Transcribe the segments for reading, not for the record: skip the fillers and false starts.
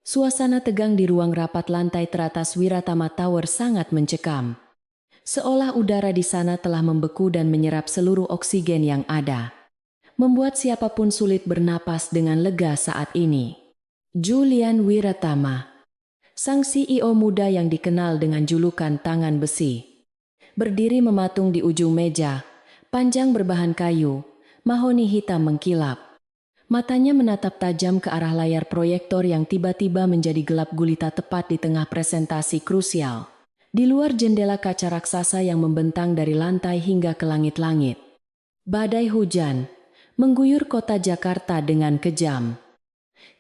Suasana tegang di ruang rapat lantai teratas Wiratama Tower sangat mencekam. Seolah udara di sana telah membeku dan menyerap seluruh oksigen yang ada, membuat siapapun sulit bernapas dengan lega saat ini. Julian Wiratama, sang CEO muda yang dikenal dengan julukan tangan besi, berdiri mematung di ujung meja, panjang berbahan kayu, mahoni hitam mengkilap. Matanya menatap tajam ke arah layar proyektor yang tiba-tiba menjadi gelap gulita tepat di tengah presentasi krusial. Di luar jendela kaca raksasa yang membentang dari lantai hingga ke langit-langit. Badai hujan mengguyur kota Jakarta dengan kejam.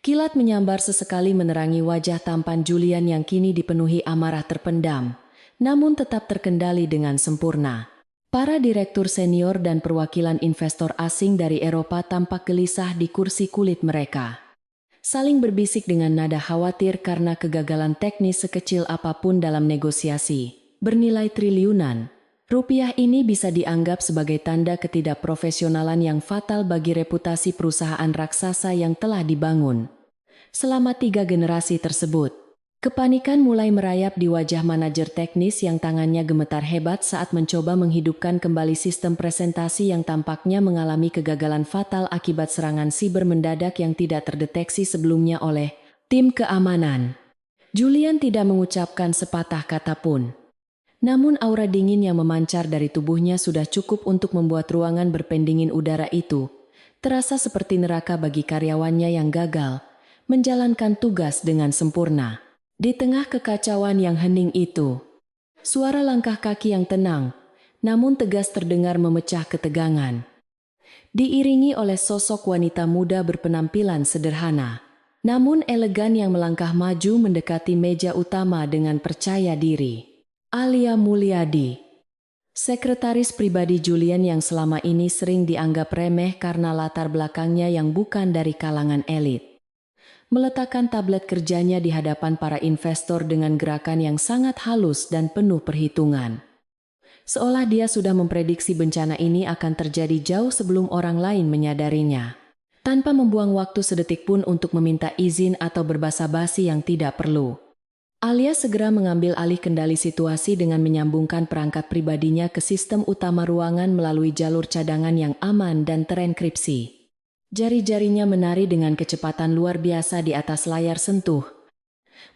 Kilat menyambar sesekali menerangi wajah tampan Julian yang kini dipenuhi amarah terpendam, namun tetap terkendali dengan sempurna. Para direktur senior dan perwakilan investor asing dari Eropa tampak gelisah di kursi kulit mereka. Saling berbisik dengan nada khawatir karena kegagalan teknis sekecil apapun dalam negosiasi, bernilai triliunan rupiah ini bisa dianggap sebagai tanda ketidakprofesionalan yang fatal bagi reputasi perusahaan raksasa yang telah dibangun selama 3 generasi tersebut. Kepanikan mulai merayap di wajah manajer teknis yang tangannya gemetar hebat saat mencoba menghidupkan kembali sistem presentasi yang tampaknya mengalami kegagalan fatal akibat serangan siber mendadak yang tidak terdeteksi sebelumnya oleh tim keamanan. Julian tidak mengucapkan sepatah kata pun. Namun aura dingin yang memancar dari tubuhnya sudah cukup untuk membuat ruangan berpendingin udara itu terasa seperti neraka bagi karyawannya yang gagal menjalankan tugas dengan sempurna. Di tengah kekacauan yang hening itu, suara langkah kaki yang tenang, namun tegas terdengar memecah ketegangan. Diiringi oleh sosok wanita muda berpenampilan sederhana, namun elegan yang melangkah maju mendekati meja utama dengan percaya diri. Alia Mulyadi, sekretaris pribadi Julian yang selama ini sering dianggap remeh karena latar belakangnya yang bukan dari kalangan elit, meletakkan tablet kerjanya di hadapan para investor dengan gerakan yang sangat halus dan penuh perhitungan. Seolah dia sudah memprediksi bencana ini akan terjadi jauh sebelum orang lain menyadarinya. Tanpa membuang waktu sedetik pun untuk meminta izin atau berbasa-basi yang tidak perlu, Alia segera mengambil alih kendali situasi dengan menyambungkan perangkat pribadinya ke sistem utama ruangan melalui jalur cadangan yang aman dan terenkripsi. Jari-jarinya menari dengan kecepatan luar biasa di atas layar sentuh,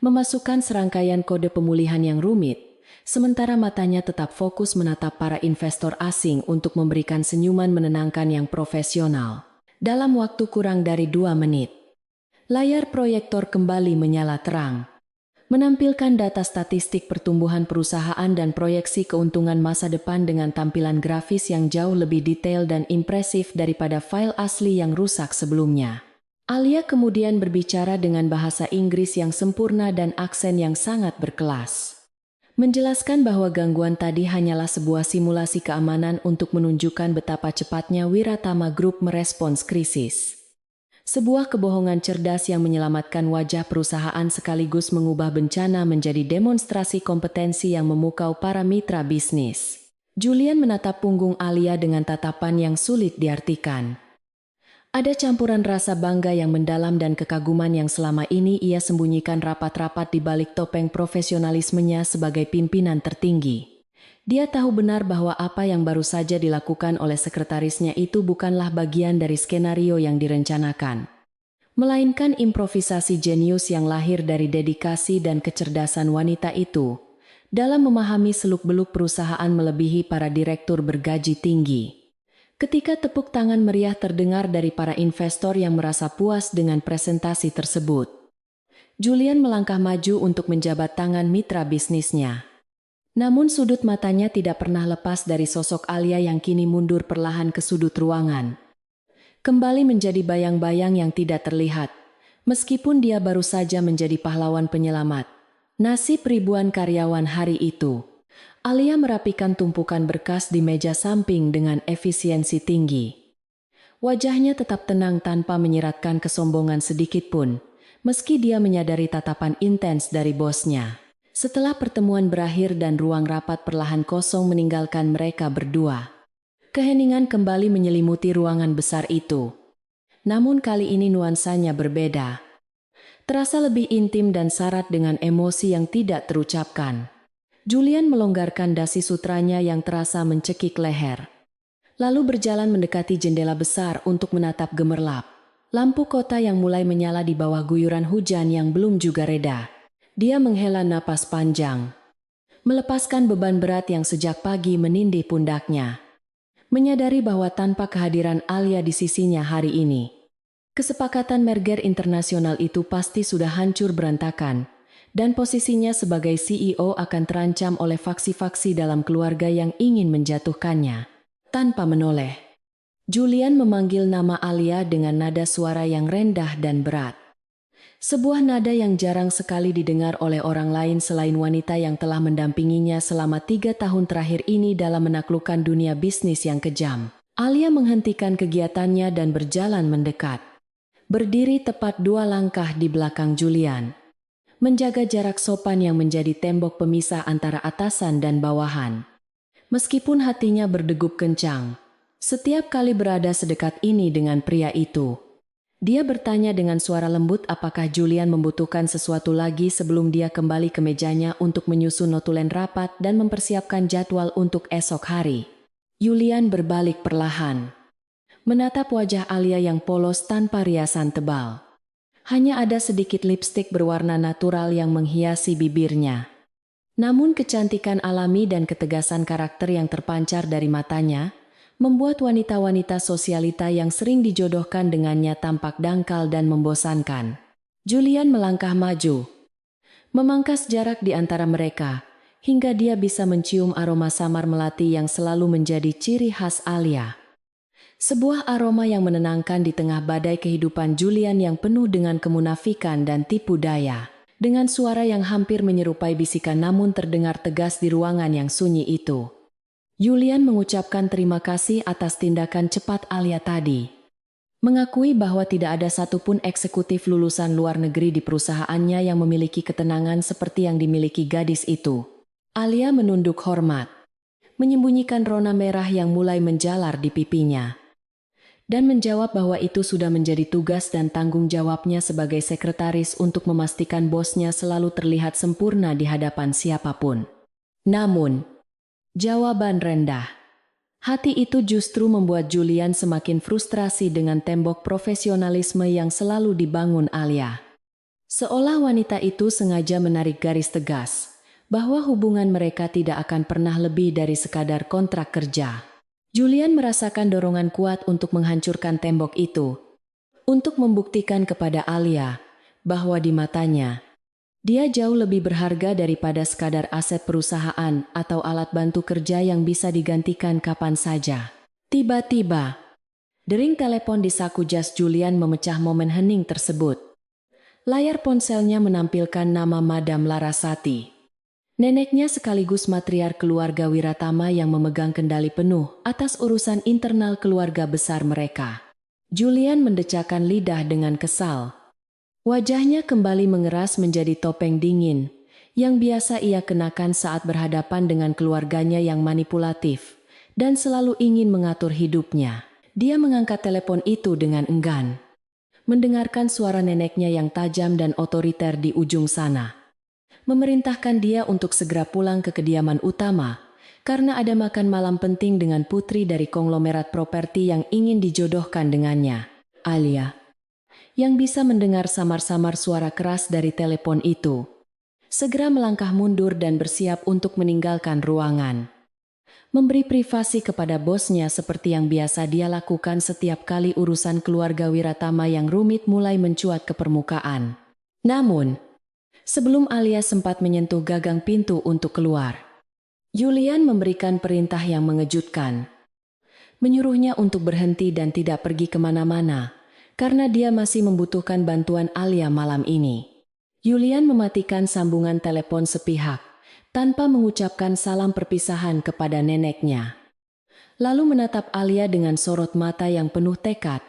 memasukkan serangkaian kode pemulihan yang rumit, sementara matanya tetap fokus menatap para investor asing untuk memberikan senyuman menenangkan yang profesional. Dalam waktu kurang dari 2 menit, layar proyektor kembali menyala terang, menampilkan data statistik pertumbuhan perusahaan dan proyeksi keuntungan masa depan dengan tampilan grafis yang jauh lebih detail dan impresif daripada file asli yang rusak sebelumnya. Alia kemudian berbicara dengan bahasa Inggris yang sempurna dan aksen yang sangat berkelas, menjelaskan bahwa gangguan tadi hanyalah sebuah simulasi keamanan untuk menunjukkan betapa cepatnya Wiratama Group merespons krisis. Sebuah kebohongan cerdas yang menyelamatkan wajah perusahaan sekaligus mengubah bencana menjadi demonstrasi kompetensi yang memukau para mitra bisnis. Julian menatap punggung Alia dengan tatapan yang sulit diartikan. Ada campuran rasa bangga yang mendalam dan kekaguman yang selama ini ia sembunyikan rapat-rapat di balik topeng profesionalismenya sebagai pimpinan tertinggi. Dia tahu benar bahwa apa yang baru saja dilakukan oleh sekretarisnya itu bukanlah bagian dari skenario yang direncanakan, melainkan improvisasi jenius yang lahir dari dedikasi dan kecerdasan wanita itu dalam memahami seluk-beluk perusahaan melebihi para direktur bergaji tinggi. Ketika tepuk tangan meriah terdengar dari para investor yang merasa puas dengan presentasi tersebut, Julian melangkah maju untuk menjabat tangan mitra bisnisnya. Namun sudut matanya tidak pernah lepas dari sosok Alia yang kini mundur perlahan ke sudut ruangan, kembali menjadi bayang-bayang yang tidak terlihat, meskipun dia baru saja menjadi pahlawan penyelamat nasib ribuan karyawan hari itu. Alia merapikan tumpukan berkas di meja samping dengan efisiensi tinggi. Wajahnya tetap tenang tanpa menyiratkan kesombongan sedikit pun, meski dia menyadari tatapan intens dari bosnya. Setelah pertemuan berakhir dan ruang rapat perlahan kosong meninggalkan mereka berdua, keheningan kembali menyelimuti ruangan besar itu. Namun kali ini nuansanya berbeda. Terasa lebih intim dan syarat dengan emosi yang tidak terucapkan. Julian melonggarkan dasi sutranya yang terasa mencekik leher. Lalu berjalan mendekati jendela besar untuk menatap gemerlap lampu kota yang mulai menyala di bawah guyuran hujan yang belum juga reda. Dia menghela napas panjang, melepaskan beban berat yang sejak pagi menindih pundaknya. Menyadari bahwa tanpa kehadiran Alia di sisinya hari ini, kesepakatan merger internasional itu pasti sudah hancur berantakan, dan posisinya sebagai CEO akan terancam oleh faksi-faksi dalam keluarga yang ingin menjatuhkannya. Tanpa menoleh, Julian memanggil nama Alia dengan nada suara yang rendah dan berat. Sebuah nada yang jarang sekali didengar oleh orang lain selain wanita yang telah mendampinginya selama 3 tahun terakhir ini dalam menaklukkan dunia bisnis yang kejam. Alia menghentikan kegiatannya dan berjalan mendekat. Berdiri tepat 2 langkah di belakang Julian. Menjaga jarak sopan yang menjadi tembok pemisah antara atasan dan bawahan. Meskipun hatinya berdegup kencang, setiap kali berada sedekat ini dengan pria itu, dia bertanya dengan suara lembut apakah Julian membutuhkan sesuatu lagi sebelum dia kembali ke mejanya untuk menyusun notulen rapat dan mempersiapkan jadwal untuk esok hari. Julian berbalik perlahan, menatap wajah Alia yang polos tanpa riasan tebal. Hanya ada sedikit lipstik berwarna natural yang menghiasi bibirnya. Namun kecantikan alami dan ketegasan karakter yang terpancar dari matanya membuat wanita-wanita sosialita yang sering dijodohkan dengannya tampak dangkal dan membosankan. Julian melangkah maju, memangkas jarak di antara mereka, hingga dia bisa mencium aroma samar melati yang selalu menjadi ciri khas Alia. Sebuah aroma yang menenangkan di tengah badai kehidupan Julian yang penuh dengan kemunafikan dan tipu daya. Dengan suara yang hampir menyerupai bisikan namun terdengar tegas di ruangan yang sunyi itu, Julian mengucapkan terima kasih atas tindakan cepat Alia tadi. Mengakui bahwa tidak ada satupun eksekutif lulusan luar negeri di perusahaannya yang memiliki ketenangan seperti yang dimiliki gadis itu. Alia menunduk hormat, menyembunyikan rona merah yang mulai menjalar di pipinya, dan menjawab bahwa itu sudah menjadi tugas dan tanggung jawabnya sebagai sekretaris untuk memastikan bosnya selalu terlihat sempurna di hadapan siapapun. Namun, jawaban rendah. Hati itu justru membuat Julian semakin frustrasi dengan tembok profesionalisme yang selalu dibangun Alia. Seolah wanita itu sengaja menarik garis tegas, bahwa hubungan mereka tidak akan pernah lebih dari sekadar kontrak kerja. Julian merasakan dorongan kuat untuk menghancurkan tembok itu, untuk membuktikan kepada Alia bahwa di matanya, dia jauh lebih berharga daripada sekadar aset perusahaan atau alat bantu kerja yang bisa digantikan kapan saja. Tiba-tiba, dering telepon di saku jas Julian memecah momen hening tersebut. Layar ponselnya menampilkan nama Madam Larasati. Neneknya sekaligus matriark keluarga Wiratama yang memegang kendali penuh atas urusan internal keluarga besar mereka. Julian mendecakkan lidah dengan kesal. Wajahnya kembali mengeras menjadi topeng dingin, yang biasa ia kenakan saat berhadapan dengan keluarganya yang manipulatif, dan selalu ingin mengatur hidupnya. Dia mengangkat telepon itu dengan enggan, mendengarkan suara neneknya yang tajam dan otoriter di ujung sana. Memerintahkan dia untuk segera pulang ke kediaman utama, karena ada makan malam penting dengan putri dari konglomerat properti yang ingin dijodohkan dengannya, Alia. Yang bisa mendengar samar-samar suara keras dari telepon itu, segera melangkah mundur dan bersiap untuk meninggalkan ruangan. Memberi privasi kepada bosnya seperti yang biasa dia lakukan setiap kali urusan keluarga Wiratama yang rumit mulai mencuat ke permukaan. Namun, sebelum Alia sempat menyentuh gagang pintu untuk keluar, Julian memberikan perintah yang mengejutkan. Menyuruhnya untuk berhenti dan tidak pergi kemana-mana, karena dia masih membutuhkan bantuan Alia malam ini. Julian mematikan sambungan telepon sepihak, tanpa mengucapkan salam perpisahan kepada neneknya. Lalu menatap Alia dengan sorot mata yang penuh tekad,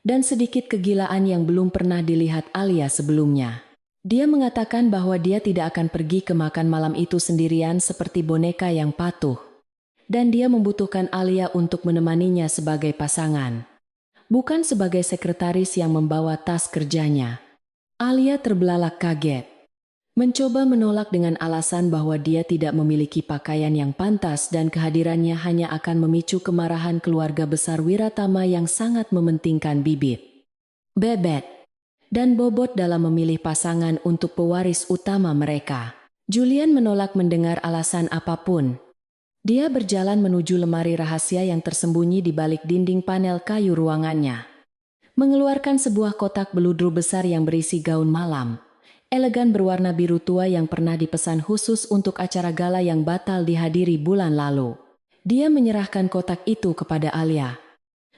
dan sedikit kegilaan yang belum pernah dilihat Alia sebelumnya. Dia mengatakan bahwa dia tidak akan pergi ke makan malam itu sendirian seperti boneka yang patuh. Dan dia membutuhkan Alia untuk menemaninya sebagai pasangan, bukan sebagai sekretaris yang membawa tas kerjanya. Alia terbelalak kaget. Mencoba menolak dengan alasan bahwa dia tidak memiliki pakaian yang pantas dan kehadirannya hanya akan memicu kemarahan keluarga besar Wiratama yang sangat mementingkan bibit, bebet, dan bobot dalam memilih pasangan untuk pewaris utama mereka. Julian menolak mendengar alasan apapun. Dia berjalan menuju lemari rahasia yang tersembunyi di balik dinding panel kayu ruangannya. Mengeluarkan sebuah kotak beludru besar yang berisi gaun malam elegan berwarna biru tua yang pernah dipesan khusus untuk acara gala yang batal dihadiri bulan lalu. Dia menyerahkan kotak itu kepada Alia.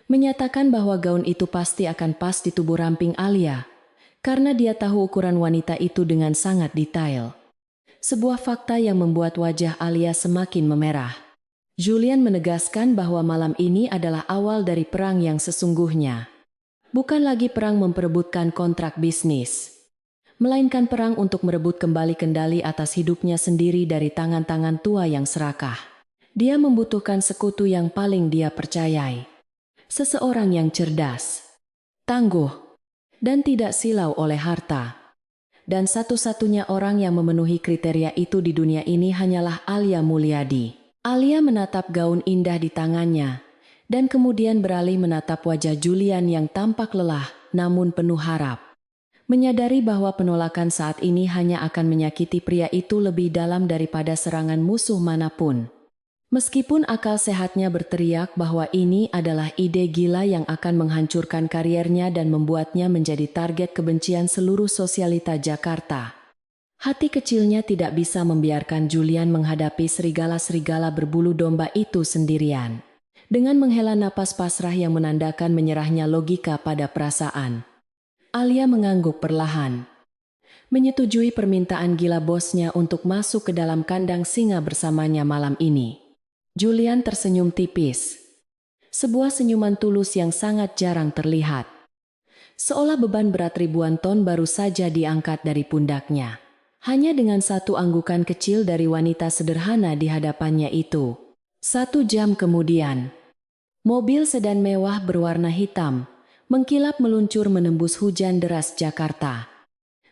Menyatakan bahwa gaun itu pasti akan pas di tubuh ramping Alia, karena dia tahu ukuran wanita itu dengan sangat detail. Sebuah fakta yang membuat wajah Alia semakin memerah. Julian menegaskan bahwa malam ini adalah awal dari perang yang sesungguhnya. Bukan lagi perang memperebutkan kontrak bisnis, melainkan perang untuk merebut kembali kendali atas hidupnya sendiri dari tangan-tangan tua yang serakah. Dia membutuhkan sekutu yang paling dia percayai. Seseorang yang cerdas, tangguh, dan tidak silau oleh harta. Dan satu-satunya orang yang memenuhi kriteria itu di dunia ini hanyalah Alia Mulyadi. Alia menatap gaun indah di tangannya, dan kemudian beralih menatap wajah Julian yang tampak lelah namun penuh harap. Menyadari bahwa penolakan saat ini hanya akan menyakiti pria itu lebih dalam daripada serangan musuh manapun. Meskipun akal sehatnya berteriak bahwa ini adalah ide gila yang akan menghancurkan kariernya dan membuatnya menjadi target kebencian seluruh sosialita Jakarta. Hati kecilnya tidak bisa membiarkan Julian menghadapi serigala-serigala berbulu domba itu sendirian. Dengan menghela napas pasrah yang menandakan menyerahnya logika pada perasaan, Alia mengangguk perlahan, menyetujui permintaan gila bosnya untuk masuk ke dalam kandang singa bersamanya malam ini. Julian tersenyum tipis, sebuah senyuman tulus yang sangat jarang terlihat. Seolah beban berat ribuan ton baru saja diangkat dari pundaknya. Hanya dengan satu anggukan kecil dari wanita sederhana di hadapannya itu. 1 jam kemudian, mobil sedan mewah berwarna hitam mengkilap meluncur menembus hujan deras Jakarta,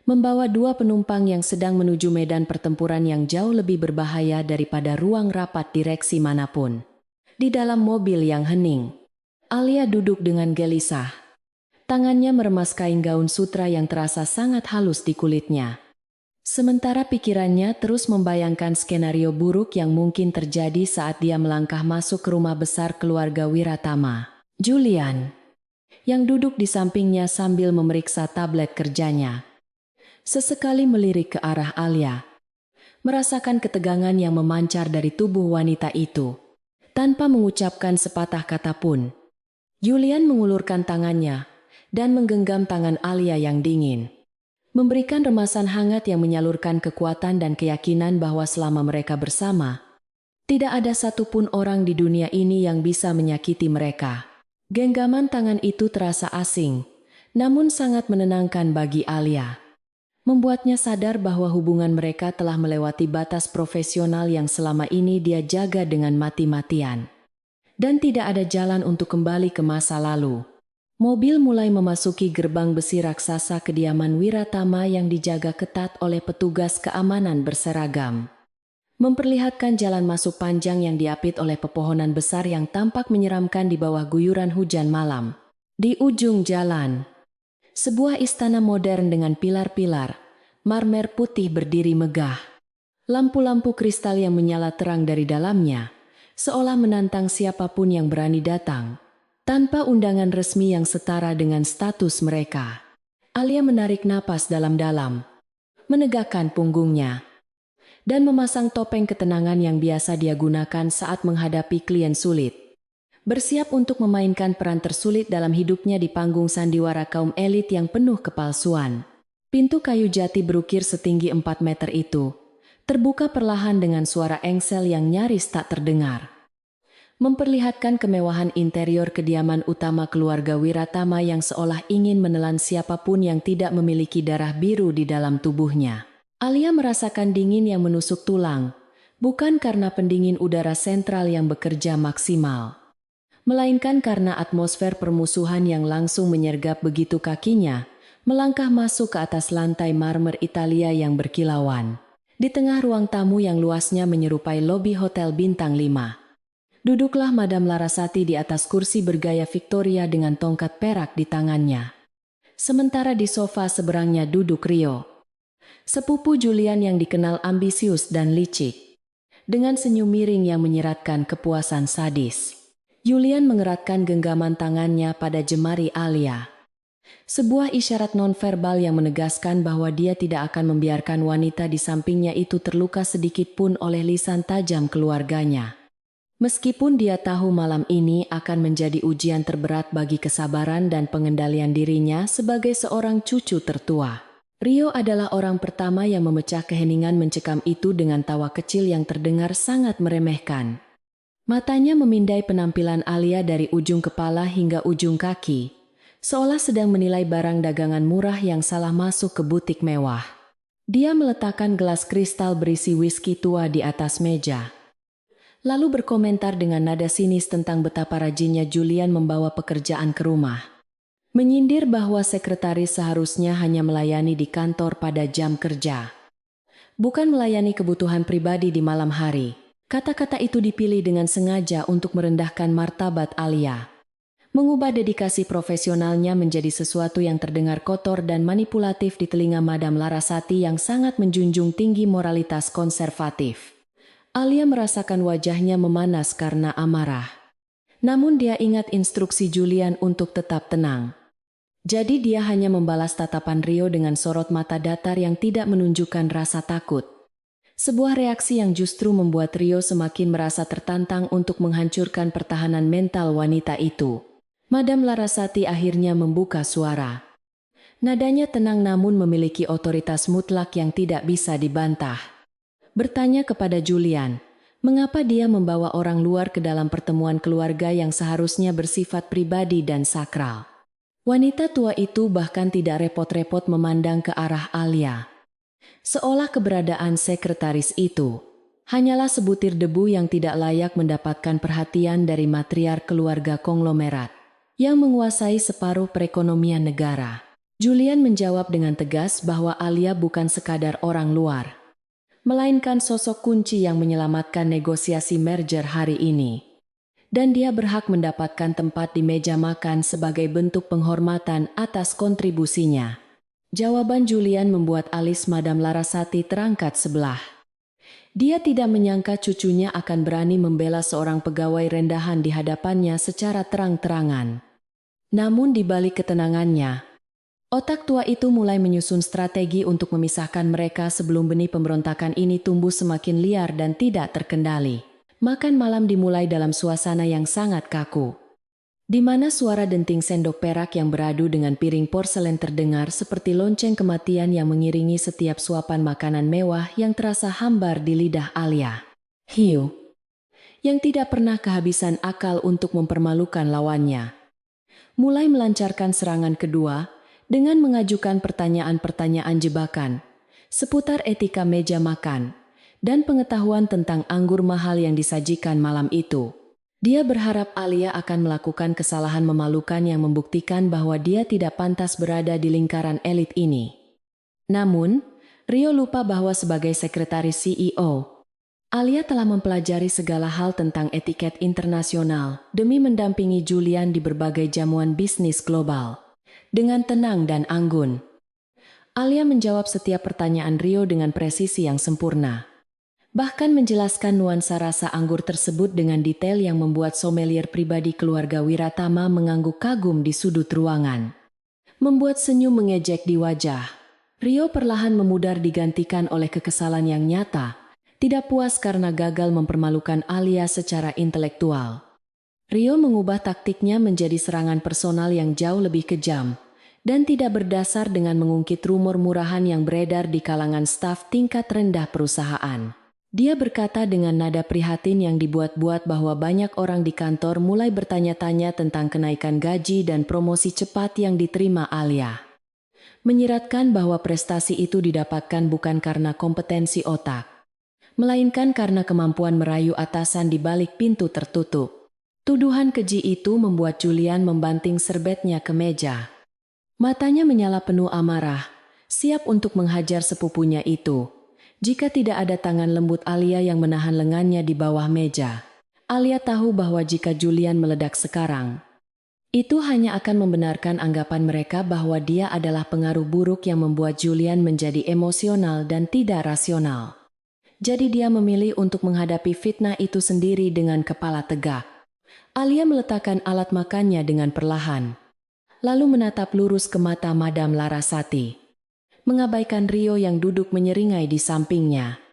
membawa 2 penumpang yang sedang menuju medan pertempuran yang jauh lebih berbahaya daripada ruang rapat direksi manapun. Di dalam mobil yang hening, Alia duduk dengan gelisah. Tangannya meremas kain gaun sutra yang terasa sangat halus di kulitnya. Sementara pikirannya terus membayangkan skenario buruk yang mungkin terjadi saat dia melangkah masuk ke rumah besar keluarga Wiratama. Julian, yang duduk di sampingnya sambil memeriksa tablet kerjanya, sesekali melirik ke arah Alia, merasakan ketegangan yang memancar dari tubuh wanita itu. Tanpa mengucapkan sepatah kata pun, Julian mengulurkan tangannya dan menggenggam tangan Alia yang dingin, memberikan remasan hangat yang menyalurkan kekuatan dan keyakinan bahwa selama mereka bersama, tidak ada satupun orang di dunia ini yang bisa menyakiti mereka. Genggaman tangan itu terasa asing, namun sangat menenangkan bagi Alia. Membuatnya sadar bahwa hubungan mereka telah melewati batas profesional yang selama ini dia jaga dengan mati-matian. Dan tidak ada jalan untuk kembali ke masa lalu. Mobil mulai memasuki gerbang besi raksasa kediaman Wiratama yang dijaga ketat oleh petugas keamanan berseragam. Memperlihatkan jalan masuk panjang yang diapit oleh pepohonan besar yang tampak menyeramkan di bawah guyuran hujan malam. Di ujung jalan, sebuah istana modern dengan pilar-pilar marmer putih berdiri megah. Lampu-lampu kristal yang menyala terang dari dalamnya, seolah menantang siapapun yang berani datang, tanpa undangan resmi yang setara dengan status mereka. Alia menarik napas dalam-dalam, menegakkan punggungnya, dan memasang topeng ketenangan yang biasa dia gunakan saat menghadapi klien sulit. Bersiap untuk memainkan peran tersulit dalam hidupnya di panggung sandiwara kaum elit yang penuh kepalsuan. Pintu kayu jati berukir setinggi 4 meter itu terbuka perlahan dengan suara engsel yang nyaris tak terdengar, memperlihatkan kemewahan interior kediaman utama keluarga Wiratama yang seolah ingin menelan siapapun yang tidak memiliki darah biru di dalam tubuhnya. Alia merasakan dingin yang menusuk tulang, bukan karena pendingin udara sentral yang bekerja maksimal, melainkan karena atmosfer permusuhan yang langsung menyergap begitu kakinya melangkah masuk ke atas lantai marmer Italia yang berkilauan. Di tengah ruang tamu yang luasnya menyerupai lobi hotel bintang 5. Duduklah Madame Larasati di atas kursi bergaya Victoria dengan tongkat perak di tangannya. Sementara di sofa seberangnya duduk Rio, sepupu Julian yang dikenal ambisius dan licik. Dengan senyum miring yang menyiratkan kepuasan sadis, Julian mengeratkan genggaman tangannya pada jemari Alia. Sebuah isyarat nonverbal yang menegaskan bahwa dia tidak akan membiarkan wanita di sampingnya itu terluka sedikit pun oleh lisan tajam keluarganya. Meskipun dia tahu malam ini akan menjadi ujian terberat bagi kesabaran dan pengendalian dirinya sebagai seorang cucu tertua. Rio adalah orang pertama yang memecah keheningan mencekam itu dengan tawa kecil yang terdengar sangat meremehkan. Matanya memindai penampilan Alia dari ujung kepala hingga ujung kaki, seolah sedang menilai barang dagangan murah yang salah masuk ke butik mewah. Dia meletakkan gelas kristal berisi whisky tua di atas meja, lalu berkomentar dengan nada sinis tentang betapa rajinnya Julian membawa pekerjaan ke rumah. Menyindir bahwa sekretaris seharusnya hanya melayani di kantor pada jam kerja, bukan melayani kebutuhan pribadi di malam hari. Kata-kata itu dipilih dengan sengaja untuk merendahkan martabat Alia, mengubah dedikasi profesionalnya menjadi sesuatu yang terdengar kotor dan manipulatif di telinga Madame Larasati yang sangat menjunjung tinggi moralitas konservatif. Alia merasakan wajahnya memanas karena amarah. Namun dia ingat instruksi Julian untuk tetap tenang. Jadi dia hanya membalas tatapan Rio dengan sorot mata datar yang tidak menunjukkan rasa takut. Sebuah reaksi yang justru membuat Rio semakin merasa tertantang untuk menghancurkan pertahanan mental wanita itu. Madame Larasati akhirnya membuka suara. Nadanya tenang namun memiliki otoritas mutlak yang tidak bisa dibantah. Bertanya kepada Julian, mengapa dia membawa orang luar ke dalam pertemuan keluarga yang seharusnya bersifat pribadi dan sakral. Wanita tua itu bahkan tidak repot-repot memandang ke arah Alia, seolah keberadaan sekretaris itu hanyalah sebutir debu yang tidak layak mendapatkan perhatian dari matriark keluarga konglomerat yang menguasai separuh perekonomian negara. Julian menjawab dengan tegas bahwa Alia bukan sekadar orang luar, melainkan sosok kunci yang menyelamatkan negosiasi merger hari ini. Dan dia berhak mendapatkan tempat di meja makan sebagai bentuk penghormatan atas kontribusinya. Jawaban Julian membuat alis Madame Larasati terangkat sebelah. Dia tidak menyangka cucunya akan berani membela seorang pegawai rendahan di hadapannya secara terang-terangan. Namun di balik ketenangannya, otak tua itu mulai menyusun strategi untuk memisahkan mereka sebelum benih pemberontakan ini tumbuh semakin liar dan tidak terkendali. Makan malam dimulai dalam suasana yang sangat kaku, di mana suara denting sendok perak yang beradu dengan piring porselen terdengar seperti lonceng kematian yang mengiringi setiap suapan makanan mewah yang terasa hambar di lidah Alia. Hiu, yang tidak pernah kehabisan akal untuk mempermalukan lawannya, mulai melancarkan serangan kedua dengan mengajukan pertanyaan-pertanyaan jebakan seputar etika meja makan dan pengetahuan tentang anggur mahal yang disajikan malam itu. Dia berharap Alia akan melakukan kesalahan memalukan yang membuktikan bahwa dia tidak pantas berada di lingkaran elit ini. Namun, Rio lupa bahwa sebagai sekretaris CEO, Alia telah mempelajari segala hal tentang etiket internasional demi mendampingi Julian di berbagai jamuan bisnis global. Dengan tenang dan anggun, Alia menjawab setiap pertanyaan Rio dengan presisi yang sempurna. Bahkan menjelaskan nuansa rasa anggur tersebut dengan detail yang membuat sommelier pribadi keluarga Wiratama mengangguk kagum di sudut ruangan. Membuat senyum mengejek di wajah, Rio perlahan memudar digantikan oleh kekesalan yang nyata, tidak puas karena gagal mempermalukan Alia secara intelektual. Rio mengubah taktiknya menjadi serangan personal yang jauh lebih kejam, dan tidak berdasar dengan mengungkit rumor murahan yang beredar di kalangan staf tingkat rendah perusahaan. Dia berkata dengan nada prihatin yang dibuat-buat bahwa banyak orang di kantor mulai bertanya-tanya tentang kenaikan gaji dan promosi cepat yang diterima Alia. Menyiratkan bahwa prestasi itu didapatkan bukan karena kompetensi otak, melainkan karena kemampuan merayu atasan di balik pintu tertutup. Tuduhan keji itu membuat Julian membanting serbetnya ke meja. Matanya menyala penuh amarah, siap untuk menghajar sepupunya itu. Jika tidak ada tangan lembut Alia yang menahan lengannya di bawah meja. Alia tahu bahwa jika Julian meledak sekarang, itu hanya akan membenarkan anggapan mereka bahwa dia adalah pengaruh buruk yang membuat Julian menjadi emosional dan tidak rasional. Jadi dia memilih untuk menghadapi fitnah itu sendiri dengan kepala tegak. Alia meletakkan alat makannya dengan perlahan, lalu menatap lurus ke mata Madam Larasati, mengabaikan Rio yang duduk menyeringai di sampingnya,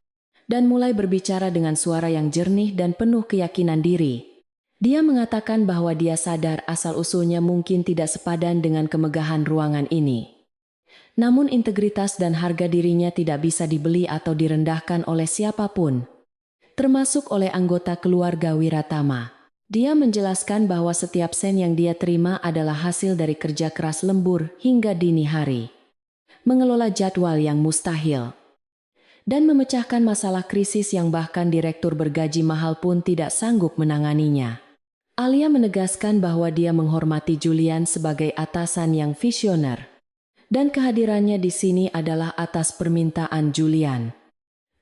dan mulai berbicara dengan suara yang jernih dan penuh keyakinan diri. Dia mengatakan bahwa dia sadar asal-usulnya mungkin tidak sepadan dengan kemegahan ruangan ini. Namun integritas dan harga dirinya tidak bisa dibeli atau direndahkan oleh siapapun, termasuk oleh anggota keluarga Wiratama. Dia menjelaskan bahwa setiap sen yang dia terima adalah hasil dari kerja keras lembur hingga dini hari, mengelola jadwal yang mustahil, dan memecahkan masalah krisis yang bahkan direktur bergaji mahal pun tidak sanggup menanganinya. Alia menegaskan bahwa dia menghormati Julian sebagai atasan yang visioner, dan kehadirannya di sini adalah atas permintaan Julian.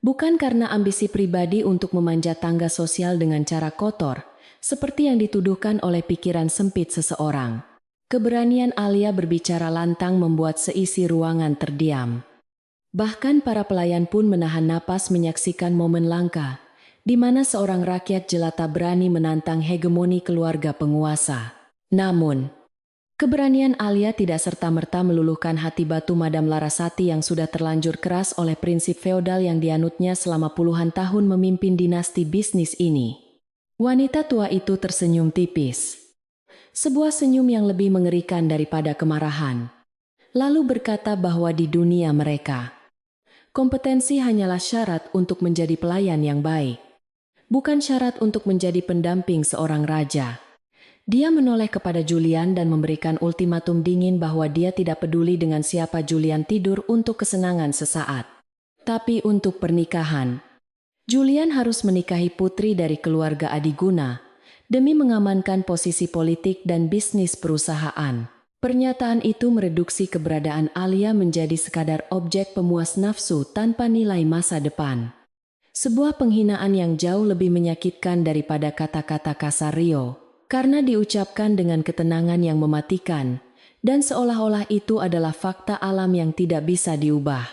Bukan karena ambisi pribadi untuk memanjat tangga sosial dengan cara kotor, seperti yang dituduhkan oleh pikiran sempit seseorang. Keberanian Alia berbicara lantang membuat seisi ruangan terdiam. Bahkan para pelayan pun menahan napas menyaksikan momen langka, di mana seorang rakyat jelata berani menantang hegemoni keluarga penguasa. Namun, keberanian Alia tidak serta-merta meluluhkan hati batu Madam Larasati yang sudah terlanjur keras oleh prinsip feodal yang dianutnya selama puluhan tahun memimpin dinasti bisnis ini. Wanita tua itu tersenyum tipis. Sebuah senyum yang lebih mengerikan daripada kemarahan. Lalu berkata bahwa di dunia mereka, kompetensi hanyalah syarat untuk menjadi pelayan yang baik, bukan syarat untuk menjadi pendamping seorang raja. Dia menoleh kepada Julian dan memberikan ultimatum dingin bahwa dia tidak peduli dengan siapa Julian tidur untuk kesenangan sesaat. Tapi untuk pernikahan, Julian harus menikahi putri dari keluarga Adiguna demi mengamankan posisi politik dan bisnis perusahaan. Pernyataan itu mereduksi keberadaan Alia menjadi sekadar objek pemuas nafsu tanpa nilai masa depan. Sebuah penghinaan yang jauh lebih menyakitkan daripada kata-kata kasar Rio, karena diucapkan dengan ketenangan yang mematikan, dan seolah-olah itu adalah fakta alam yang tidak bisa diubah.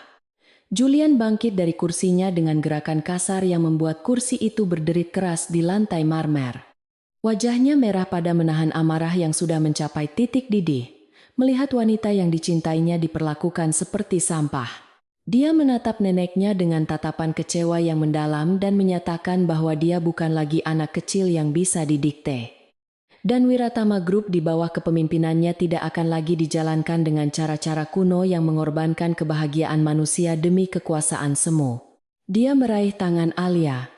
Julian bangkit dari kursinya dengan gerakan kasar yang membuat kursi itu berderit keras di lantai marmer. Wajahnya merah pada menahan amarah yang sudah mencapai titik didih, melihat wanita yang dicintainya diperlakukan seperti sampah. Dia menatap neneknya dengan tatapan kecewa yang mendalam dan menyatakan bahwa dia bukan lagi anak kecil yang bisa didikte. Dan Wiratama Group di bawah kepemimpinannya tidak akan lagi dijalankan dengan cara-cara kuno yang mengorbankan kebahagiaan manusia demi kekuasaan semu. Dia meraih tangan Alia,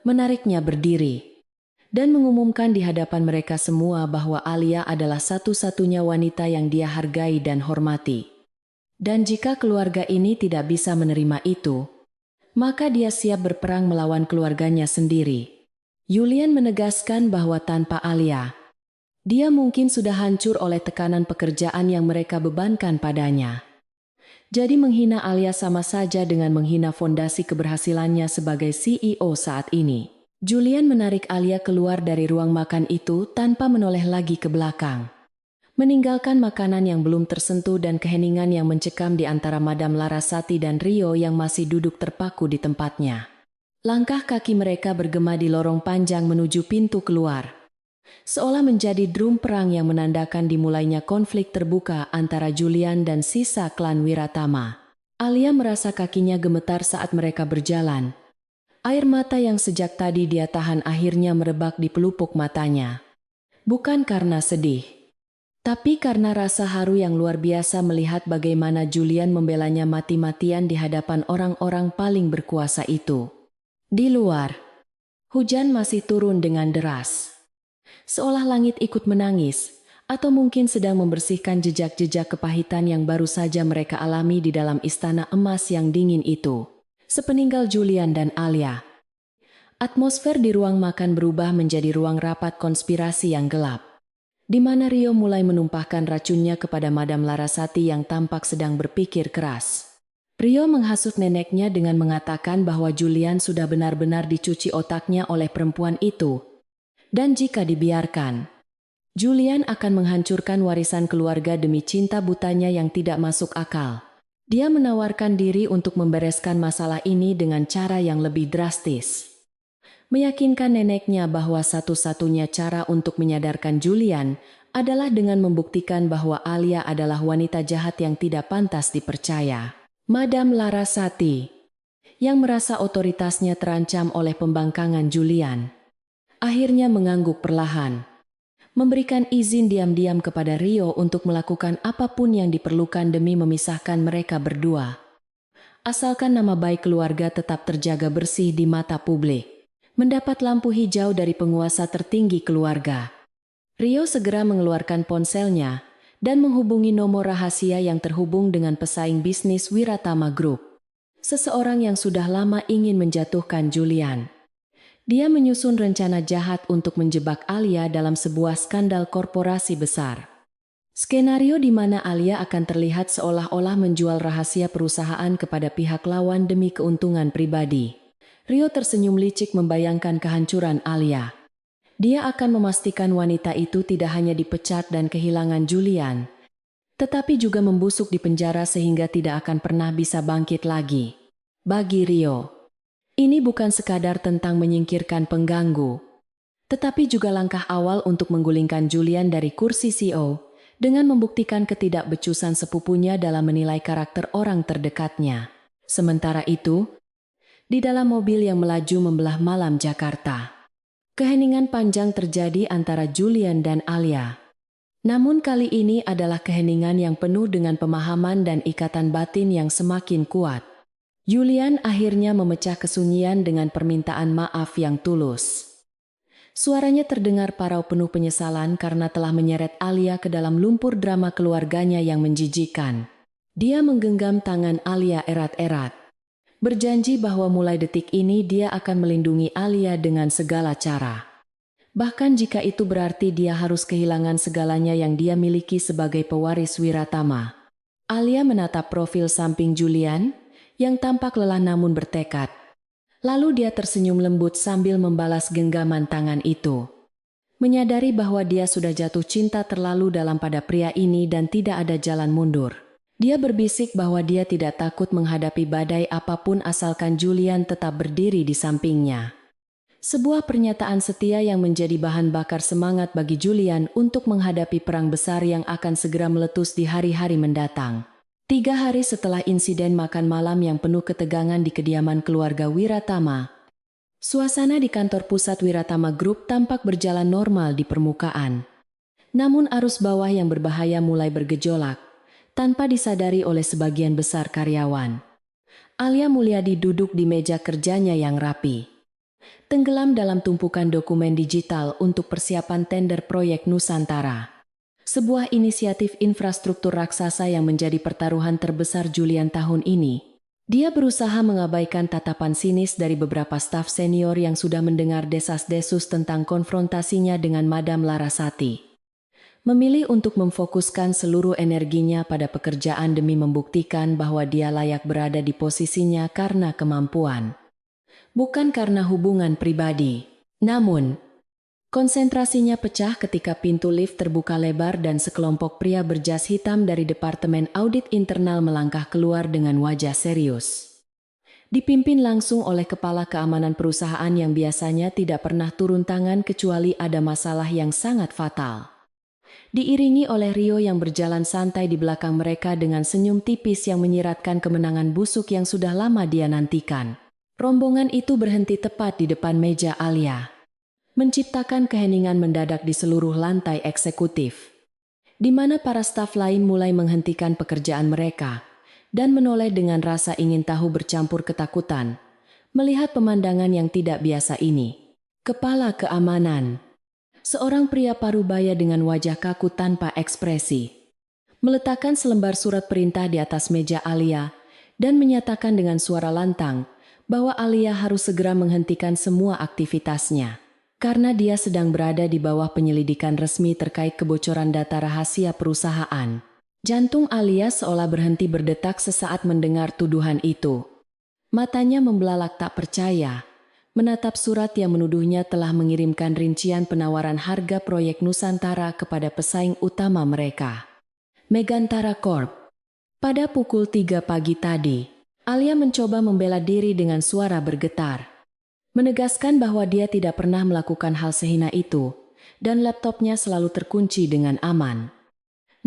menariknya berdiri, dan mengumumkan di hadapan mereka semua bahwa Alia adalah satu-satunya wanita yang dia hargai dan hormati. Dan jika keluarga ini tidak bisa menerima itu, maka dia siap berperang melawan keluarganya sendiri. Julian menegaskan bahwa tanpa Alia, dia mungkin sudah hancur oleh tekanan pekerjaan yang mereka bebankan padanya. Jadi menghina Alia sama saja dengan menghina fondasi keberhasilannya sebagai CEO saat ini. Julian menarik Alia keluar dari ruang makan itu tanpa menoleh lagi ke belakang, meninggalkan makanan yang belum tersentuh dan keheningan yang mencekam di antara Madam Larasati dan Rio yang masih duduk terpaku di tempatnya. Langkah kaki mereka bergema di lorong panjang menuju pintu keluar, seolah menjadi drum perang yang menandakan dimulainya konflik terbuka antara Julian dan sisa klan Wiratama. Alia merasa kakinya gemetar saat mereka berjalan. Air mata yang sejak tadi dia tahan akhirnya merebak di pelupuk matanya. Bukan karena sedih, tapi karena rasa haru yang luar biasa melihat bagaimana Julian membelanya mati-matian di hadapan orang-orang paling berkuasa itu. Di luar, hujan masih turun dengan deras. Seolah langit ikut menangis, atau mungkin sedang membersihkan jejak-jejak kepahitan yang baru saja mereka alami di dalam istana emas yang dingin itu. Sepeninggal Julian dan Alia, atmosfer di ruang makan berubah menjadi ruang rapat konspirasi yang gelap. di mana Rio mulai menumpahkan racunnya kepada Madam Larasati yang tampak sedang berpikir keras. Rio menghasut neneknya dengan mengatakan bahwa Julian sudah benar-benar dicuci otaknya oleh perempuan itu. Dan jika dibiarkan, Julian akan menghancurkan warisan keluarga demi cinta butanya yang tidak masuk akal. Dia menawarkan diri untuk membereskan masalah ini dengan cara yang lebih drastis. Meyakinkan neneknya bahwa satu-satunya cara untuk menyadarkan Julian adalah dengan membuktikan bahwa Alia adalah wanita jahat yang tidak pantas dipercaya. Madam Larasati, yang merasa otoritasnya terancam oleh pembangkangan Julian, akhirnya mengangguk perlahan, memberikan izin diam-diam kepada Rio untuk melakukan apapun yang diperlukan demi memisahkan mereka berdua. Asalkan nama baik keluarga tetap terjaga bersih di mata publik. Mendapat lampu hijau dari penguasa tertinggi keluarga, Rio segera mengeluarkan ponselnya dan menghubungi nomor rahasia yang terhubung dengan pesaing bisnis Wiratama Group. Seseorang yang sudah lama ingin menjatuhkan Julian. Dia menyusun rencana jahat untuk menjebak Alia dalam sebuah skandal korporasi besar. Skenario di mana Alia akan terlihat seolah-olah menjual rahasia perusahaan kepada pihak lawan demi keuntungan pribadi. Rio tersenyum licik membayangkan kehancuran Alia. Dia akan memastikan wanita itu tidak hanya dipecat dan kehilangan Julian, tetapi juga membusuk di penjara sehingga tidak akan pernah bisa bangkit lagi. Bagi Rio, ini bukan sekadar tentang menyingkirkan pengganggu, tetapi juga langkah awal untuk menggulingkan Julian dari kursi CEO dengan membuktikan ketidakbecusan sepupunya dalam menilai karakter orang terdekatnya. Sementara itu, di dalam mobil yang melaju membelah malam Jakarta, keheningan panjang terjadi antara Julian dan Alia. Namun kali ini adalah keheningan yang penuh dengan pemahaman dan ikatan batin yang semakin kuat. Julian akhirnya memecah kesunyian dengan permintaan maaf yang tulus. Suaranya terdengar parau penuh penyesalan karena telah menyeret Alia ke dalam lumpur drama keluarganya yang menjijikan. Dia menggenggam tangan Alia erat-erat, berjanji bahwa mulai detik ini dia akan melindungi Alia dengan segala cara. Bahkan jika itu berarti dia harus kehilangan segalanya yang dia miliki sebagai pewaris Wiratama. Alia menatap profil samping Julian, yang tampak lelah namun bertekad. Lalu dia tersenyum lembut sambil membalas genggaman tangan itu. Menyadari bahwa dia sudah jatuh cinta terlalu dalam pada pria ini dan tidak ada jalan mundur. Dia berbisik bahwa dia tidak takut menghadapi badai apapun asalkan Julian tetap berdiri di sampingnya. Sebuah pernyataan setia yang menjadi bahan bakar semangat bagi Julian untuk menghadapi perang besar yang akan segera meletus di hari-hari mendatang. 3 hari setelah insiden makan malam yang penuh ketegangan di kediaman keluarga Wiratama, suasana di kantor pusat Wiratama Group tampak berjalan normal di permukaan. Namun arus bawah yang berbahaya mulai bergejolak, tanpa disadari oleh sebagian besar karyawan. Alia Mulyadi duduk di meja kerjanya yang rapi, tenggelam dalam tumpukan dokumen digital untuk persiapan tender proyek Nusantara. Sebuah inisiatif infrastruktur raksasa yang menjadi pertaruhan terbesar Julian tahun ini. Dia berusaha mengabaikan tatapan sinis dari beberapa staf senior yang sudah mendengar desas-desus tentang konfrontasinya dengan Madam Larasati. Memilih untuk memfokuskan seluruh energinya pada pekerjaan demi membuktikan bahwa dia layak berada di posisinya karena kemampuan, bukan karena hubungan pribadi. Namun, konsentrasinya pecah ketika pintu lift terbuka lebar dan sekelompok pria berjas hitam dari Departemen Audit Internal melangkah keluar dengan wajah serius. Dipimpin langsung oleh kepala keamanan perusahaan yang biasanya tidak pernah turun tangan kecuali ada masalah yang sangat fatal. Diiringi oleh Rio yang berjalan santai di belakang mereka dengan senyum tipis yang menyiratkan kemenangan busuk yang sudah lama dia nantikan. Rombongan itu berhenti tepat di depan meja Alia, menciptakan keheningan mendadak di seluruh lantai eksekutif, di mana para staf lain mulai menghentikan pekerjaan mereka dan menoleh dengan rasa ingin tahu bercampur ketakutan, melihat pemandangan yang tidak biasa ini. Kepala keamanan, seorang pria parubaya dengan wajah kaku tanpa ekspresi, meletakkan selembar surat perintah di atas meja Alia dan menyatakan dengan suara lantang bahwa Alia harus segera menghentikan semua aktivitasnya. karena dia sedang berada di bawah penyelidikan resmi terkait kebocoran data rahasia perusahaan. Jantung Alia seolah berhenti berdetak sesaat mendengar tuduhan itu. Matanya membelalak tak percaya, menatap surat yang menuduhnya telah mengirimkan rincian penawaran harga proyek Nusantara kepada pesaing utama mereka, Megantara Corp. Pada pukul 3 pagi tadi, Alia mencoba membela diri dengan suara bergetar, menegaskan bahwa dia tidak pernah melakukan hal sehina itu, dan laptopnya selalu terkunci dengan aman.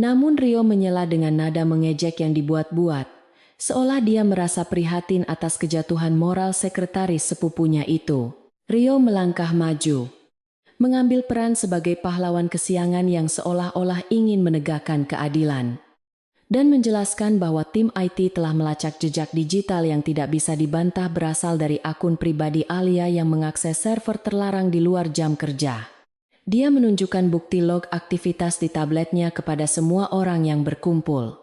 Namun Rio menyela dengan nada mengejek yang dibuat-buat, seolah dia merasa prihatin atas kejatuhan moral sekretaris sepupunya itu. Rio melangkah maju, mengambil peran sebagai pahlawan kesiangan yang seolah-olah ingin menegakkan keadilan, dan menjelaskan bahwa tim IT telah melacak jejak digital yang tidak bisa dibantah berasal dari akun pribadi Alia yang mengakses server terlarang di luar jam kerja. Dia menunjukkan bukti log aktivitas di tabletnya kepada semua orang yang berkumpul,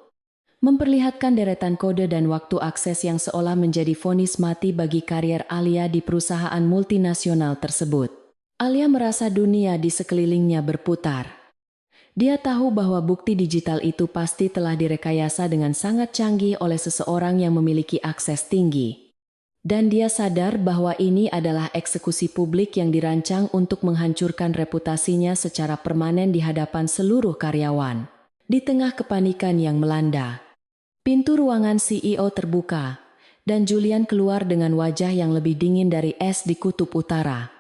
memperlihatkan deretan kode dan waktu akses yang seolah menjadi vonis mati bagi karier Alia di perusahaan multinasional tersebut. Alia merasa dunia di sekelilingnya berputar. Dia tahu bahwa bukti digital itu pasti telah direkayasa dengan sangat canggih oleh seseorang yang memiliki akses tinggi. Dan dia sadar bahwa ini adalah eksekusi publik yang dirancang untuk menghancurkan reputasinya secara permanen di hadapan seluruh karyawan. Di tengah kepanikan yang melanda, pintu ruangan CEO terbuka, dan Julian keluar dengan wajah yang lebih dingin dari es di kutub utara.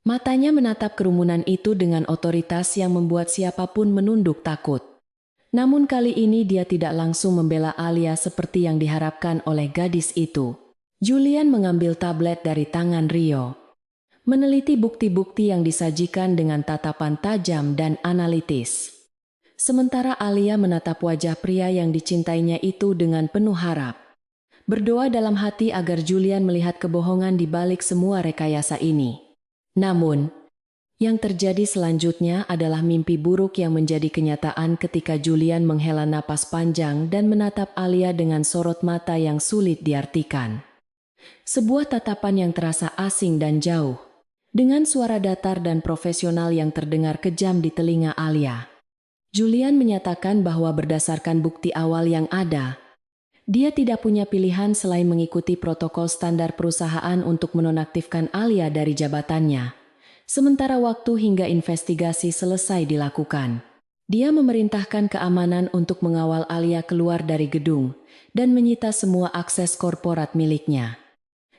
Matanya menatap kerumunan itu dengan otoritas yang membuat siapapun menunduk takut. Namun kali ini dia tidak langsung membela Alia seperti yang diharapkan oleh gadis itu. Julian mengambil tablet dari tangan Rio, meneliti bukti-bukti yang disajikan dengan tatapan tajam dan analitis. Sementara Alia menatap wajah pria yang dicintainya itu dengan penuh harap, berdoa dalam hati agar Julian melihat kebohongan di balik semua rekayasa ini. Namun, yang terjadi selanjutnya adalah mimpi buruk yang menjadi kenyataan ketika Julian menghela napas panjang dan menatap Alia dengan sorot mata yang sulit diartikan. Sebuah tatapan yang terasa asing dan jauh, dengan suara datar dan profesional yang terdengar kejam di telinga Alia. Julian menyatakan bahwa berdasarkan bukti awal yang ada, dia tidak punya pilihan selain mengikuti protokol standar perusahaan untuk menonaktifkan Alia dari jabatannya, sementara waktu hingga investigasi selesai dilakukan. Dia memerintahkan keamanan untuk mengawal Alia keluar dari gedung dan menyita semua akses korporat miliknya.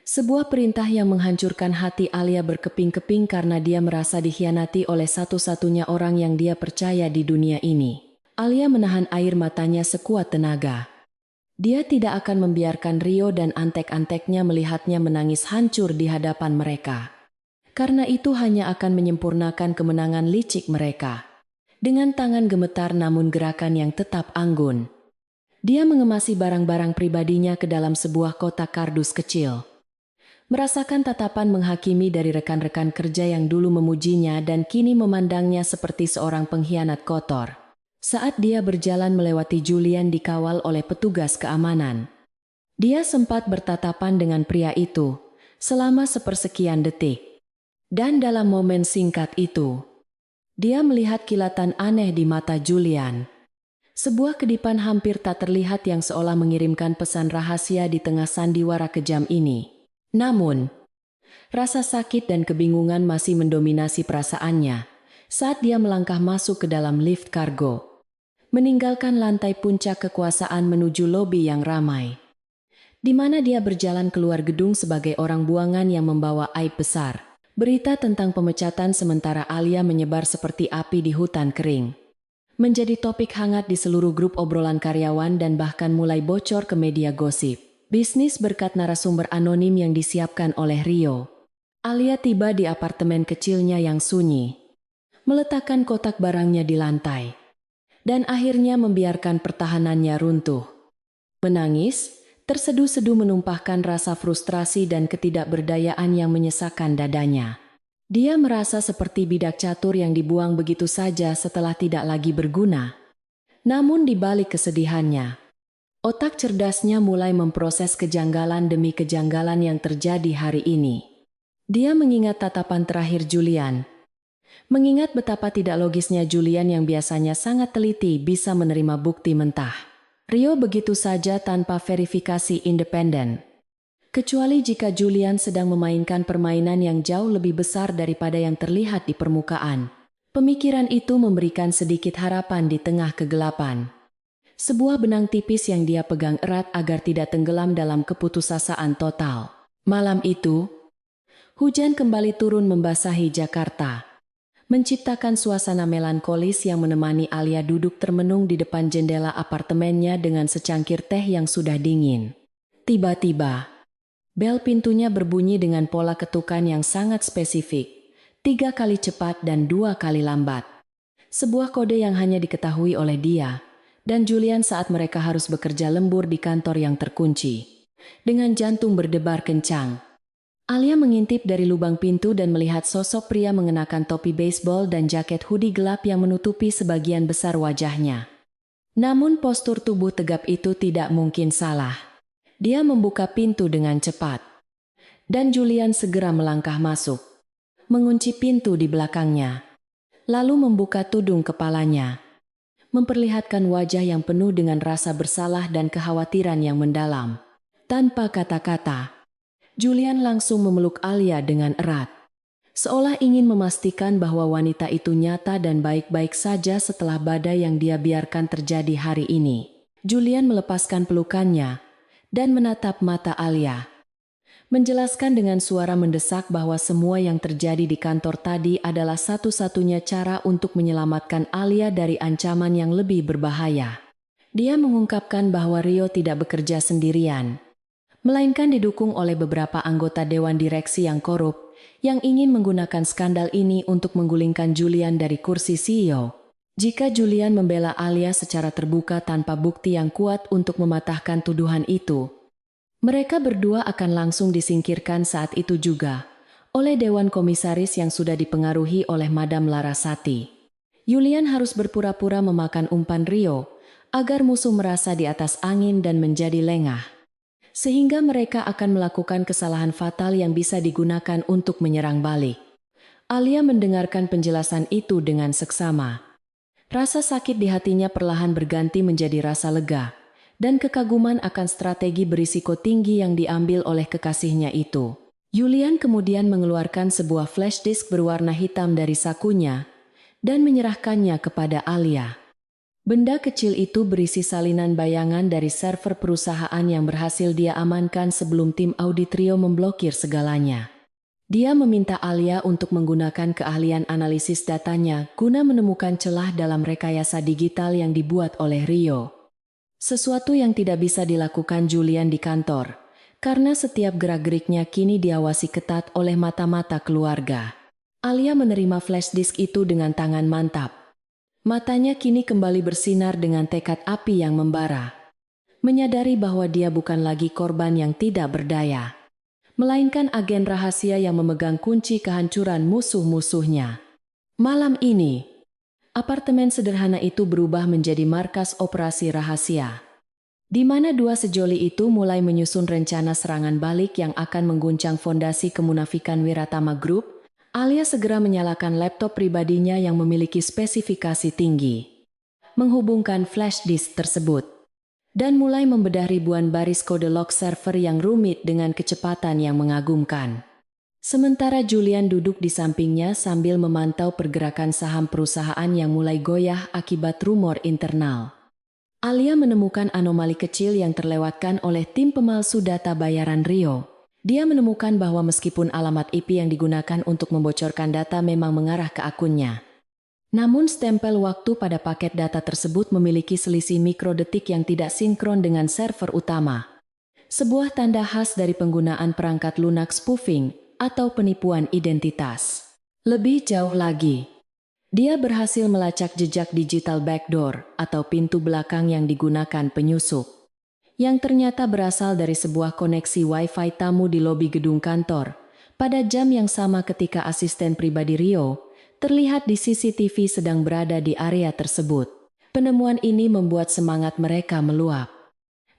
Sebuah perintah yang menghancurkan hati Alia berkeping-keping karena dia merasa dikhianati oleh satu-satunya orang yang dia percaya di dunia ini. Alia menahan air matanya sekuat tenaga. Dia tidak akan membiarkan Rio dan antek-anteknya melihatnya menangis hancur di hadapan mereka. Karena itu hanya akan menyempurnakan kemenangan licik mereka. Dengan tangan gemetar namun gerakan yang tetap anggun, dia mengemasi barang-barang pribadinya ke dalam sebuah kotak kardus kecil. Merasakan tatapan menghakimi dari rekan-rekan kerja yang dulu memujinya dan kini memandangnya seperti seorang pengkhianat kotor. Saat dia berjalan melewati Julian dikawal oleh petugas keamanan, dia sempat bertatapan dengan pria itu selama sepersekian detik. Dan dalam momen singkat itu, dia melihat kilatan aneh di mata Julian. Sebuah kedipan hampir tak terlihat yang seolah mengirimkan pesan rahasia di tengah sandiwara kejam ini. Namun, rasa sakit dan kebingungan masih mendominasi perasaannya saat dia melangkah masuk ke dalam lift kargo, meninggalkan lantai puncak kekuasaan menuju lobi yang ramai, di mana dia berjalan keluar gedung sebagai orang buangan yang membawa aib besar. Berita tentang pemecatan sementara Alia menyebar seperti api di hutan kering, menjadi topik hangat di seluruh grup obrolan karyawan dan bahkan mulai bocor ke media gosip bisnis berkat narasumber anonim yang disiapkan oleh Rio. Alia tiba di apartemen kecilnya yang sunyi, meletakkan kotak barangnya di lantai, dan akhirnya membiarkan pertahanannya runtuh. Menangis, terseduh-seduh menumpahkan rasa frustrasi dan ketidakberdayaan yang menyesakkan dadanya. Dia merasa seperti bidak catur yang dibuang begitu saja setelah tidak lagi berguna. Namun di balik kesedihannya, otak cerdasnya mulai memproses kejanggalan demi kejanggalan yang terjadi hari ini. Dia mengingat tatapan terakhir Julian. Mengingat betapa tidak logisnya Julian yang biasanya sangat teliti bisa menerima bukti mentah. Rio begitu saja tanpa verifikasi independen. Kecuali jika Julian sedang memainkan permainan yang jauh lebih besar daripada yang terlihat di permukaan. Pemikiran itu memberikan sedikit harapan di tengah kegelapan. Sebuah benang tipis yang dia pegang erat agar tidak tenggelam dalam keputusasaan total. Malam itu, hujan kembali turun membasahi Jakarta, menciptakan suasana melankolis yang menemani Alia duduk termenung di depan jendela apartemennya dengan secangkir teh yang sudah dingin. Tiba-tiba, bel pintunya berbunyi dengan pola ketukan yang sangat spesifik, 3 kali cepat dan 2 kali lambat. Sebuah kode yang hanya diketahui oleh dia dan Julian saat mereka harus bekerja lembur di kantor yang terkunci. Dengan jantung berdebar kencang, Alia mengintip dari lubang pintu dan melihat sosok pria mengenakan topi baseball dan jaket hoodie gelap yang menutupi sebagian besar wajahnya. Namun postur tubuh tegap itu tidak mungkin salah. Dia membuka pintu dengan cepat. Dan Julian segera melangkah masuk, mengunci pintu di belakangnya, lalu membuka tudung kepalanya, memperlihatkan wajah yang penuh dengan rasa bersalah dan kekhawatiran yang mendalam. Tanpa kata-kata, Julian langsung memeluk Alia dengan erat, seolah ingin memastikan bahwa wanita itu nyata dan baik-baik saja setelah badai yang dia biarkan terjadi hari ini. Julian melepaskan pelukannya dan menatap mata Alia, menjelaskan dengan suara mendesak bahwa semua yang terjadi di kantor tadi adalah satu-satunya cara untuk menyelamatkan Alia dari ancaman yang lebih berbahaya. Dia mengungkapkan bahwa Rio tidak bekerja sendirian, melainkan didukung oleh beberapa anggota dewan direksi yang korup, yang ingin menggunakan skandal ini untuk menggulingkan Julian dari kursi CEO. Jika Julian membela Alia secara terbuka tanpa bukti yang kuat untuk mematahkan tuduhan itu, mereka berdua akan langsung disingkirkan saat itu juga oleh Dewan Komisaris yang sudah dipengaruhi oleh Madam Larasati. Julian harus berpura-pura memakan umpan Rio agar musuh merasa di atas angin dan menjadi lengah, sehingga mereka akan melakukan kesalahan fatal yang bisa digunakan untuk menyerang balik. Alia mendengarkan penjelasan itu dengan seksama. Rasa sakit di hatinya perlahan berganti menjadi rasa lega dan kekaguman akan strategi berisiko tinggi yang diambil oleh kekasihnya itu. Julian kemudian mengeluarkan sebuah flash disk berwarna hitam dari sakunya dan menyerahkannya kepada Alia. Benda kecil itu berisi salinan bayangan dari server perusahaan yang berhasil dia amankan sebelum tim audit Rio memblokir segalanya. Dia meminta Alia untuk menggunakan keahlian analisis datanya guna menemukan celah dalam rekayasa digital yang dibuat oleh Rio. Sesuatu yang tidak bisa dilakukan Julian di kantor, karena setiap gerak-geriknya kini diawasi ketat oleh mata-mata keluarga. Alia menerima flash disk itu dengan tangan mantap. Matanya kini kembali bersinar dengan tekad api yang membara. Menyadari bahwa dia bukan lagi korban yang tidak berdaya, melainkan agen rahasia yang memegang kunci kehancuran musuh-musuhnya. Malam ini, apartemen sederhana itu berubah menjadi markas operasi rahasia, di mana dua sejoli itu mulai menyusun rencana serangan balik yang akan mengguncang fondasi kemunafikan Wiratama Group. Alia segera menyalakan laptop pribadinya yang memiliki spesifikasi tinggi, menghubungkan flash disk tersebut, dan mulai membedah ribuan baris kode log server yang rumit dengan kecepatan yang mengagumkan. Sementara Julian duduk di sampingnya sambil memantau pergerakan saham perusahaan yang mulai goyah akibat rumor internal. Alia menemukan anomali kecil yang terlewatkan oleh tim pemalsu data bayaran Rio. Dia menemukan bahwa meskipun alamat IP yang digunakan untuk membocorkan data memang mengarah ke akunnya, namun stempel waktu pada paket data tersebut memiliki selisih mikrodetik yang tidak sinkron dengan server utama. Sebuah tanda khas dari penggunaan perangkat lunak spoofing atau penipuan identitas. Lebih jauh lagi, dia berhasil melacak jejak digital backdoor atau pintu belakang yang digunakan penyusup, yang ternyata berasal dari sebuah koneksi Wi-Fi tamu di lobi gedung kantor, pada jam yang sama ketika asisten pribadi Rio terlihat di CCTV sedang berada di area tersebut. Penemuan ini membuat semangat mereka meluap.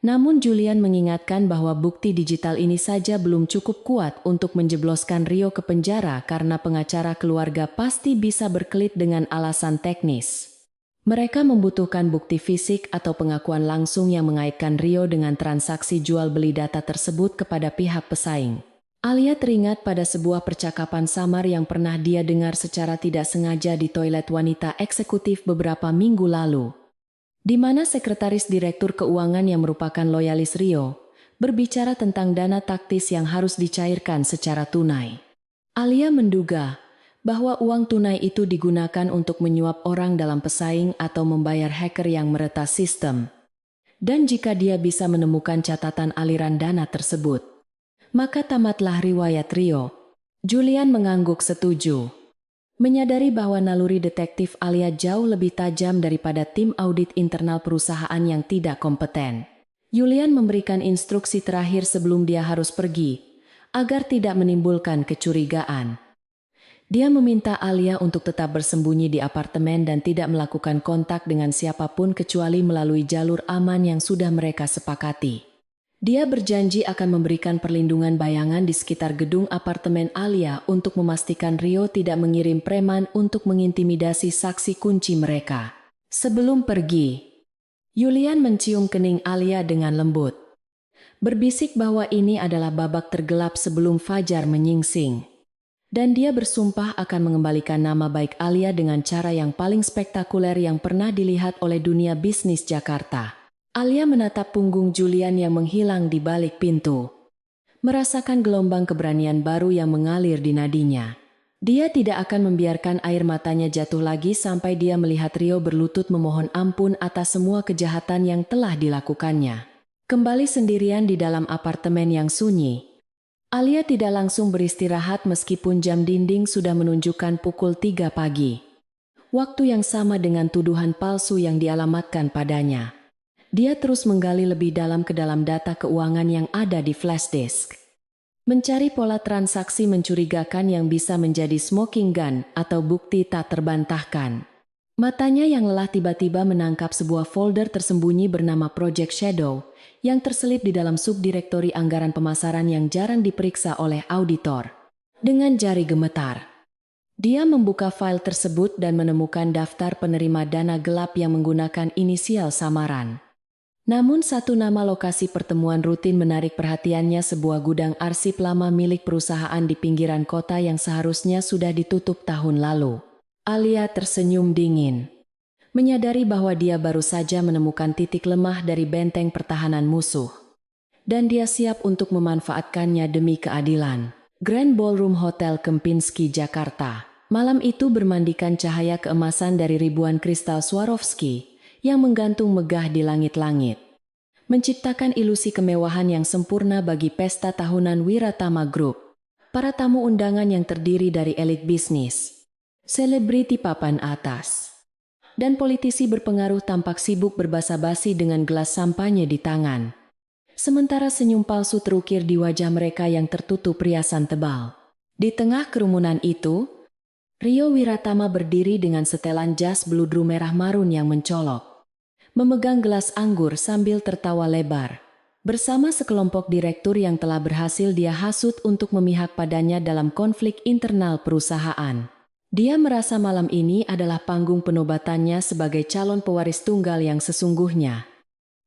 Namun Julian mengingatkan bahwa bukti digital ini saja belum cukup kuat untuk menjebloskan Rio ke penjara karena pengacara keluarga pasti bisa berkelit dengan alasan teknis. Mereka membutuhkan bukti fisik atau pengakuan langsung yang mengaitkan Rio dengan transaksi jual beli data tersebut kepada pihak pesaing. Alia teringat pada sebuah percakapan samar yang pernah dia dengar secara tidak sengaja di toilet wanita eksekutif beberapa minggu lalu, di mana sekretaris direktur keuangan yang merupakan loyalis Rio berbicara tentang dana taktis yang harus dicairkan secara tunai. Alia menduga bahwa uang tunai itu digunakan untuk menyuap orang dalam pesaing atau membayar hacker yang meretas sistem. Dan jika dia bisa menemukan catatan aliran dana tersebut, maka tamatlah riwayat Rio. Julian mengangguk setuju, menyadari bahwa naluri detektif Alia jauh lebih tajam daripada tim audit internal perusahaan yang tidak kompeten. Julian memberikan instruksi terakhir sebelum dia harus pergi, agar tidak menimbulkan kecurigaan. Dia meminta Alia untuk tetap bersembunyi di apartemen dan tidak melakukan kontak dengan siapapun kecuali melalui jalur aman yang sudah mereka sepakati. Dia berjanji akan memberikan perlindungan bayangan di sekitar gedung apartemen Alia untuk memastikan Rio tidak mengirim preman untuk mengintimidasi saksi kunci mereka. Sebelum pergi, Julian mencium kening Alia dengan lembut, berbisik bahwa ini adalah babak tergelap sebelum fajar menyingsing. Dan dia bersumpah akan mengembalikan nama baik Alia dengan cara yang paling spektakuler yang pernah dilihat oleh dunia bisnis Jakarta. Alia menatap punggung Julian yang menghilang di balik pintu, merasakan gelombang keberanian baru yang mengalir di nadinya. Dia tidak akan membiarkan air matanya jatuh lagi sampai dia melihat Rio berlutut memohon ampun atas semua kejahatan yang telah dilakukannya. Kembali sendirian di dalam apartemen yang sunyi, Alia tidak langsung beristirahat meskipun jam dinding sudah menunjukkan pukul 3 pagi. Waktu yang sama dengan tuduhan palsu yang dialamatkan padanya. Dia terus menggali lebih dalam ke dalam data keuangan yang ada di flash disk. Mencari pola transaksi mencurigakan yang bisa menjadi smoking gun atau bukti tak terbantahkan. Matanya yang lelah tiba-tiba menangkap sebuah folder tersembunyi bernama Project Shadow yang terselip di dalam subdirektori anggaran pemasaran yang jarang diperiksa oleh auditor. Dengan jari gemetar, dia membuka file tersebut dan menemukan daftar penerima dana gelap yang menggunakan inisial samaran. Namun satu nama lokasi pertemuan rutin menarik perhatiannya, sebuah gudang arsip lama milik perusahaan di pinggiran kota yang seharusnya sudah ditutup tahun lalu. Alia tersenyum dingin, menyadari bahwa dia baru saja menemukan titik lemah dari benteng pertahanan musuh. Dan dia siap untuk memanfaatkannya demi keadilan. Grand Ballroom Hotel Kempinski, Jakarta. Malam itu bermandikan cahaya keemasan dari ribuan kristal Swarovski yang menggantung megah di langit-langit, menciptakan ilusi kemewahan yang sempurna bagi pesta tahunan Wiratama Group. Para tamu undangan yang terdiri dari elit bisnis, selebriti papan atas, dan politisi berpengaruh tampak sibuk berbasa-basi dengan gelas sampanye di tangan. Sementara senyum palsu terukir di wajah mereka yang tertutup riasan tebal. Di tengah kerumunan itu, Rio Wiratama berdiri dengan setelan jas bludru merah marun yang mencolok, memegang gelas anggur sambil tertawa lebar, bersama sekelompok direktur yang telah berhasil dia hasut untuk memihak padanya dalam konflik internal perusahaan. Dia merasa malam ini adalah panggung penobatannya sebagai calon pewaris tunggal yang sesungguhnya.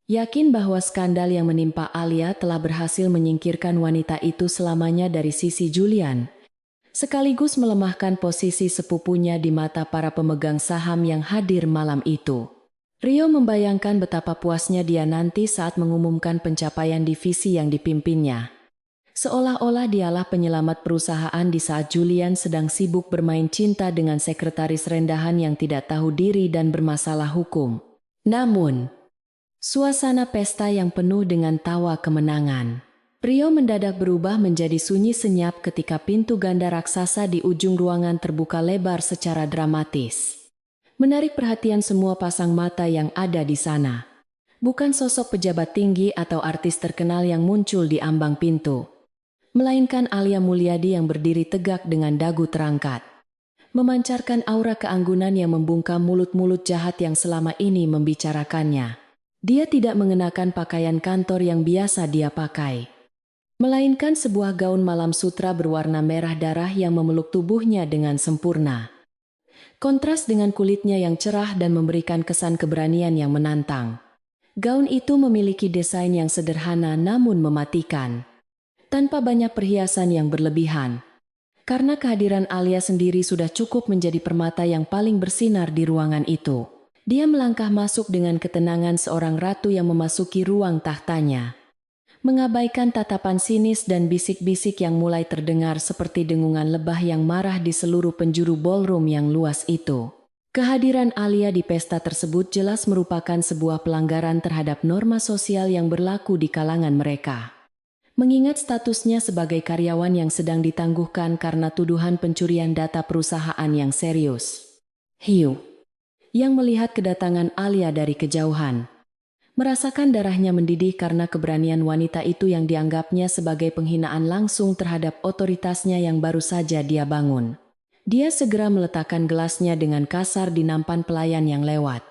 Yakin bahwa skandal yang menimpa Alia telah berhasil menyingkirkan wanita itu selamanya dari sisi Julian, sekaligus melemahkan posisi sepupunya di mata para pemegang saham yang hadir malam itu. Rio membayangkan betapa puasnya dia nanti saat mengumumkan pencapaian divisi yang dipimpinnya. Seolah-olah dialah penyelamat perusahaan di saat Julian sedang sibuk bermain cinta dengan sekretaris rendahan yang tidak tahu diri dan bermasalah hukum. Namun, suasana pesta yang penuh dengan tawa kemenangan, Rio mendadak berubah menjadi sunyi senyap ketika pintu ganda raksasa di ujung ruangan terbuka lebar secara dramatis, menarik perhatian semua pasang mata yang ada di sana. Bukan sosok pejabat tinggi atau artis terkenal yang muncul di ambang pintu, melainkan Alia Mulyadi yang berdiri tegak dengan dagu terangkat, memancarkan aura keanggunan yang membungkam mulut-mulut jahat yang selama ini membicarakannya. Dia tidak mengenakan pakaian kantor yang biasa dia pakai, melainkan sebuah gaun malam sutra berwarna merah darah yang memeluk tubuhnya dengan sempurna. Kontras dengan kulitnya yang cerah dan memberikan kesan keberanian yang menantang. Gaun itu memiliki desain yang sederhana namun mematikan, tanpa banyak perhiasan yang berlebihan. Karena kehadiran Alia sendiri sudah cukup menjadi permata yang paling bersinar di ruangan itu. Dia melangkah masuk dengan ketenangan seorang ratu yang memasuki ruang tahtanya, mengabaikan tatapan sinis dan bisik-bisik yang mulai terdengar seperti dengungan lebah yang marah di seluruh penjuru ballroom yang luas itu. Kehadiran Alia di pesta tersebut jelas merupakan sebuah pelanggaran terhadap norma sosial yang berlaku di kalangan mereka. Mengingat statusnya sebagai karyawan yang sedang ditangguhkan karena tuduhan pencurian data perusahaan yang serius. Hiu, yang melihat kedatangan Alia dari kejauhan, merasakan darahnya mendidih karena keberanian wanita itu yang dianggapnya sebagai penghinaan langsung terhadap otoritasnya yang baru saja dia bangun. Dia segera meletakkan gelasnya dengan kasar di nampan pelayan yang lewat.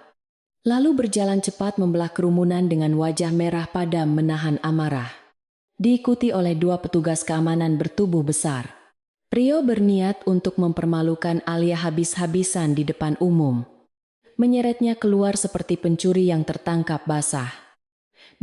Lalu berjalan cepat membelah kerumunan dengan wajah merah padam menahan amarah. Diikuti oleh 2 petugas keamanan bertubuh besar. Rio berniat untuk mempermalukan Alia habis-habisan di depan umum, menyeretnya keluar seperti pencuri yang tertangkap basah,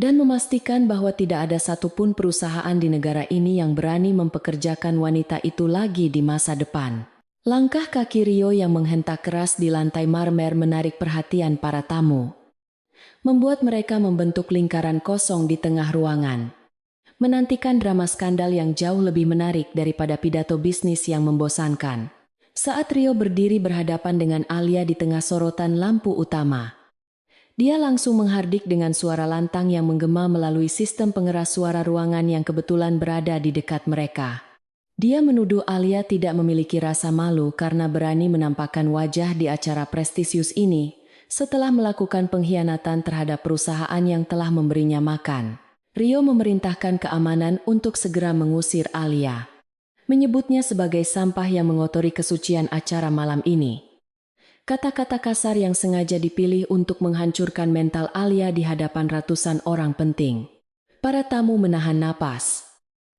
dan memastikan bahwa tidak ada satupun perusahaan di negara ini yang berani mempekerjakan wanita itu lagi di masa depan. Langkah kaki Rio yang menghentak keras di lantai marmer menarik perhatian para tamu, membuat mereka membentuk lingkaran kosong di tengah ruangan, menantikan drama skandal yang jauh lebih menarik daripada pidato bisnis yang membosankan. Saat Rio berdiri berhadapan dengan Alia di tengah sorotan lampu utama, dia langsung menghardik dengan suara lantang yang menggema melalui sistem pengeras suara ruangan yang kebetulan berada di dekat mereka. Dia menuduh Alia tidak memiliki rasa malu karena berani menampakkan wajah di acara prestisius ini setelah melakukan pengkhianatan terhadap perusahaan yang telah memberinya makan. Rio memerintahkan keamanan untuk segera mengusir Alia, menyebutnya sebagai sampah yang mengotori kesucian acara malam ini. Kata-kata kasar yang sengaja dipilih untuk menghancurkan mental Alia di hadapan ratusan orang penting. Para tamu menahan napas.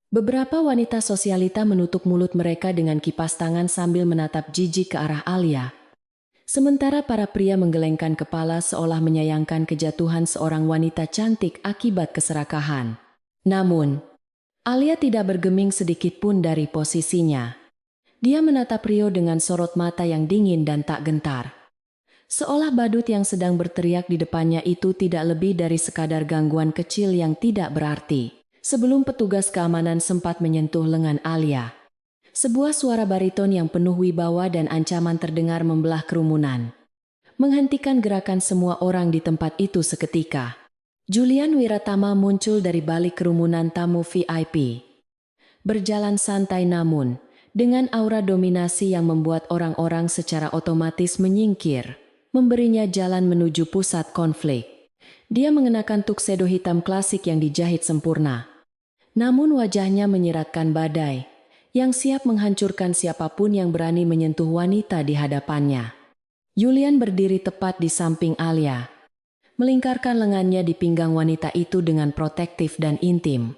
Beberapa wanita sosialita menutup mulut mereka dengan kipas tangan sambil menatap jijik ke arah Alia. Sementara para pria menggelengkan kepala seolah menyayangkan kejatuhan seorang wanita cantik akibat keserakahan. Namun, Alia tidak bergeming sedikit pun dari posisinya. Dia menatap Rio dengan sorot mata yang dingin dan tak gentar. Seolah badut yang sedang berteriak di depannya itu tidak lebih dari sekadar gangguan kecil yang tidak berarti. Sebelum petugas keamanan sempat menyentuh lengan Alia, sebuah suara bariton yang penuh wibawa dan ancaman terdengar membelah kerumunan, menghentikan gerakan semua orang di tempat itu seketika. Julian Wiratama muncul dari balik kerumunan tamu VIP. Berjalan santai namun, dengan aura dominasi yang membuat orang-orang secara otomatis menyingkir, memberinya jalan menuju pusat konflik. Dia mengenakan tuxedo hitam klasik yang dijahit sempurna. Namun wajahnya menyiratkan badai, yang siap menghancurkan siapapun yang berani menyentuh wanita di hadapannya. Julian berdiri tepat di samping Alia, melingkarkan lengannya di pinggang wanita itu dengan protektif dan intim.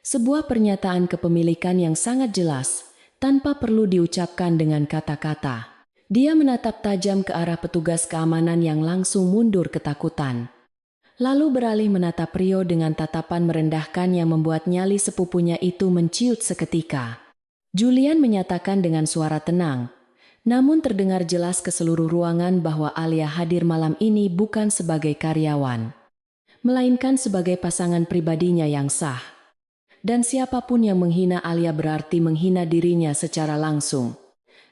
Sebuah pernyataan kepemilikan yang sangat jelas, tanpa perlu diucapkan dengan kata-kata. Dia menatap tajam ke arah petugas keamanan yang langsung mundur ketakutan. Lalu beralih menatap Rio dengan tatapan merendahkan yang membuat nyali sepupunya itu menciut seketika. Julian menyatakan dengan suara tenang, namun terdengar jelas ke seluruh ruangan bahwa Alia hadir malam ini bukan sebagai karyawan, melainkan sebagai pasangan pribadinya yang sah. Dan siapapun yang menghina Alia berarti menghina dirinya secara langsung.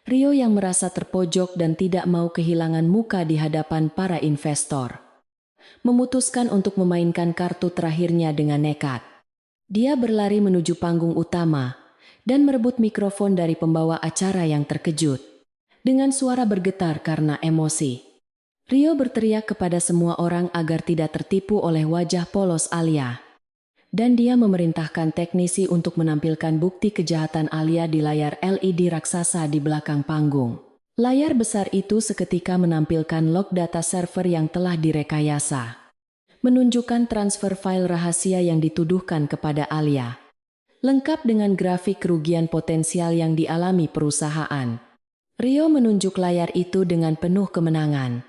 Rio yang merasa terpojok dan tidak mau kehilangan muka di hadapan para investor, memutuskan untuk memainkan kartu terakhirnya dengan nekat. Dia berlari menuju panggung utama dan merebut mikrofon dari pembawa acara yang terkejut. Dengan suara bergetar karena emosi, Rio berteriak kepada semua orang agar tidak tertipu oleh wajah polos Alia. Dan dia memerintahkan teknisi untuk menampilkan bukti kejahatan Alia di layar LED raksasa di belakang panggung. Layar besar itu seketika menampilkan log data server yang telah direkayasa. menunjukkan transfer file rahasia yang dituduhkan kepada Alia, lengkap dengan grafik kerugian potensial yang dialami perusahaan. Rio menunjuk layar itu dengan penuh kemenangan,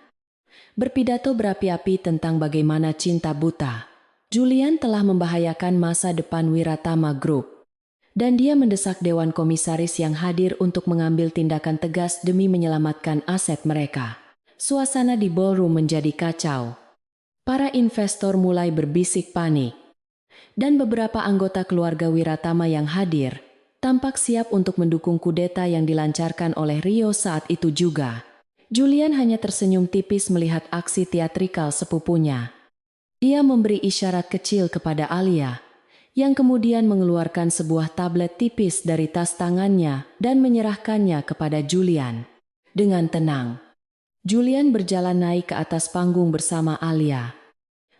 berpidato berapi-api tentang bagaimana cinta buta Julian telah membahayakan masa depan Wiratama Group, dan dia mendesak Dewan Komisaris yang hadir untuk mengambil tindakan tegas demi menyelamatkan aset mereka. Suasana di ballroom menjadi kacau. Para investor mulai berbisik panik, dan beberapa anggota keluarga Wiratama yang hadir tampak siap untuk mendukung kudeta yang dilancarkan oleh Rio saat itu juga. Julian hanya tersenyum tipis melihat aksi teatrikal sepupunya. Dia memberi isyarat kecil kepada Alia, yang kemudian mengeluarkan sebuah tablet tipis dari tas tangannya dan menyerahkannya kepada Julian. Dengan tenang, Julian berjalan naik ke atas panggung bersama Alia,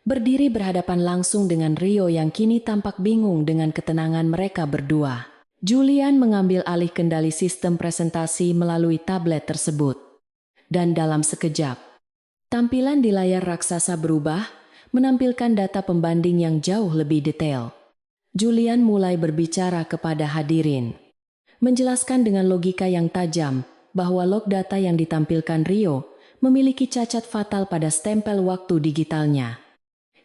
berdiri berhadapan langsung dengan Rio yang kini tampak bingung dengan ketenangan mereka berdua. Julian mengambil alih kendali sistem presentasi melalui tablet tersebut. Dan dalam sekejap, tampilan di layar raksasa berubah, menampilkan data pembanding yang jauh lebih detail. Julian mulai berbicara kepada hadirin, menjelaskan dengan logika yang tajam bahwa log data yang ditampilkan Rio memiliki cacat fatal pada stempel waktu digitalnya,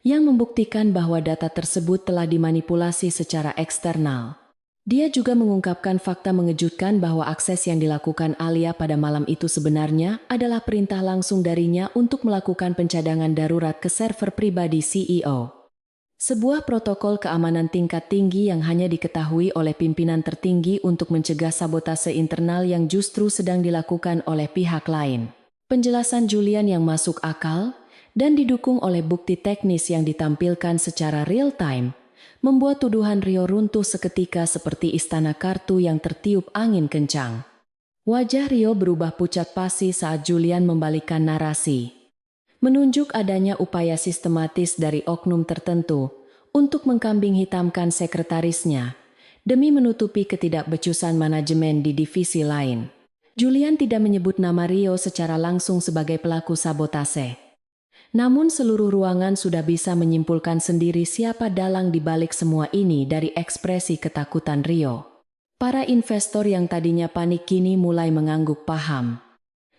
yang membuktikan bahwa data tersebut telah dimanipulasi secara eksternal. Dia juga mengungkapkan fakta mengejutkan bahwa akses yang dilakukan Alia pada malam itu sebenarnya adalah perintah langsung darinya untuk melakukan pencadangan darurat ke server pribadi CEO. Sebuah protokol keamanan tingkat tinggi yang hanya diketahui oleh pimpinan tertinggi untuk mencegah sabotase internal yang justru sedang dilakukan oleh pihak lain. Penjelasan Julian yang masuk akal dan didukung oleh bukti teknis yang ditampilkan secara real-time membuat tuduhan Rio runtuh seketika seperti istana kartu yang tertiup angin kencang. Wajah Rio berubah pucat pasi saat Julian membalikkan narasi, menunjuk adanya upaya sistematis dari oknum tertentu untuk mengkambing hitamkan sekretarisnya demi menutupi ketidakbecusan manajemen di divisi lain. Julian tidak menyebut nama Rio secara langsung sebagai pelaku sabotase. Namun seluruh ruangan sudah bisa menyimpulkan sendiri siapa dalang di balik semua ini dari ekspresi ketakutan Rio. Para investor yang tadinya panik kini mulai mengangguk paham,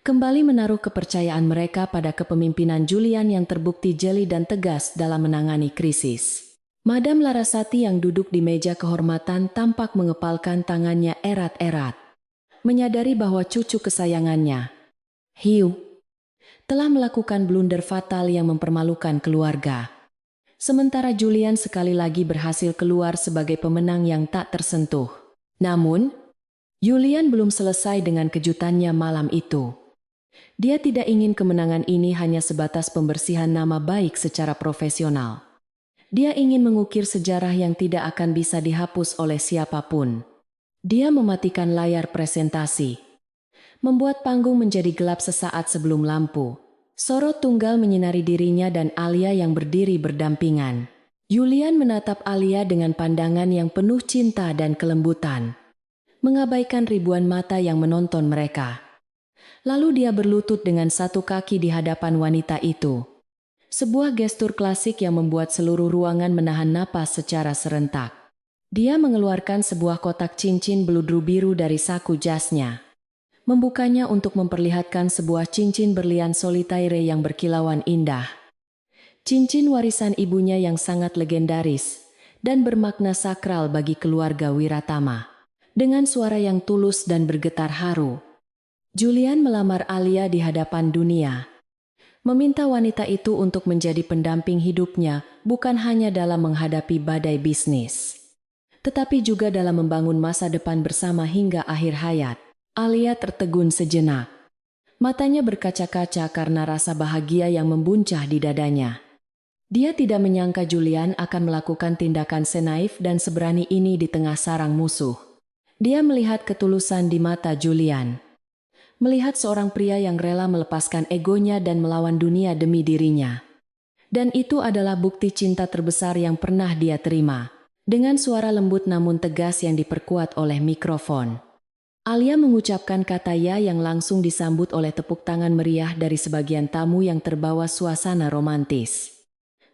kembali menaruh kepercayaan mereka pada kepemimpinan Julian yang terbukti jeli dan tegas dalam menangani krisis. Madam Larasati yang duduk di meja kehormatan tampak mengepalkan tangannya erat-erat, menyadari bahwa cucu kesayangannya, Hugh, telah melakukan blunder fatal yang mempermalukan keluarga. Sementara Julian sekali lagi berhasil keluar sebagai pemenang yang tak tersentuh. Namun, Julian belum selesai dengan kejutannya malam itu. Dia tidak ingin kemenangan ini hanya sebatas pembersihan nama baik secara profesional. Dia ingin mengukir sejarah yang tidak akan bisa dihapus oleh siapapun. Dia mematikan layar presentasi, membuat panggung menjadi gelap sesaat sebelum lampu sorot tunggal menyinari dirinya dan Alia yang berdiri berdampingan. Julian menatap Alia dengan pandangan yang penuh cinta dan kelembutan, mengabaikan ribuan mata yang menonton mereka. Lalu dia berlutut dengan satu kaki di hadapan wanita itu. Sebuah gestur klasik yang membuat seluruh ruangan menahan napas secara serentak. Dia mengeluarkan sebuah kotak cincin beludru biru dari saku jasnya, membukanya untuk memperlihatkan sebuah cincin berlian solitaire yang berkilauan indah. Cincin warisan ibunya yang sangat legendaris dan bermakna sakral bagi keluarga Wiratama. Dengan suara yang tulus dan bergetar haru, Julian melamar Alia di hadapan dunia, meminta wanita itu untuk menjadi pendamping hidupnya bukan hanya dalam menghadapi badai bisnis, tetapi juga dalam membangun masa depan bersama hingga akhir hayat. Alia tertegun sejenak. Matanya berkaca-kaca karena rasa bahagia yang membuncah di dadanya. Dia tidak menyangka Julian akan melakukan tindakan senaif dan seberani ini di tengah sarang musuh. Dia melihat ketulusan di mata Julian, melihat seorang pria yang rela melepaskan egonya dan melawan dunia demi dirinya. Dan itu adalah bukti cinta terbesar yang pernah dia terima. Dengan suara lembut namun tegas yang diperkuat oleh mikrofon, Alia mengucapkan kata ya yang langsung disambut oleh tepuk tangan meriah dari sebagian tamu yang terbawa suasana romantis.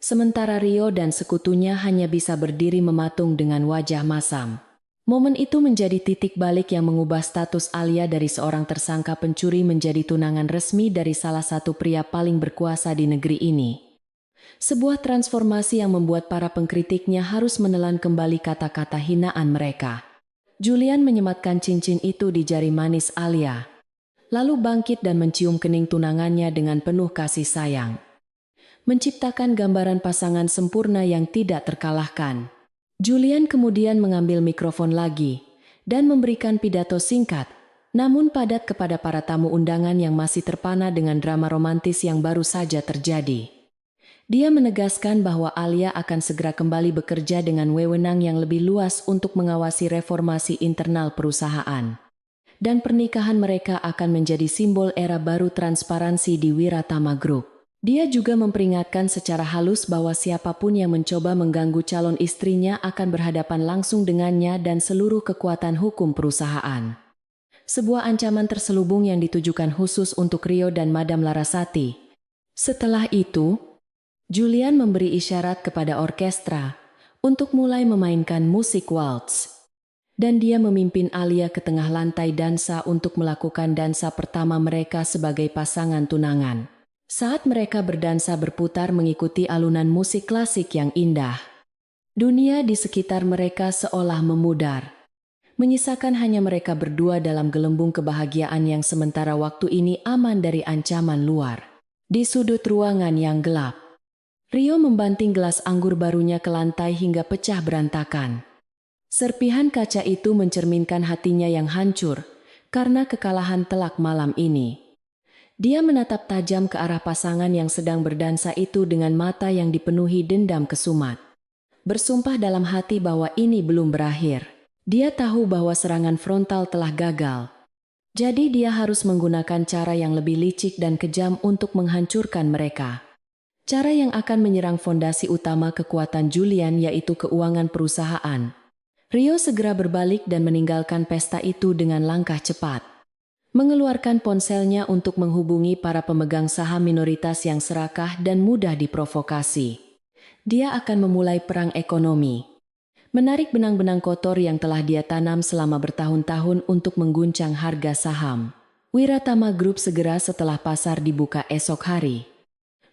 Sementara Rio dan sekutunya hanya bisa berdiri mematung dengan wajah masam. Momen itu menjadi titik balik yang mengubah status Alia dari seorang tersangka pencuri menjadi tunangan resmi dari salah satu pria paling berkuasa di negeri ini. Sebuah transformasi yang membuat para pengkritiknya harus menelan kembali kata-kata hinaan mereka. Julian menyematkan cincin itu di jari manis Alia, lalu bangkit dan mencium kening tunangannya dengan penuh kasih sayang, menciptakan gambaran pasangan sempurna yang tidak terkalahkan. Julian kemudian mengambil mikrofon lagi dan memberikan pidato singkat, namun padat kepada para tamu undangan yang masih terpana dengan drama romantis yang baru saja terjadi. Dia menegaskan bahwa Alia akan segera kembali bekerja dengan wewenang yang lebih luas untuk mengawasi reformasi internal perusahaan. Dan pernikahan mereka akan menjadi simbol era baru transparansi di Wiratama Group. Dia juga memperingatkan secara halus bahwa siapapun yang mencoba mengganggu calon istrinya akan berhadapan langsung dengannya dan seluruh kekuatan hukum perusahaan. Sebuah ancaman terselubung yang ditujukan khusus untuk Rio dan Madam Larasati. Setelah itu, Julian memberi isyarat kepada orkestra untuk mulai memainkan musik waltz. Dan dia memimpin Alia ke tengah lantai dansa untuk melakukan dansa pertama mereka sebagai pasangan tunangan. Saat mereka berdansa berputar mengikuti alunan musik klasik yang indah, dunia di sekitar mereka seolah memudar, menyisakan hanya mereka berdua dalam gelembung kebahagiaan yang sementara waktu ini aman dari ancaman luar. Di sudut ruangan yang gelap, Rio membanting gelas anggur barunya ke lantai hingga pecah berantakan. Serpihan kaca itu mencerminkan hatinya yang hancur karena kekalahan telak malam ini. Dia menatap tajam ke arah pasangan yang sedang berdansa itu dengan mata yang dipenuhi dendam kesumat. Bersumpah dalam hati bahwa ini belum berakhir. Dia tahu bahwa serangan frontal telah gagal. Jadi dia harus menggunakan cara yang lebih licik dan kejam untuk menghancurkan mereka. Cara yang akan menyerang fondasi utama kekuatan Julian, yaitu keuangan perusahaan. Rio segera berbalik dan meninggalkan pesta itu dengan langkah cepat. Mengeluarkan ponselnya untuk menghubungi para pemegang saham minoritas yang serakah dan mudah diprovokasi. Dia akan memulai perang ekonomi. Menarik benang-benang kotor yang telah dia tanam selama bertahun-tahun untuk mengguncang harga saham Wiratama Group segera setelah pasar dibuka esok hari.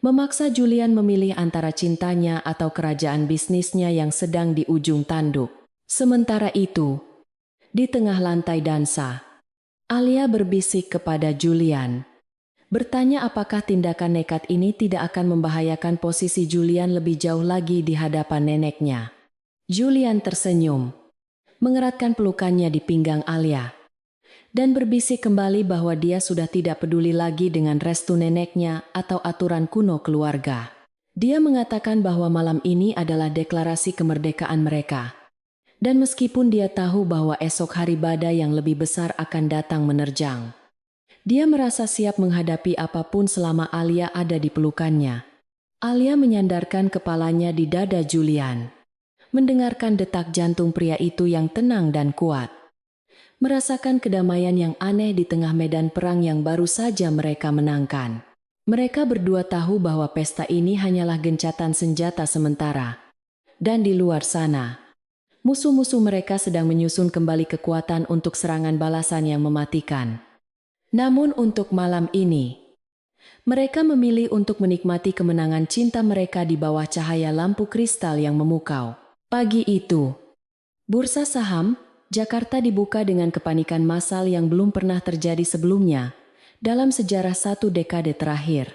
Memaksa Julian memilih antara cintanya atau kerajaan bisnisnya yang sedang di ujung tanduk. Sementara itu, di tengah lantai dansa, Alia berbisik kepada Julian, bertanya apakah tindakan nekat ini tidak akan membahayakan posisi Julian lebih jauh lagi di hadapan neneknya. Julian tersenyum, mengeratkan pelukannya di pinggang Alia, dan berbisik kembali bahwa dia sudah tidak peduli lagi dengan restu neneknya atau aturan kuno keluarga. Dia mengatakan bahwa malam ini adalah deklarasi kemerdekaan mereka. Dan meskipun dia tahu bahwa esok hari badai yang lebih besar akan datang menerjang, dia merasa siap menghadapi apapun selama Alia ada di pelukannya. Alia menyandarkan kepalanya di dada Julian, mendengarkan detak jantung pria itu yang tenang dan kuat. Merasakan kedamaian yang aneh di tengah medan perang yang baru saja mereka menangkan. Mereka berdua tahu bahwa pesta ini hanyalah gencatan senjata sementara. Dan di luar sana, musuh-musuh mereka sedang menyusun kembali kekuatan untuk serangan balasan yang mematikan. Namun untuk malam ini, mereka memilih untuk menikmati kemenangan cinta mereka di bawah cahaya lampu kristal yang memukau. Pagi itu, bursa saham Jakarta dibuka dengan kepanikan massal yang belum pernah terjadi sebelumnya dalam sejarah satu dekade terakhir,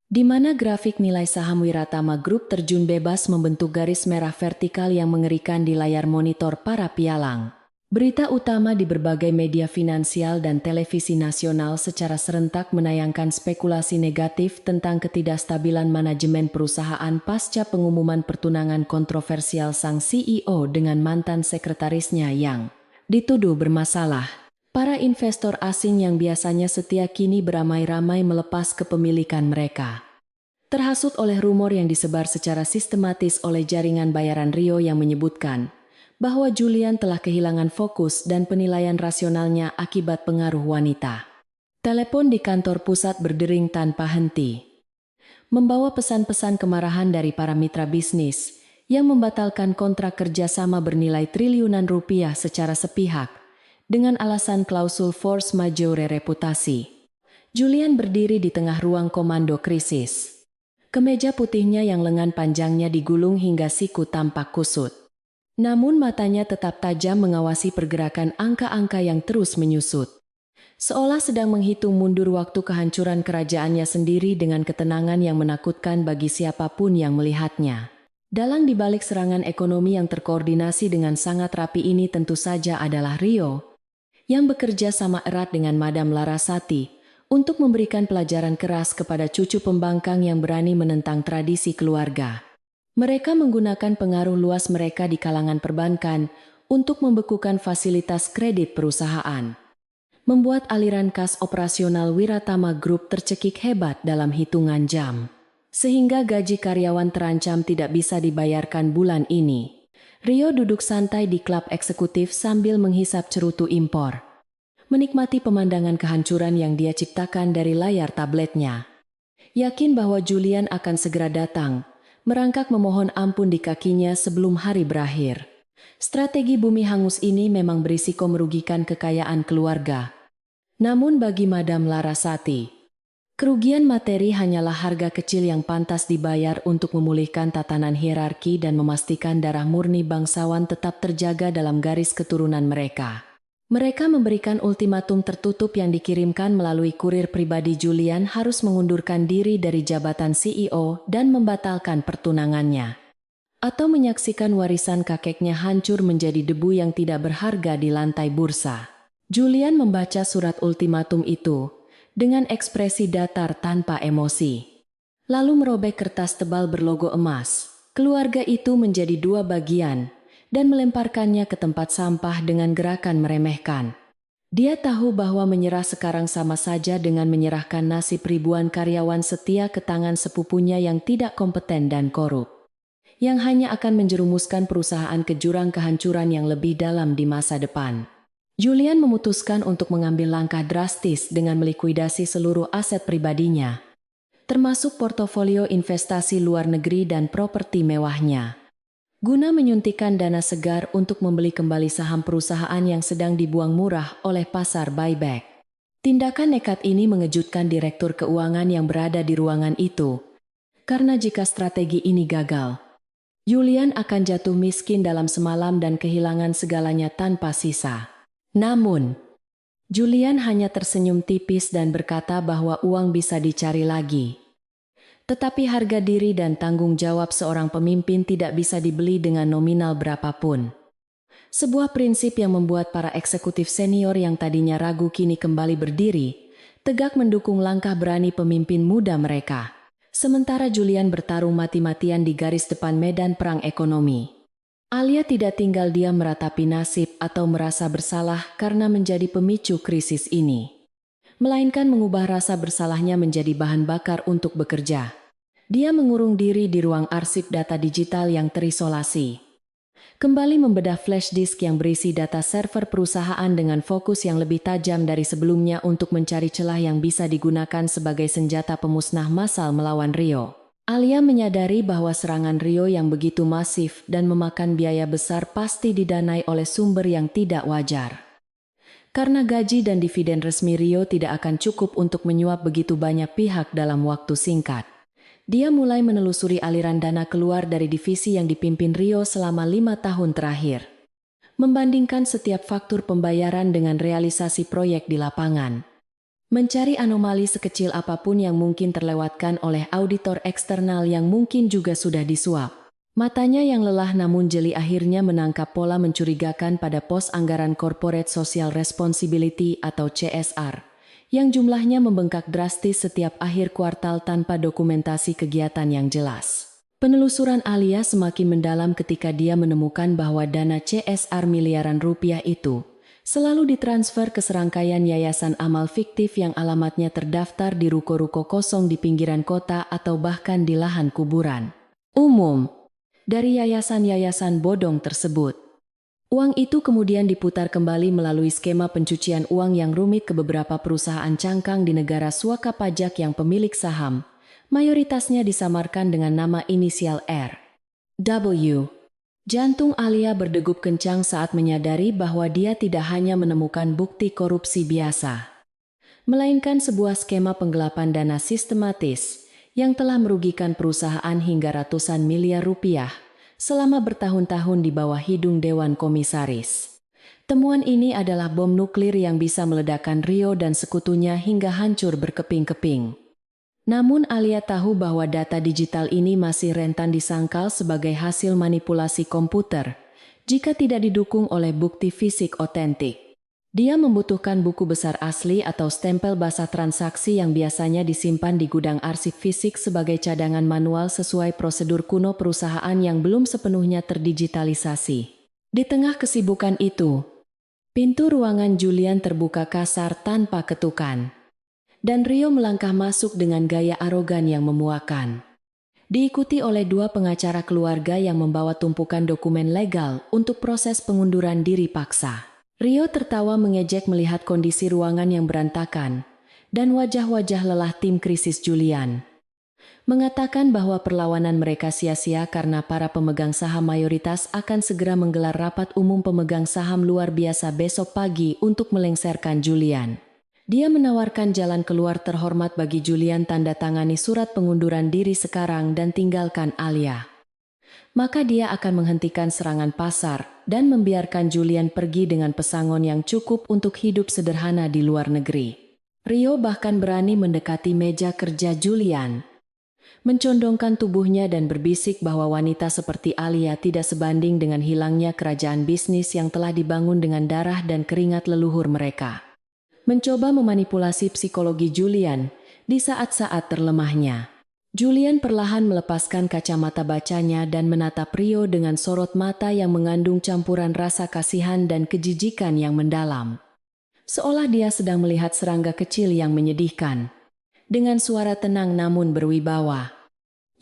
di mana grafik nilai saham Wiratama Group terjun bebas membentuk garis merah vertikal yang mengerikan di layar monitor para pialang. Berita utama di berbagai media finansial dan televisi nasional secara serentak menayangkan spekulasi negatif tentang ketidakstabilan manajemen perusahaan pasca pengumuman pertunangan kontroversial sang CEO dengan mantan sekretarisnya yang dituduh bermasalah. Para investor asing yang biasanya setia kini beramai-ramai melepas kepemilikan mereka. Terhasut oleh rumor yang disebar secara sistematis oleh jaringan bayaran Rio yang menyebutkan bahwa Julian telah kehilangan fokus dan penilaian rasionalnya akibat pengaruh wanita. Telepon di kantor pusat berdering tanpa henti. membawa pesan-pesan kemarahan dari para mitra bisnis yang membatalkan kontrak kerjasama bernilai triliunan rupiah secara sepihak dengan alasan klausul force majeure reputasi. Julian berdiri di tengah ruang komando krisis. Kemeja putihnya yang lengan panjangnya digulung hingga siku tampak kusut. Namun matanya tetap tajam mengawasi pergerakan angka-angka yang terus menyusut. Seolah sedang menghitung mundur waktu kehancuran kerajaannya sendiri dengan ketenangan yang menakutkan bagi siapapun yang melihatnya. Dalang di balik serangan ekonomi yang terkoordinasi dengan sangat rapi ini tentu saja adalah Rio, yang bekerja sama erat dengan Madam Larasati untuk memberikan pelajaran keras kepada cucu pembangkang yang berani menentang tradisi keluarga. Mereka menggunakan pengaruh luas mereka di kalangan perbankan untuk membekukan fasilitas kredit perusahaan, membuat aliran kas operasional Wiratama Group tercekik hebat dalam hitungan jam, sehingga gaji karyawan terancam tidak bisa dibayarkan bulan ini. Rio duduk santai di klub eksekutif sambil menghisap cerutu impor, menikmati pemandangan kehancuran yang dia ciptakan dari layar tabletnya. Yakin bahwa Julian akan segera datang, merangkak memohon ampun di kakinya sebelum hari berakhir. Strategi bumi hangus ini memang berisiko merugikan kekayaan keluarga. Namun bagi Madam Larasati, kerugian materi hanyalah harga kecil yang pantas dibayar untuk memulihkan tatanan hierarki dan memastikan darah murni bangsawan tetap terjaga dalam garis keturunan mereka. Mereka memberikan ultimatum tertutup yang dikirimkan melalui kurir pribadi. Julian harus mengundurkan diri dari jabatan CEO dan membatalkan pertunangannya, atau menyaksikan warisan kakeknya hancur menjadi debu yang tidak berharga di lantai bursa. Julian membaca surat ultimatum itu dengan ekspresi datar tanpa emosi. Lalu merobek kertas tebal berlogo emas keluarga itu menjadi 2 bagian dan melemparkannya ke tempat sampah dengan gerakan meremehkan. Dia tahu bahwa menyerah sekarang sama saja dengan menyerahkan nasib ribuan karyawan setia ke tangan sepupunya yang tidak kompeten dan korup, yang hanya akan menjerumuskan perusahaan ke jurang kehancuran yang lebih dalam di masa depan. Julian memutuskan untuk mengambil langkah drastis dengan melikuidasi seluruh aset pribadinya, termasuk portofolio investasi luar negeri dan properti mewahnya, guna menyuntikkan dana segar untuk membeli kembali saham perusahaan yang sedang dibuang murah oleh pasar buyback. Tindakan nekat ini mengejutkan direktur keuangan yang berada di ruangan itu, karena jika strategi ini gagal, Julian akan jatuh miskin dalam semalam dan kehilangan segalanya tanpa sisa. Namun, Julian hanya tersenyum tipis dan berkata bahwa uang bisa dicari lagi. Tetapi harga diri dan tanggung jawab seorang pemimpin tidak bisa dibeli dengan nominal berapapun. Sebuah prinsip yang membuat para eksekutif senior yang tadinya ragu kini kembali berdiri, tegak mendukung langkah berani pemimpin muda mereka. Sementara Julian bertarung mati-matian di garis depan medan perang ekonomi. Alia tidak tinggal diam meratapi nasib atau merasa bersalah karena menjadi pemicu krisis ini, melainkan mengubah rasa bersalahnya menjadi bahan bakar untuk bekerja. Dia mengurung diri di ruang arsip data digital yang terisolasi, kembali membedah flash disk yang berisi data server perusahaan dengan fokus yang lebih tajam dari sebelumnya untuk mencari celah yang bisa digunakan sebagai senjata pemusnah massal melawan Rio. Alia menyadari bahwa serangan Rio yang begitu masif dan memakan biaya besar pasti didanai oleh sumber yang tidak wajar. Karena gaji dan dividen resmi Rio tidak akan cukup untuk menyuap begitu banyak pihak dalam waktu singkat. Dia mulai menelusuri aliran dana keluar dari divisi yang dipimpin Rio selama 5 tahun terakhir, membandingkan setiap faktur pembayaran dengan realisasi proyek di lapangan. Mencari anomali sekecil apapun yang mungkin terlewatkan oleh auditor eksternal yang mungkin juga sudah disuap. Matanya yang lelah namun jeli akhirnya menangkap pola mencurigakan pada pos anggaran Corporate Social Responsibility atau CSR, yang jumlahnya membengkak drastis setiap akhir kuartal tanpa dokumentasi kegiatan yang jelas. Penelusuran Alia semakin mendalam ketika dia menemukan bahwa dana CSR miliaran rupiah itu selalu ditransfer ke serangkaian yayasan amal fiktif yang alamatnya terdaftar di ruko-ruko kosong di pinggiran kota atau bahkan di lahan kuburan umum dari yayasan-yayasan bodong tersebut. Uang itu kemudian diputar kembali melalui skema pencucian uang yang rumit ke beberapa perusahaan cangkang di negara suaka pajak yang pemilik saham, Mayoritasnya disamarkan dengan nama inisial R. W. Jantung Alia berdegup kencang saat menyadari bahwa dia tidak hanya menemukan bukti korupsi biasa, melainkan sebuah skema penggelapan dana sistematis yang telah merugikan perusahaan hingga ratusan miliar rupiah selama bertahun-tahun di bawah hidung Dewan Komisaris. Temuan ini adalah bom nuklir yang bisa meledakkan Rio dan sekutunya hingga hancur berkeping-keping. Namun Alia tahu bahwa data digital ini masih rentan disangkal sebagai hasil manipulasi komputer jika tidak didukung oleh bukti fisik otentik. Dia membutuhkan buku besar asli atau stempel basah transaksi yang biasanya disimpan di gudang arsip fisik sebagai cadangan manual sesuai prosedur kuno perusahaan yang belum sepenuhnya terdigitalisasi. Di tengah kesibukan itu, pintu ruangan Julian terbuka kasar tanpa ketukan, dan Rio melangkah masuk dengan gaya arogan yang memuakan. Diikuti oleh dua pengacara keluarga yang membawa tumpukan dokumen legal untuk proses pengunduran diri paksa. Rio tertawa mengejek melihat kondisi ruangan yang berantakan dan wajah-wajah lelah tim krisis Julian. Mengatakan bahwa perlawanan mereka sia-sia karena para pemegang saham mayoritas akan segera menggelar rapat umum pemegang saham luar biasa besok pagi untuk melengsarkan Julian. Dia menawarkan jalan keluar terhormat bagi Julian, tanda tangani surat pengunduran diri sekarang dan tinggalkan Alia. Maka dia akan menghentikan serangan pasar dan membiarkan Julian pergi dengan pesangon yang cukup untuk hidup sederhana di luar negeri. Rio bahkan berani mendekati meja kerja Julian, mencondongkan tubuhnya dan berbisik bahwa wanita seperti Alia tidak sebanding dengan hilangnya kerajaan bisnis yang telah dibangun dengan darah dan keringat leluhur mereka. Mencoba memanipulasi psikologi Julian di saat-saat terlemahnya. Julian perlahan melepaskan kacamata bacanya dan menatap Rio dengan sorot mata yang mengandung campuran rasa kasihan dan kejijikan yang mendalam. Seolah dia sedang melihat serangga kecil yang menyedihkan. Dengan suara tenang namun berwibawa,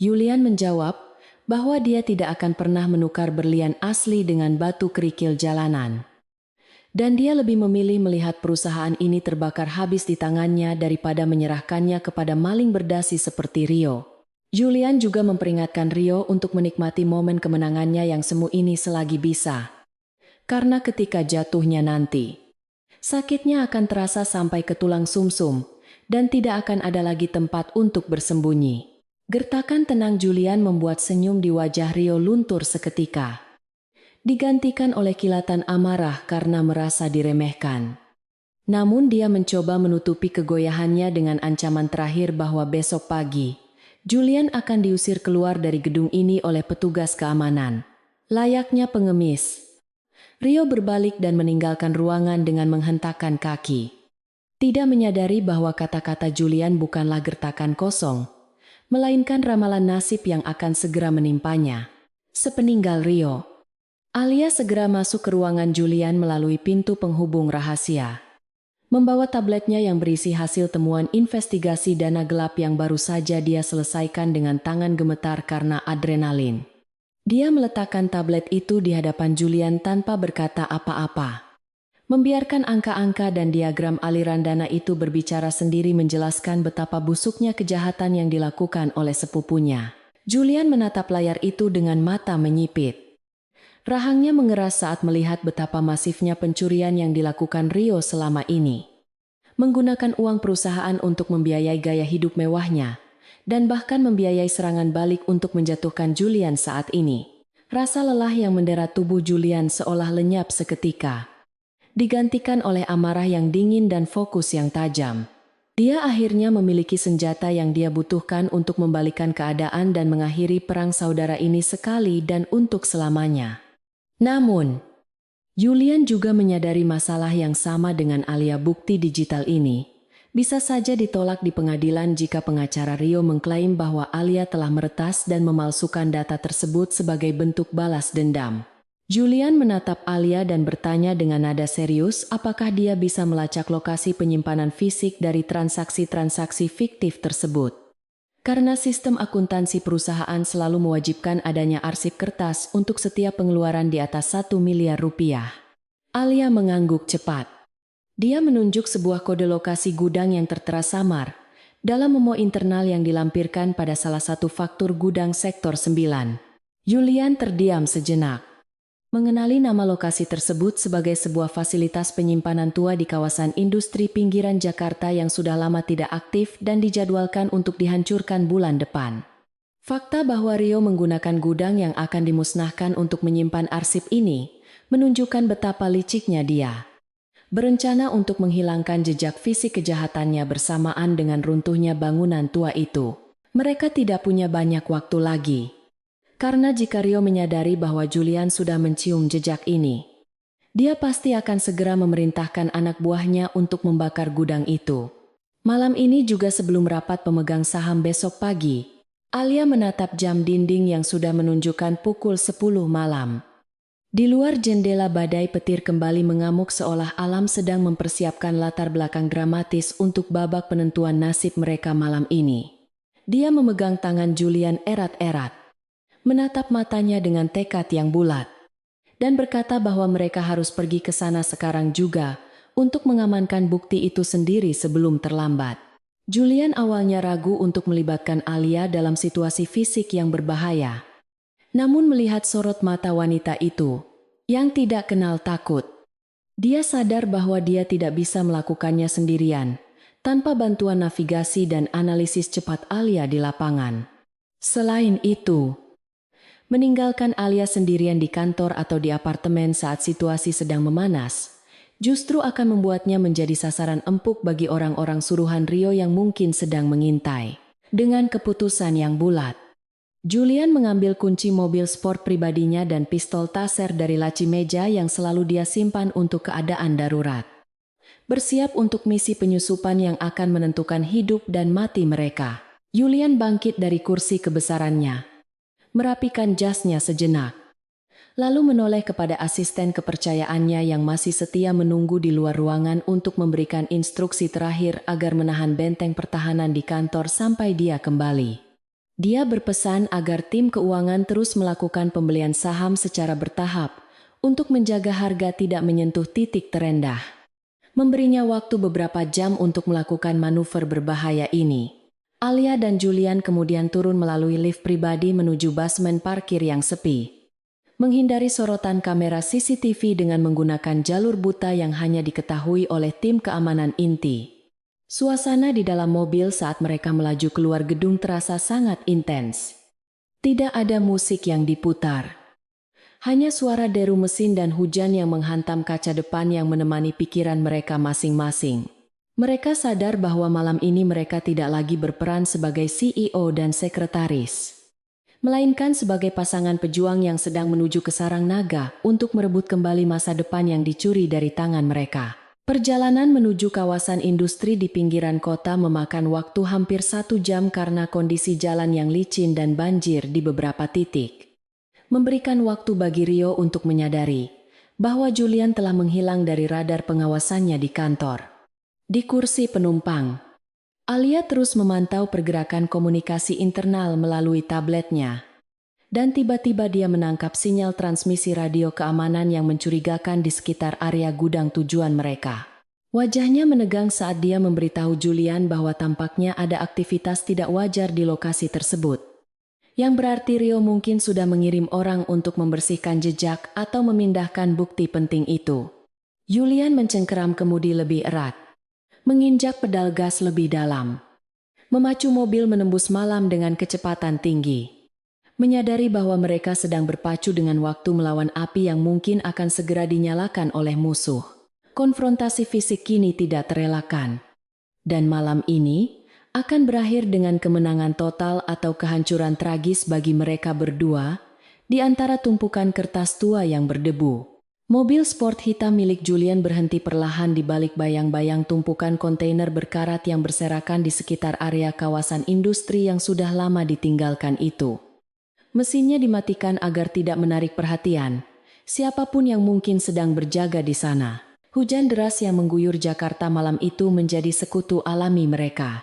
Julian menjawab bahwa dia tidak akan pernah menukar berlian asli dengan batu kerikil jalanan. Dan dia lebih memilih melihat perusahaan ini terbakar habis di tangannya daripada menyerahkannya kepada maling berdasi seperti Rio. Julian juga memperingatkan Rio untuk menikmati momen kemenangannya yang semu ini selagi bisa. Karena ketika jatuhnya nanti, sakitnya akan terasa sampai ke tulang sumsum dan tidak akan ada lagi tempat untuk bersembunyi. Gertakan tenang Julian membuat senyum di wajah Rio luntur seketika, digantikan oleh kilatan amarah karena merasa diremehkan. Namun dia mencoba menutupi kegoyahannya dengan ancaman terakhir bahwa besok pagi, Julian akan diusir keluar dari gedung ini oleh petugas keamanan. Layaknya pengemis, Rio berbalik dan meninggalkan ruangan dengan menghentakkan kaki. Tidak menyadari bahwa kata-kata Julian bukanlah gertakan kosong, melainkan ramalan nasib yang akan segera menimpanya. Sepeninggal Rio, Alia segera masuk ke ruangan Julian melalui pintu penghubung rahasia, membawa tabletnya yang berisi hasil temuan investigasi dana gelap yang baru saja dia selesaikan dengan tangan gemetar karena adrenalin. Dia meletakkan tablet itu di hadapan Julian tanpa berkata apa-apa, membiarkan angka-angka dan diagram aliran dana itu berbicara sendiri menjelaskan betapa busuknya kejahatan yang dilakukan oleh sepupunya. Julian menatap layar itu dengan mata menyipit. Rahangnya mengeras saat melihat betapa masifnya pencurian yang dilakukan Rio selama ini. Menggunakan uang perusahaan untuk membiayai gaya hidup mewahnya, dan bahkan membiayai serangan balik untuk menjatuhkan Julian saat ini. Rasa lelah yang mendera tubuh Julian seolah lenyap seketika, digantikan oleh amarah yang dingin dan fokus yang tajam. Dia akhirnya memiliki senjata yang dia butuhkan untuk membalikan keadaan dan mengakhiri perang saudara ini sekali dan untuk selamanya. Namun, Julian juga menyadari masalah yang sama dengan Alia. Bukti digital ini bisa saja ditolak di pengadilan jika pengacara Rio mengklaim bahwa Alia telah meretas dan memalsukan data tersebut sebagai bentuk balas dendam. Julian menatap Alia dan bertanya dengan nada serius apakah dia bisa melacak lokasi penyimpanan fisik dari transaksi-transaksi fiktif tersebut. Karena sistem akuntansi perusahaan selalu mewajibkan adanya arsip kertas untuk setiap pengeluaran di atas 1 miliar rupiah. Alia mengangguk cepat. Dia menunjuk sebuah kode lokasi gudang yang tertera samar, Dalam memo internal yang dilampirkan pada salah satu faktur gudang sektor 9, Julian terdiam sejenak. Mengenali nama lokasi tersebut sebagai sebuah fasilitas penyimpanan tua di kawasan industri pinggiran Jakarta yang sudah lama tidak aktif dan dijadwalkan untuk dihancurkan bulan depan. Fakta bahwa Rio menggunakan gudang yang akan dimusnahkan untuk menyimpan arsip ini menunjukkan betapa liciknya dia. Berencana untuk menghilangkan jejak fisik kejahatannya bersamaan dengan runtuhnya bangunan tua itu. Mereka tidak punya banyak waktu lagi. Karena jika Rio menyadari bahwa Julian sudah mencium jejak ini, dia pasti akan segera memerintahkan anak buahnya untuk membakar gudang itu. Malam ini juga sebelum rapat pemegang saham besok pagi, Alia menatap jam dinding yang sudah menunjukkan pukul 10 malam. Di luar jendela badai petir kembali mengamuk seolah alam sedang mempersiapkan latar belakang dramatis untuk babak penentuan nasib mereka malam ini. Dia memegang tangan Julian erat-erat, menatap matanya dengan tekad yang bulat, dan berkata bahwa mereka harus pergi ke sana sekarang juga untuk mengamankan bukti itu sendiri sebelum terlambat. Julian awalnya ragu untuk melibatkan Alia dalam situasi fisik yang berbahaya. Namun melihat sorot mata wanita itu, yang tidak kenal takut, dia sadar bahwa dia tidak bisa melakukannya sendirian, tanpa bantuan navigasi dan analisis cepat Alia di lapangan. Selain itu, meninggalkan Alia sendirian di kantor atau di apartemen saat situasi sedang memanas, justru akan membuatnya menjadi sasaran empuk bagi orang-orang suruhan Rio yang mungkin sedang mengintai. Dengan keputusan yang bulat, Julian mengambil kunci mobil sport pribadinya dan pistol taser dari laci meja yang selalu dia simpan untuk keadaan darurat. Bersiap untuk misi penyusupan yang akan menentukan hidup dan mati mereka. Julian bangkit dari kursi kebesarannya, merapikan jasnya sejenak, lalu menoleh kepada asisten kepercayaannya yang masih setia menunggu di luar ruangan untuk memberikan instruksi terakhir agar menahan benteng pertahanan di kantor sampai dia kembali. Dia berpesan agar tim keuangan terus melakukan pembelian saham secara bertahap untuk menjaga harga tidak menyentuh titik terendah. Memberinya waktu beberapa jam untuk melakukan manuver berbahaya ini, Alia dan Julian kemudian turun melalui lift pribadi menuju basement parkir yang sepi, menghindari sorotan kamera CCTV dengan menggunakan jalur buta yang hanya diketahui oleh tim keamanan inti. Suasana di dalam mobil saat mereka melaju keluar gedung terasa sangat intens. Tidak ada musik yang diputar. Hanya suara deru mesin dan hujan yang menghantam kaca depan yang menemani pikiran mereka masing-masing. Mereka sadar bahwa malam ini mereka tidak lagi berperan sebagai CEO dan sekretaris, melainkan sebagai pasangan pejuang yang sedang menuju ke sarang naga untuk merebut kembali masa depan yang dicuri dari tangan mereka. Perjalanan menuju kawasan industri di pinggiran kota memakan waktu hampir 1 jam karena kondisi jalan yang licin dan banjir di beberapa titik. Memberikan waktu bagi Rio untuk menyadari bahwa Julian telah menghilang dari radar pengawasannya di kantor. Di kursi penumpang, Alia terus memantau pergerakan komunikasi internal melalui tabletnya. Dan tiba-tiba dia menangkap sinyal transmisi radio keamanan yang mencurigakan di sekitar area gudang tujuan mereka. Wajahnya menegang saat dia memberitahu Julian bahwa tampaknya ada aktivitas tidak wajar di lokasi tersebut. Yang berarti Rio mungkin sudah mengirim orang untuk membersihkan jejak atau memindahkan bukti penting itu. Julian mencengkeram kemudi lebih erat, menginjak pedal gas lebih dalam, memacu mobil menembus malam dengan kecepatan tinggi. Menyadari bahwa mereka sedang berpacu dengan waktu melawan api yang mungkin akan segera dinyalakan oleh musuh. Konfrontasi fisik kini tidak terelakkan. Dan malam ini akan berakhir dengan kemenangan total atau kehancuran tragis bagi mereka berdua di antara tumpukan kertas tua yang berdebu. Mobil sport hitam milik Julian berhenti perlahan di balik bayang-bayang tumpukan kontainer berkarat yang berserakan di sekitar area kawasan industri yang sudah lama ditinggalkan itu. Mesinnya dimatikan agar tidak menarik perhatian siapapun yang mungkin sedang berjaga di sana. Hujan deras yang mengguyur Jakarta malam itu menjadi sekutu alami mereka,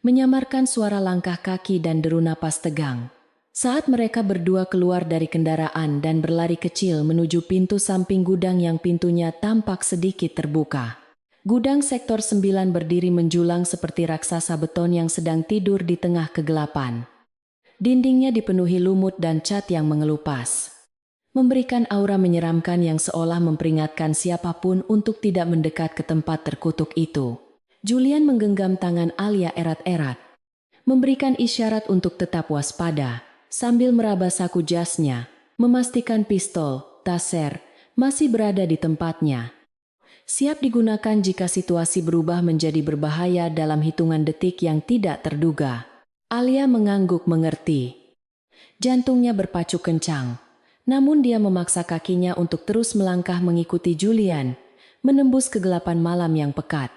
menyamarkan suara langkah kaki dan deru napas tegang. Saat mereka berdua keluar dari kendaraan dan berlari kecil menuju pintu samping gudang yang pintunya tampak sedikit terbuka. Gudang sektor 9 berdiri menjulang seperti raksasa beton yang sedang tidur di tengah kegelapan. Dindingnya dipenuhi lumut dan cat yang mengelupas, memberikan aura menyeramkan yang seolah memperingatkan siapapun untuk tidak mendekat ke tempat terkutuk itu. Julian menggenggam tangan Alia erat-erat, memberikan isyarat untuk tetap waspada, sambil meraba saku jasnya, memastikan pistol, taser, masih berada di tempatnya. Siap digunakan jika situasi berubah menjadi berbahaya dalam hitungan detik yang tidak terduga. Alia mengangguk mengerti. Jantungnya berpacu kencang, namun dia memaksa kakinya untuk terus melangkah mengikuti Julian, menembus kegelapan malam yang pekat.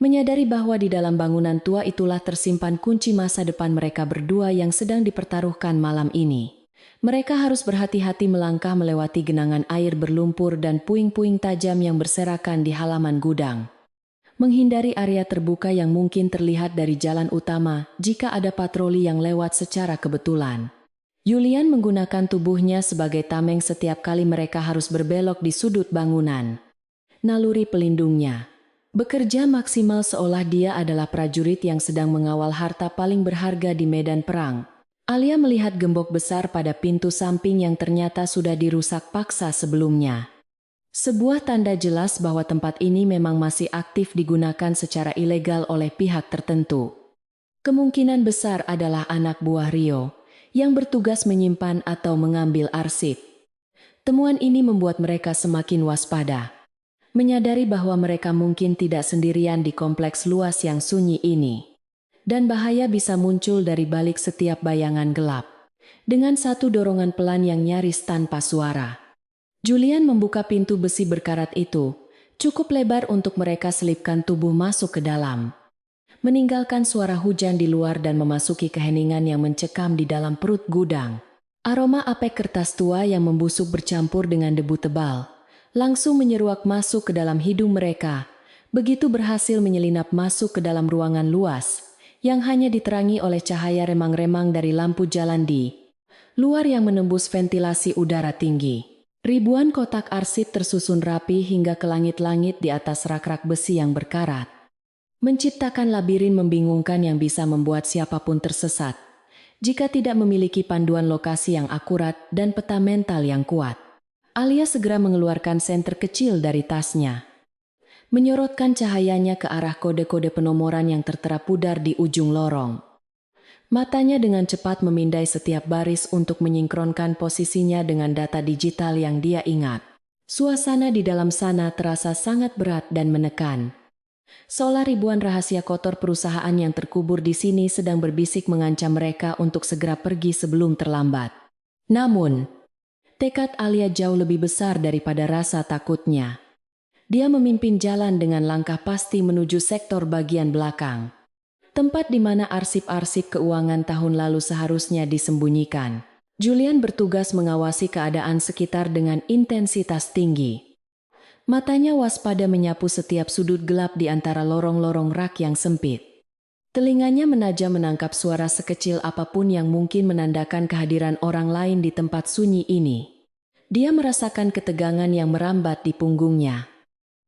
Menyadari bahwa di dalam bangunan tua itulah tersimpan kunci masa depan mereka berdua yang sedang dipertaruhkan malam ini. Mereka harus berhati-hati melangkah melewati genangan air berlumpur dan puing-puing tajam yang berserakan di halaman gudang. Menghindari area terbuka yang mungkin terlihat dari jalan utama jika ada patroli yang lewat secara kebetulan. Julian menggunakan tubuhnya sebagai tameng setiap kali mereka harus berbelok di sudut bangunan. Naluri pelindungnya bekerja maksimal seolah dia adalah prajurit yang sedang mengawal harta paling berharga di medan perang. Alia melihat gembok besar pada pintu samping yang ternyata sudah dirusak paksa sebelumnya. Sebuah tanda jelas bahwa tempat ini memang masih aktif digunakan secara ilegal oleh pihak tertentu. Kemungkinan besar adalah anak buah Rio yang bertugas menyimpan atau mengambil arsip. Temuan ini membuat mereka semakin waspada, menyadari bahwa mereka mungkin tidak sendirian di kompleks luas yang sunyi ini. Dan bahaya bisa muncul dari balik setiap bayangan gelap. Dengan satu dorongan pelan yang nyaris tanpa suara, Julian membuka pintu besi berkarat itu, cukup lebar untuk mereka selipkan tubuh masuk ke dalam. Meninggalkan suara hujan di luar dan memasuki keheningan yang mencekam di dalam perut gudang. Aroma apek kertas tua yang membusuk bercampur dengan debu tebal, langsung menyeruak masuk ke dalam hidung mereka, begitu berhasil menyelinap masuk ke dalam ruangan luas, yang hanya diterangi oleh cahaya remang-remang dari lampu jalan di luar yang menembus ventilasi udara tinggi. Ribuan kotak arsip tersusun rapi hingga ke langit-langit di atas rak-rak besi yang berkarat, menciptakan labirin membingungkan yang bisa membuat siapapun tersesat jika tidak memiliki panduan lokasi yang akurat dan peta mental yang kuat. Alia segera mengeluarkan senter kecil dari tasnya, menyorotkan cahayanya ke arah kode-kode penomoran yang tertera pudar di ujung lorong. Matanya dengan cepat memindai setiap baris untuk menyingkronkan posisinya dengan data digital yang dia ingat. Suasana di dalam sana terasa sangat berat dan menekan. Seolah ribuan rahasia kotor perusahaan yang terkubur di sini sedang berbisik mengancam mereka untuk segera pergi sebelum terlambat. Namun, tekad Alia jauh lebih besar daripada rasa takutnya. Dia memimpin jalan dengan langkah pasti menuju sektor bagian belakang, tempat di mana arsip-arsip keuangan tahun lalu seharusnya disembunyikan. Julian bertugas mengawasi keadaan sekitar dengan intensitas tinggi. Matanya waspada menyapu setiap sudut gelap di antara lorong-lorong rak yang sempit. Telinganya menajam menangkap suara sekecil apapun yang mungkin menandakan kehadiran orang lain di tempat sunyi ini. Dia merasakan ketegangan yang merambat di punggungnya.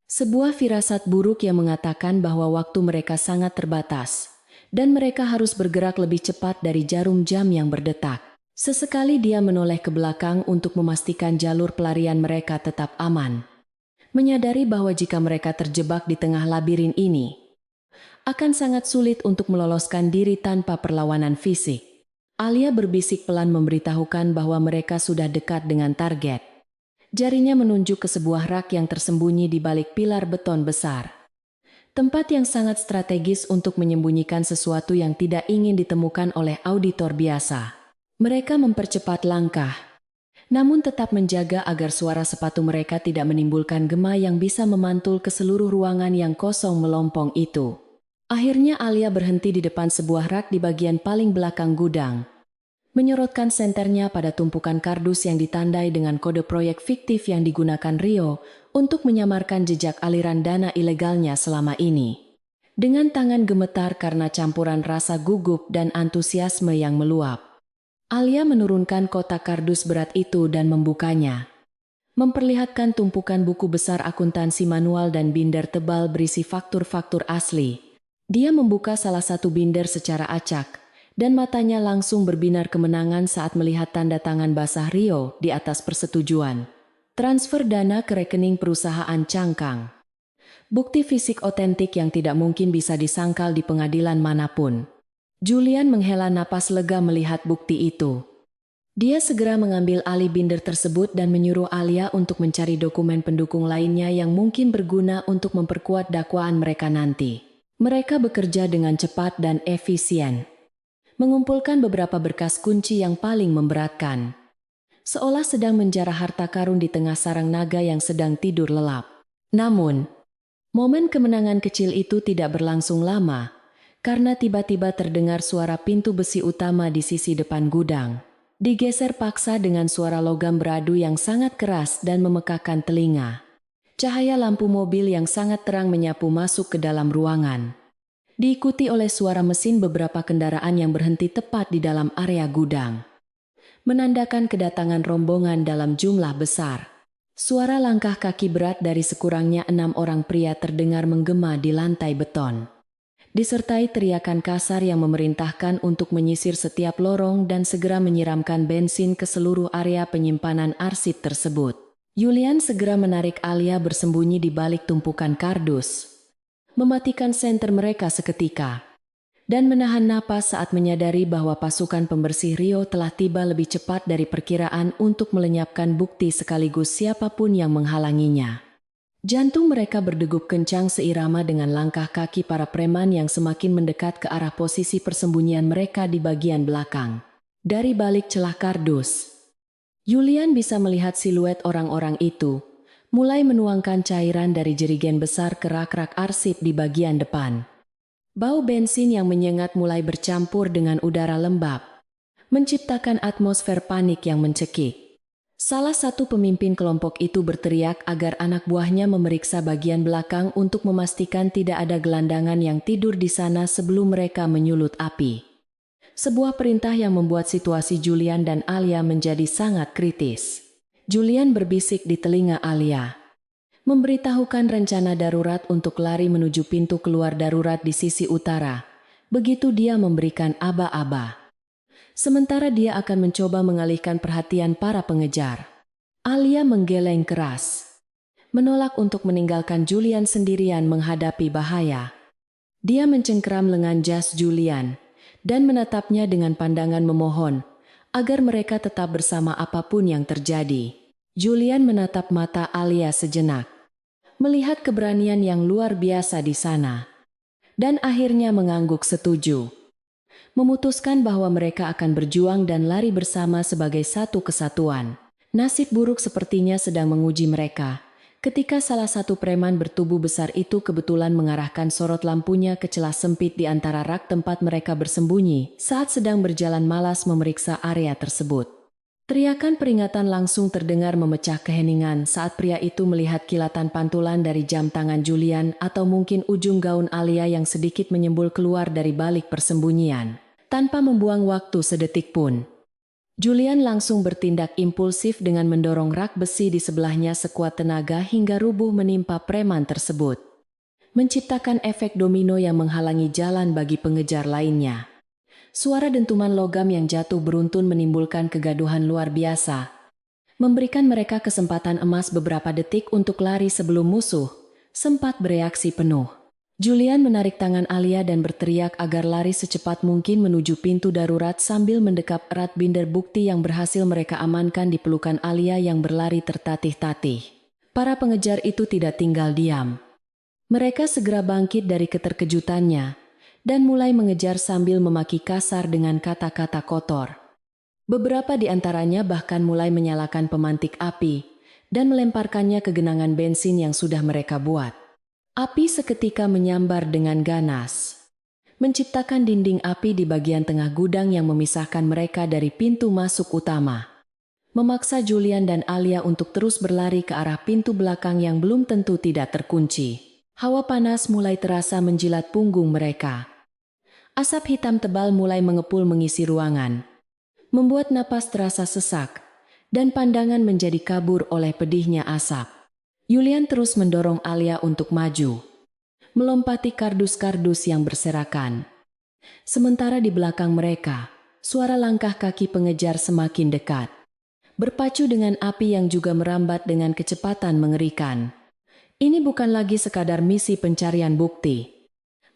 Sebuah firasat buruk yang mengatakan bahwa waktu mereka sangat terbatas, dan mereka harus bergerak lebih cepat dari jarum jam yang berdetak. Sesekali dia menoleh ke belakang untuk memastikan jalur pelarian mereka tetap aman. Menyadari bahwa jika mereka terjebak di tengah labirin ini, akan sangat sulit untuk meloloskan diri tanpa perlawanan fisik. Alia berbisik pelan memberitahukan bahwa mereka sudah dekat dengan target. Jarinya menunjuk ke sebuah rak yang tersembunyi di balik pilar beton besar. Tempat yang sangat strategis untuk menyembunyikan sesuatu yang tidak ingin ditemukan oleh auditor biasa. Mereka mempercepat langkah, namun tetap menjaga agar suara sepatu mereka tidak menimbulkan gema yang bisa memantul ke seluruh ruangan yang kosong melompong itu. Akhirnya Alia berhenti di depan sebuah rak di bagian paling belakang gudang, menyorotkan senternya pada tumpukan kardus yang ditandai dengan kode proyek fiktif yang digunakan Rio untuk menyamarkan jejak aliran dana ilegalnya selama ini. Dengan tangan gemetar karena campuran rasa gugup dan antusiasme yang meluap, Alia menurunkan kotak kardus berat itu dan membukanya. memperlihatkan tumpukan buku besar akuntansi manual dan binder tebal berisi faktur-faktur asli. Dia membuka salah satu binder secara acak, dan matanya langsung berbinar kemenangan saat melihat tanda tangan basah Rio di atas persetujuan. Transfer dana ke rekening perusahaan Cangkang. Bukti fisik otentik yang tidak mungkin bisa disangkal di pengadilan manapun. Julian menghela napas lega melihat bukti itu. Dia segera mengambil alih binder tersebut dan menyuruh Alia untuk mencari dokumen pendukung lainnya yang mungkin berguna untuk memperkuat dakwaan mereka nanti. Mereka bekerja dengan cepat dan efisien, mengumpulkan beberapa berkas kunci yang paling memberatkan, seolah sedang menjarah harta karun di tengah sarang naga yang sedang tidur lelap. Namun, momen kemenangan kecil itu tidak berlangsung lama, karena tiba-tiba terdengar suara pintu besi utama di sisi depan gudang. Digeser paksa dengan suara logam beradu yang sangat keras dan memekakkan telinga. Cahaya lampu mobil yang sangat terang menyapu masuk ke dalam ruangan. Diikuti oleh suara mesin beberapa kendaraan yang berhenti tepat di dalam area gudang, menandakan kedatangan rombongan dalam jumlah besar. Suara langkah kaki berat dari sekurangnya 6 orang pria terdengar menggema di lantai beton, disertai teriakan kasar yang memerintahkan untuk menyisir setiap lorong dan segera menyiramkan bensin ke seluruh area penyimpanan arsip tersebut. Julian segera menarik Alia bersembunyi di balik tumpukan kardus, mematikan senter mereka seketika, dan menahan napas saat menyadari bahwa pasukan pembersih Rio telah tiba lebih cepat dari perkiraan untuk melenyapkan bukti sekaligus siapapun yang menghalanginya. Jantung mereka berdegup kencang seirama dengan langkah kaki para preman yang semakin mendekat ke arah posisi persembunyian mereka di bagian belakang. Dari balik celah kardus, Julian bisa melihat siluet orang-orang itu, mulai menuangkan cairan dari jerigen besar ke rak-rak arsip di bagian depan. Bau bensin yang menyengat mulai bercampur dengan udara lembab, menciptakan atmosfer panik yang mencekik. Salah satu pemimpin kelompok itu berteriak agar anak buahnya memeriksa bagian belakang untuk memastikan tidak ada gelandangan yang tidur di sana sebelum mereka menyulut api. Sebuah perintah yang membuat situasi Julian dan Alia menjadi sangat kritis. Julian berbisik di telinga Alia, memberitahukan rencana darurat untuk lari menuju pintu keluar darurat di sisi utara. Begitu dia memberikan aba-aba. Sementara dia akan mencoba mengalihkan perhatian para pengejar. Alia menggeleng keras, menolak untuk meninggalkan Julian sendirian menghadapi bahaya. Dia mencengkeram lengan jas Julian dan menatapnya dengan pandangan memohon agar mereka tetap bersama apapun yang terjadi. Julian menatap mata Alia sejenak, melihat keberanian yang luar biasa di sana, dan akhirnya mengangguk setuju, memutuskan bahwa mereka akan berjuang dan lari bersama sebagai satu kesatuan. Nasib buruk sepertinya sedang menguji mereka, ketika salah satu preman bertubuh besar itu kebetulan mengarahkan sorot lampunya ke celah sempit di antara rak tempat mereka bersembunyi saat sedang berjalan malas memeriksa area tersebut. Teriakan peringatan langsung terdengar memecah keheningan saat pria itu melihat kilatan pantulan dari jam tangan Julian atau mungkin ujung gaun Alia yang sedikit menyembul keluar dari balik persembunyian. Tanpa membuang waktu sedetik pun, Julian langsung bertindak impulsif dengan mendorong rak besi di sebelahnya sekuat tenaga hingga rubuh menimpa preman tersebut, menciptakan efek domino yang menghalangi jalan bagi pengejar lainnya. Suara dentuman logam yang jatuh beruntun menimbulkan kegaduhan luar biasa, memberikan mereka kesempatan emas beberapa detik untuk lari sebelum musuh sempat bereaksi penuh. Julian menarik tangan Alia dan berteriak agar lari secepat mungkin menuju pintu darurat sambil mendekap erat binder bukti yang berhasil mereka amankan di pelukan Alia yang berlari tertatih-tatih. Para pengejar itu tidak tinggal diam. Mereka segera bangkit dari keterkejutannya dan mulai mengejar sambil memaki kasar dengan kata-kata kotor. Beberapa di antaranya bahkan mulai menyalakan pemantik api dan melemparkannya ke genangan bensin yang sudah mereka buat. Api seketika menyambar dengan ganas, menciptakan dinding api di bagian tengah gudang yang memisahkan mereka dari pintu masuk utama, memaksa Julian dan Alia untuk terus berlari ke arah pintu belakang yang belum tentu tidak terkunci. Hawa panas mulai terasa menjilat punggung mereka. Asap hitam tebal mulai mengepul mengisi ruangan, membuat napas terasa sesak, dan pandangan menjadi kabur oleh pedihnya asap. Julian terus mendorong Alia untuk maju, melompati kardus-kardus yang berserakan. Sementara di belakang mereka, suara langkah kaki pengejar semakin dekat, berpacu dengan api yang juga merambat dengan kecepatan mengerikan. Ini bukan lagi sekadar misi pencarian bukti,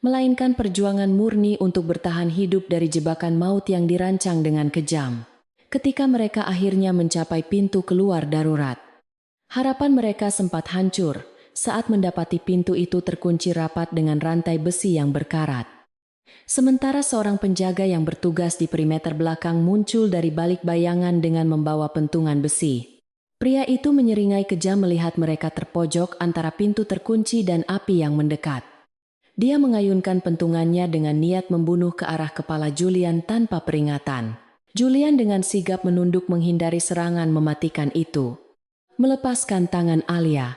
melainkan perjuangan murni untuk bertahan hidup dari jebakan maut yang dirancang dengan kejam. Ketika mereka akhirnya mencapai pintu keluar darurat, harapan mereka sempat hancur saat mendapati pintu itu terkunci rapat dengan rantai besi yang berkarat. Sementara seorang penjaga yang bertugas di perimeter belakang muncul dari balik bayangan dengan membawa pentungan besi. Pria itu menyeringai kejam melihat mereka terpojok antara pintu terkunci dan api yang mendekat. Dia mengayunkan pentungannya dengan niat membunuh ke arah kepala Julian tanpa peringatan. Julian dengan sigap menunduk menghindari serangan mematikan itu, melepaskan tangan Alia,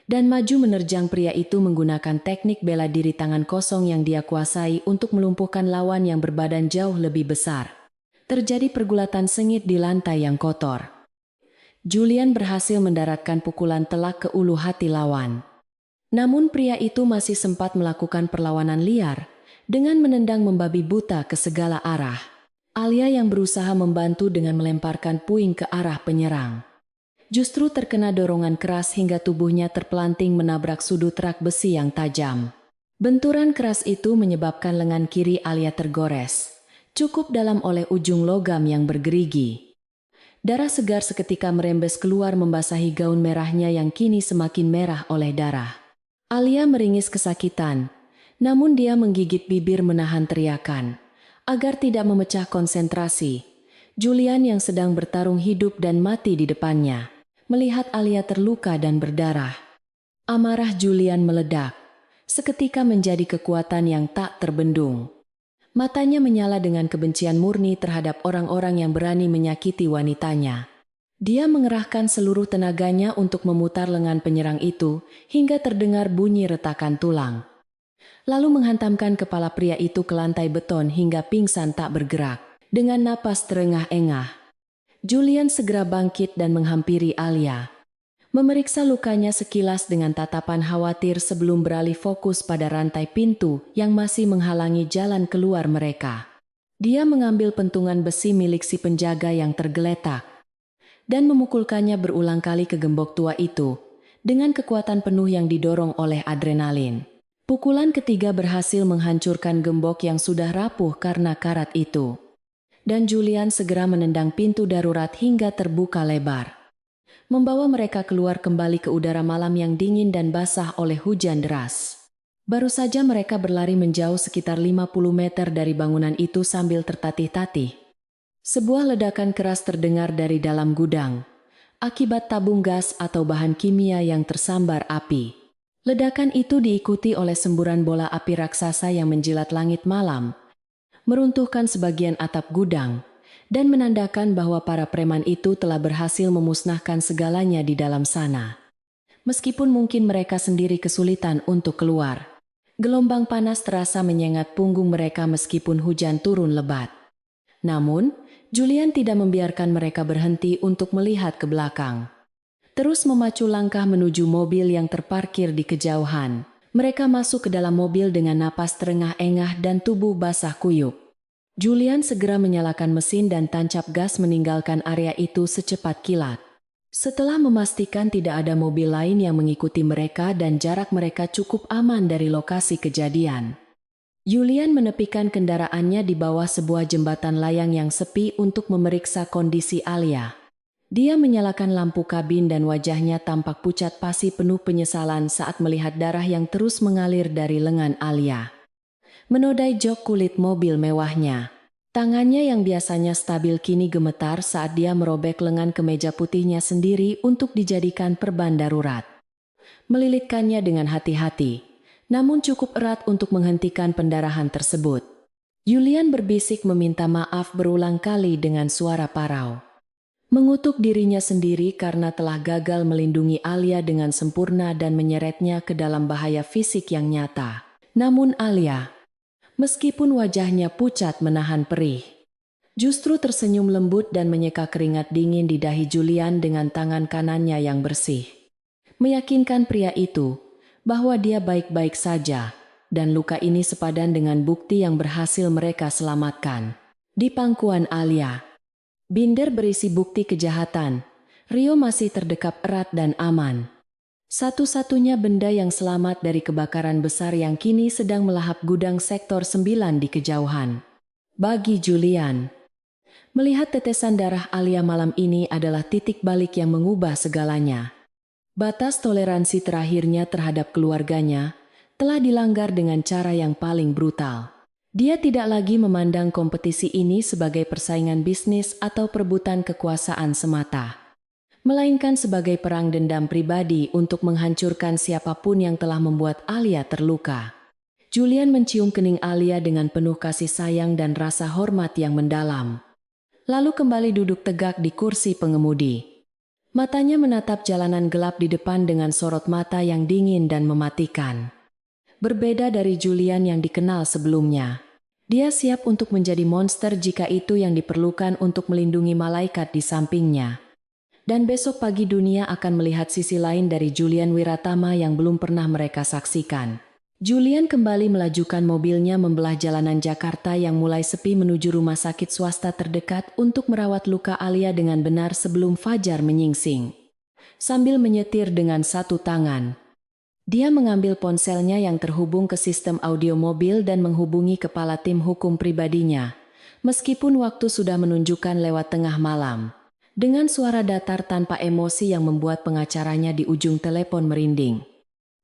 dan maju menerjang pria itu menggunakan teknik bela diri tangan kosong yang dia kuasai untuk melumpuhkan lawan yang berbadan jauh lebih besar. Terjadi pergulatan sengit di lantai yang kotor. Julian berhasil mendaratkan pukulan telak ke ulu hati lawan. Namun pria itu masih sempat melakukan perlawanan liar dengan menendang membabi buta ke segala arah. Alia yang berusaha membantu dengan melemparkan puing ke arah penyerang, justru terkena dorongan keras hingga tubuhnya terpelanting menabrak sudut rak besi yang tajam. Benturan keras itu menyebabkan lengan kiri Alia tergores, cukup dalam oleh ujung logam yang bergerigi. Darah segar seketika merembes keluar membasahi gaun merahnya yang kini semakin merah oleh darah. Alia meringis kesakitan, namun dia menggigit bibir menahan teriakan agar tidak memecah konsentrasi. Julian yang sedang bertarung hidup dan mati di depannya, melihat Alia terluka dan berdarah. Amarah Julian meledak, seketika menjadi kekuatan yang tak terbendung. Matanya menyala dengan kebencian murni terhadap orang-orang yang berani menyakiti wanitanya. Dia mengerahkan seluruh tenaganya untuk memutar lengan penyerang itu hingga terdengar bunyi retakan tulang. Lalu menghantamkan kepala pria itu ke lantai beton hingga pingsan tak bergerak. Dengan napas terengah-engah, Julian segera bangkit dan menghampiri Alia, memeriksa lukanya sekilas dengan tatapan khawatir sebelum beralih fokus pada rantai pintu yang masih menghalangi jalan keluar mereka. Dia mengambil pentungan besi milik si penjaga yang tergeletak dan memukulkannya berulang kali ke gembok tua itu dengan kekuatan penuh yang didorong oleh adrenalin. Pukulan ketiga berhasil menghancurkan gembok yang sudah rapuh karena karat itu. Dan Julian segera menendang pintu darurat hingga terbuka lebar, membawa mereka keluar kembali ke udara malam yang dingin dan basah oleh hujan deras. Baru saja mereka berlari menjauh sekitar 50 meter dari bangunan itu sambil tertatih-tatih. Sebuah ledakan keras terdengar dari dalam gudang, akibat tabung gas atau bahan kimia yang tersambar api. Ledakan itu diikuti oleh semburan bola api raksasa yang menjilat langit malam, meruntuhkan sebagian atap gudang, dan menandakan bahwa para preman itu telah berhasil memusnahkan segalanya di dalam sana. Meskipun mungkin mereka sendiri kesulitan untuk keluar, gelombang panas terasa menyengat punggung mereka meskipun hujan turun lebat. Namun, Julian tidak membiarkan mereka berhenti untuk melihat ke belakang. Terus memacu langkah menuju mobil yang terparkir di kejauhan. Mereka masuk ke dalam mobil dengan napas terengah-engah dan tubuh basah kuyup. Julian segera menyalakan mesin dan tancap gas meninggalkan area itu secepat kilat. Setelah memastikan tidak ada mobil lain yang mengikuti mereka dan jarak mereka cukup aman dari lokasi kejadian, Julian menepikan kendaraannya di bawah sebuah jembatan layang yang sepi untuk memeriksa kondisi Alia. Dia menyalakan lampu kabin dan wajahnya tampak pucat pasi penuh penyesalan saat melihat darah yang terus mengalir dari lengan Alia, menodai jok kulit mobil mewahnya. Tangannya yang biasanya stabil kini gemetar saat dia merobek lengan kemeja putihnya sendiri untuk dijadikan perban darurat. Melilitkannya dengan hati-hati, namun cukup erat untuk menghentikan pendarahan tersebut. Julian berbisik meminta maaf berulang kali dengan suara parau. Mengutuk dirinya sendiri karena telah gagal melindungi Alia dengan sempurna dan menyeretnya ke dalam bahaya fisik yang nyata. Namun Alia, meskipun wajahnya pucat menahan perih, Justru tersenyum lembut dan menyeka keringat dingin di dahi Julian dengan tangan kanannya yang bersih. Meyakinkan pria itu bahwa dia baik-baik saja, dan luka ini sepadan dengan bukti yang berhasil mereka selamatkan. Di pangkuan Alia, binder berisi bukti kejahatan, Rio masih terdekap erat dan aman. Satu-satunya benda yang selamat dari kebakaran besar yang kini sedang melahap gudang sektor 9 di kejauhan. Bagi Julian, melihat tetesan darah Alia malam ini adalah titik balik yang mengubah segalanya. Batas toleransi terakhirnya terhadap keluarganya telah dilanggar dengan cara yang paling brutal. Dia tidak lagi memandang kompetisi ini sebagai persaingan bisnis atau perebutan kekuasaan semata, melainkan sebagai perang dendam pribadi untuk menghancurkan siapapun yang telah membuat Alia terluka. Julian mencium kening Alia dengan penuh kasih sayang dan rasa hormat yang mendalam. Lalu kembali duduk tegak di kursi pengemudi. Matanya menatap jalanan gelap di depan dengan sorot mata yang dingin dan mematikan. Berbeda dari Julian yang dikenal sebelumnya, dia siap untuk menjadi monster jika itu yang diperlukan untuk melindungi malaikat di sampingnya. Dan besok pagi dunia akan melihat sisi lain dari Julian Wiratama yang belum pernah mereka saksikan. Julian kembali melajukan mobilnya membelah jalanan Jakarta yang mulai sepi menuju rumah sakit swasta terdekat untuk merawat luka Alia dengan benar sebelum fajar menyingsing. Sambil menyetir dengan satu tangan, dia mengambil ponselnya yang terhubung ke sistem audio mobil dan menghubungi kepala tim hukum pribadinya, meskipun waktu sudah menunjukkan lewat tengah malam. Dengan suara datar tanpa emosi yang membuat pengacaranya di ujung telepon merinding,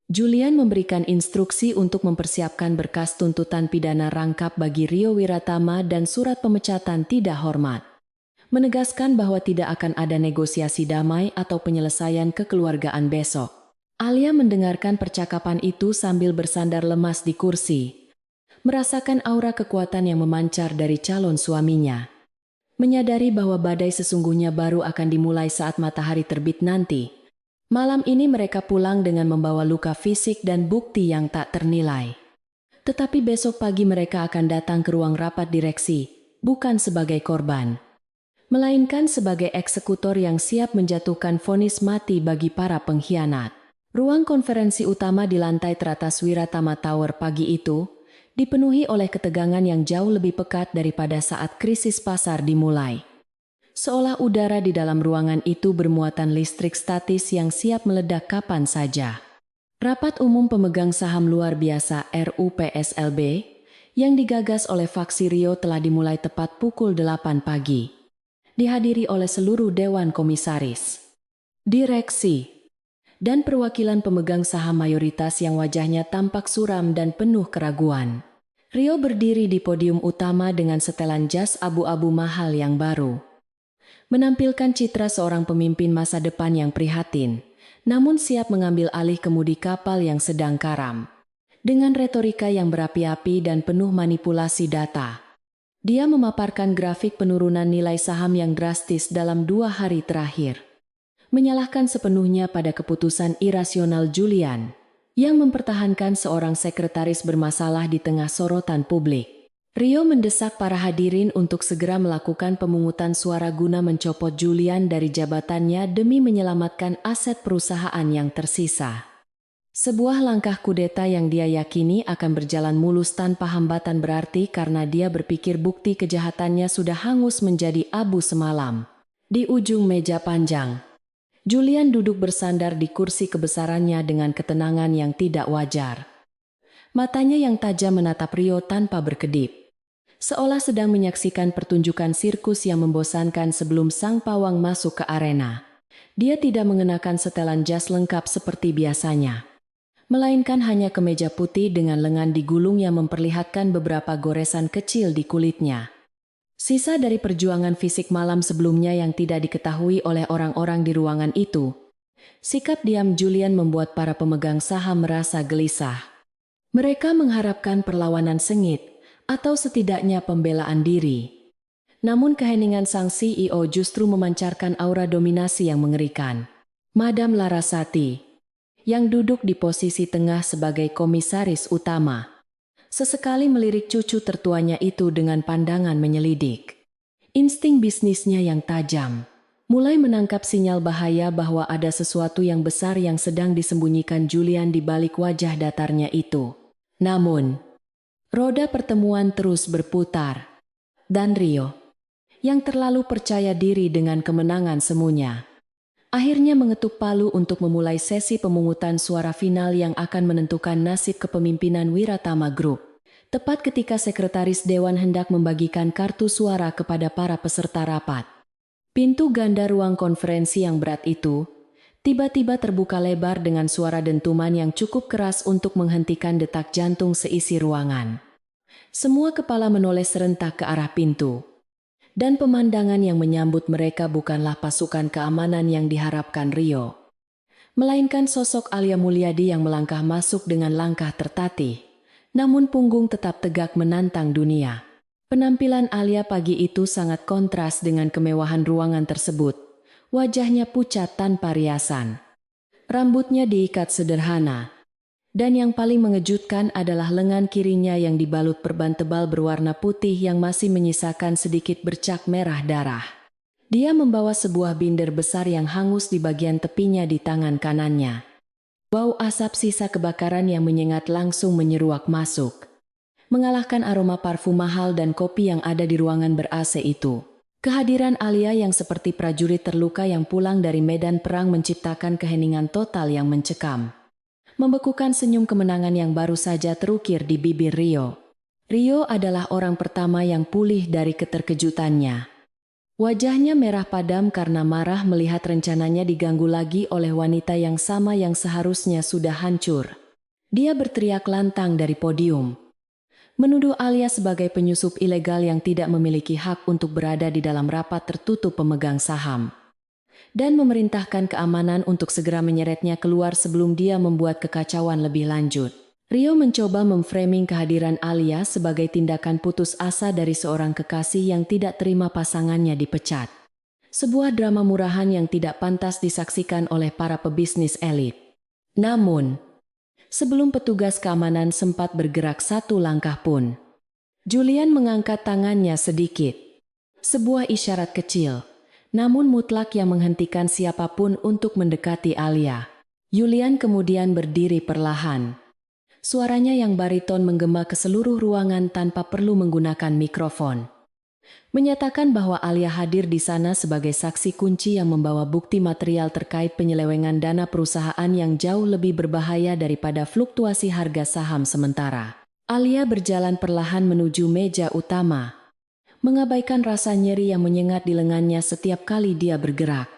Julian memberikan instruksi untuk mempersiapkan berkas tuntutan pidana rangkap bagi Rio Wiratama dan surat pemecatan tidak hormat, menegaskan bahwa tidak akan ada negosiasi damai atau penyelesaian kekeluargaan besok. Alia mendengarkan percakapan itu sambil bersandar lemas di kursi, merasakan aura kekuatan yang memancar dari calon suaminya. Menyadari bahwa badai sesungguhnya baru akan dimulai saat matahari terbit nanti. Malam ini mereka pulang dengan membawa luka fisik dan bukti yang tak ternilai. Tetapi besok pagi mereka akan datang ke ruang rapat direksi, bukan sebagai korban, melainkan sebagai eksekutor yang siap menjatuhkan vonis mati bagi para pengkhianat. Ruang konferensi utama di lantai teratas Wiratama Tower pagi itu dipenuhi oleh ketegangan yang jauh lebih pekat daripada saat krisis pasar dimulai. Seolah udara di dalam ruangan itu bermuatan listrik statis yang siap meledak kapan saja. Rapat umum pemegang saham luar biasa RUPSLB yang digagas oleh faksi Rio telah dimulai tepat pukul 8 pagi. Dihadiri oleh seluruh dewan komisaris, direksi, dan perwakilan pemegang saham mayoritas yang wajahnya tampak suram dan penuh keraguan. Rio berdiri di podium utama dengan setelan jas abu-abu mahal yang baru, menampilkan citra seorang pemimpin masa depan yang prihatin, namun siap mengambil alih kemudi kapal yang sedang karam. Dengan retorika yang berapi-api dan penuh manipulasi data, dia memaparkan grafik penurunan nilai saham yang drastis dalam 2 hari terakhir, menyalahkan sepenuhnya pada keputusan irasional Julian yang mempertahankan seorang sekretaris bermasalah di tengah sorotan publik. Rio mendesak para hadirin untuk segera melakukan pemungutan suara guna mencopot Julian dari jabatannya demi menyelamatkan aset perusahaan yang tersisa. Sebuah langkah kudeta yang dia yakini akan berjalan mulus tanpa hambatan berarti karena dia berpikir bukti kejahatannya sudah hangus menjadi abu semalam. Di ujung meja panjang, Julian duduk bersandar di kursi kebesarannya dengan ketenangan yang tidak wajar. Matanya yang tajam menatap Rio tanpa berkedip, seolah sedang menyaksikan pertunjukan sirkus yang membosankan sebelum sang pawang masuk ke arena. Dia tidak mengenakan setelan jas lengkap seperti biasanya, melainkan hanya kemeja putih dengan lengan digulung yang memperlihatkan beberapa goresan kecil di kulitnya. Sisa dari perjuangan fisik malam sebelumnya yang tidak diketahui oleh orang-orang di ruangan itu. Sikap diam Julian membuat para pemegang saham merasa gelisah. Mereka mengharapkan perlawanan sengit, atau setidaknya pembelaan diri. Namun keheningan sang CEO justru memancarkan aura dominasi yang mengerikan. Madam Larasati, yang duduk di posisi tengah sebagai komisaris utama, sesekali melirik cucu tertuanya itu dengan pandangan menyelidik. Insting bisnisnya yang tajam mulai menangkap sinyal bahaya bahwa ada sesuatu yang besar yang sedang disembunyikan Julian di balik wajah datarnya itu. Namun, roda pertemuan terus berputar. Dan Rio, yang terlalu percaya diri dengan kemenangan semuanya, akhirnya mengetuk palu untuk memulai sesi pemungutan suara final yang akan menentukan nasib kepemimpinan Wiratama Group. Tepat ketika sekretaris dewan hendak membagikan kartu suara kepada para peserta rapat, pintu ganda ruang konferensi yang berat itu tiba-tiba terbuka lebar dengan suara dentuman yang cukup keras untuk menghentikan detak jantung seisi ruangan. Semua kepala menoleh serentak ke arah pintu. Dan pemandangan yang menyambut mereka bukanlah pasukan keamanan yang diharapkan Rio, melainkan sosok Alia Mulyadi yang melangkah masuk dengan langkah tertatih, namun punggung tetap tegak menantang dunia. Penampilan Alia pagi itu sangat kontras dengan kemewahan ruangan tersebut. Wajahnya pucat tanpa riasan. Rambutnya diikat sederhana. Dan yang paling mengejutkan adalah lengan kirinya yang dibalut perban tebal berwarna putih yang masih menyisakan sedikit bercak merah darah. Dia membawa sebuah binder besar yang hangus di bagian tepinya di tangan kanannya. Bau asap sisa kebakaran yang menyengat langsung menyeruak masuk, mengalahkan aroma parfum mahal dan kopi yang ada di ruangan ber-AC itu. Kehadiran Alia yang seperti prajurit terluka yang pulang dari medan perang menciptakan keheningan total yang mencekam, membekukan senyum kemenangan yang baru saja terukir di bibir Rio. Rio adalah orang pertama yang pulih dari keterkejutannya. Wajahnya merah padam karena marah melihat rencananya diganggu lagi oleh wanita yang sama yang seharusnya sudah hancur. Dia berteriak lantang dari podium, menuduh Alia sebagai penyusup ilegal yang tidak memiliki hak untuk berada di dalam rapat tertutup pemegang saham, dan memerintahkan keamanan untuk segera menyeretnya keluar sebelum dia membuat kekacauan lebih lanjut. Rio mencoba memframing kehadiran Alia sebagai tindakan putus asa dari seorang kekasih yang tidak terima pasangannya dipecat. Sebuah drama murahan yang tidak pantas disaksikan oleh para pebisnis elit. Namun, sebelum petugas keamanan sempat bergerak satu langkah pun, Julian mengangkat tangannya sedikit. Sebuah isyarat kecil, namun mutlak yang menghentikan siapapun untuk mendekati Alia. Julian kemudian berdiri perlahan. Suaranya yang bariton menggema ke seluruh ruangan tanpa perlu menggunakan mikrofon, menyatakan bahwa Alia hadir di sana sebagai saksi kunci yang membawa bukti material terkait penyelewengan dana perusahaan yang jauh lebih berbahaya daripada fluktuasi harga saham sementara. Alia berjalan perlahan menuju meja utama, mengabaikan rasa nyeri yang menyengat di lengannya setiap kali dia bergerak.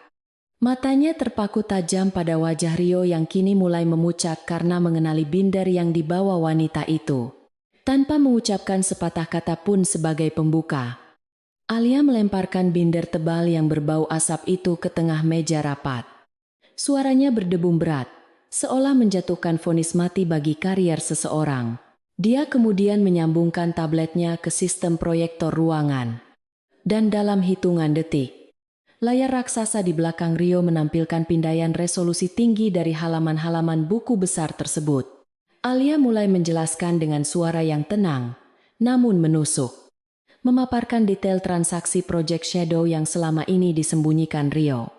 Matanya terpaku tajam pada wajah Rio yang kini mulai memucat karena mengenali binder yang dibawa wanita itu. Tanpa mengucapkan sepatah kata pun sebagai pembuka, Alia melemparkan binder tebal yang berbau asap itu ke tengah meja rapat. Suaranya berdebum berat, seolah menjatuhkan vonis mati bagi karier seseorang. Dia kemudian menyambungkan tabletnya ke sistem proyektor ruangan. Dan dalam hitungan detik, layar raksasa di belakang Rio menampilkan pindaian resolusi tinggi dari halaman-halaman buku besar tersebut. Alia mulai menjelaskan dengan suara yang tenang, namun menusuk, memaparkan detail transaksi Project Shadow yang selama ini disembunyikan Rio.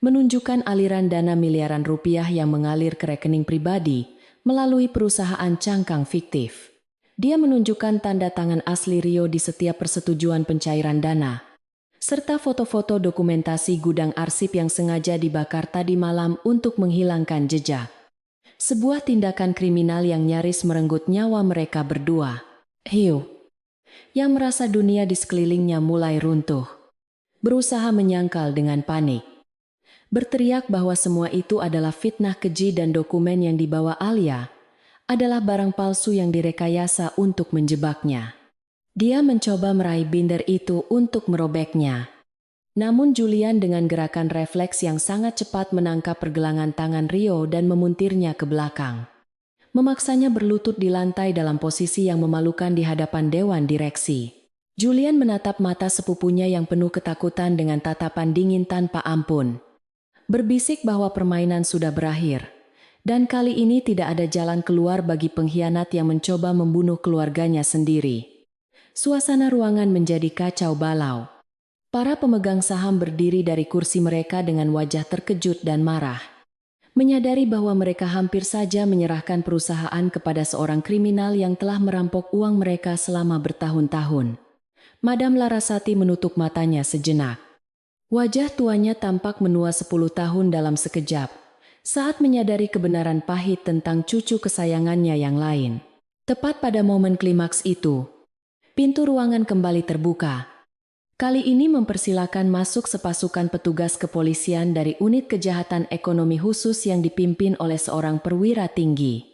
Menunjukkan aliran dana miliaran rupiah yang mengalir ke rekening pribadi melalui perusahaan cangkang fiktif. Dia menunjukkan tanda tangan asli Rio di setiap persetujuan pencairan dana, serta foto-foto dokumentasi gudang arsip yang sengaja dibakar tadi malam untuk menghilangkan jejak. Sebuah tindakan kriminal yang nyaris merenggut nyawa mereka berdua. Hiu, yang merasa dunia di sekelilingnya mulai runtuh, berusaha menyangkal dengan panik, berteriak bahwa semua itu adalah fitnah keji dan dokumen yang dibawa Alia adalah barang palsu yang direkayasa untuk menjebaknya. Dia mencoba meraih binder itu untuk merobeknya. Namun Julian dengan gerakan refleks yang sangat cepat menangkap pergelangan tangan Rio dan memuntirnya ke belakang, memaksanya berlutut di lantai dalam posisi yang memalukan di hadapan dewan direksi. Julian menatap mata sepupunya yang penuh ketakutan dengan tatapan dingin tanpa ampun, berbisik bahwa permainan sudah berakhir, dan kali ini tidak ada jalan keluar bagi pengkhianat yang mencoba membunuh keluarganya sendiri. Suasana ruangan menjadi kacau balau. Para pemegang saham berdiri dari kursi mereka dengan wajah terkejut dan marah. Menyadari bahwa mereka hampir saja menyerahkan perusahaan kepada seorang kriminal yang telah merampok uang mereka selama bertahun-tahun. Madam Larasati menutup matanya sejenak. Wajah tuanya tampak menua 10 tahun dalam sekejap, saat menyadari kebenaran pahit tentang cucu kesayangannya yang lain. Tepat pada momen klimaks itu, pintu ruangan kembali terbuka. Kali ini mempersilakan masuk sepasukan petugas kepolisian dari unit kejahatan ekonomi khusus yang dipimpin oleh seorang perwira tinggi.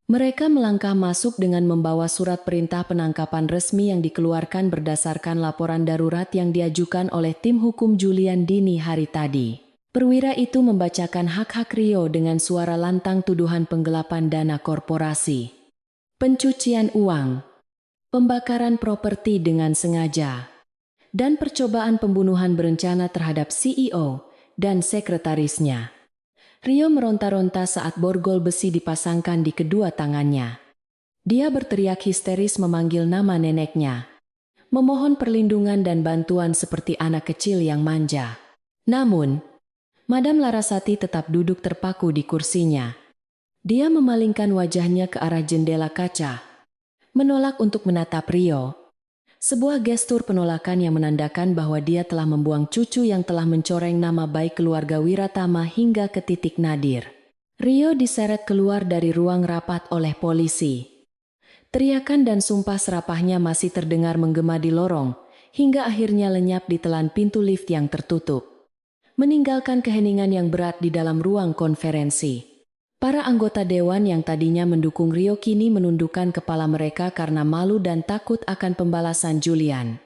Mereka melangkah masuk dengan membawa surat perintah penangkapan resmi yang dikeluarkan berdasarkan laporan darurat yang diajukan oleh tim hukum Julian dini hari tadi. Perwira itu membacakan hak-hak Rio dengan suara lantang tuduhan penggelapan dana korporasi, pencucian uang, pembakaran properti dengan sengaja, dan percobaan pembunuhan berencana terhadap CEO dan sekretarisnya. Rio meronta-ronta saat borgol besi dipasangkan di kedua tangannya. Dia berteriak histeris memanggil nama neneknya, memohon perlindungan dan bantuan seperti anak kecil yang manja. Namun, Madam Larasati tetap duduk terpaku di kursinya. Dia memalingkan wajahnya ke arah jendela kaca, menolak untuk menatap Rio. Sebuah gestur penolakan yang menandakan bahwa dia telah membuang cucu yang telah mencoreng nama baik keluarga Wiratama hingga ke titik nadir. Rio diseret keluar dari ruang rapat oleh polisi. Teriakan dan sumpah serapahnya masih terdengar menggema di lorong, hingga akhirnya lenyap di telan pintu lift yang tertutup, meninggalkan keheningan yang berat di dalam ruang konferensi. Para anggota dewan yang tadinya mendukung Rio kini menundukkan kepala mereka karena malu dan takut akan pembalasan Julian.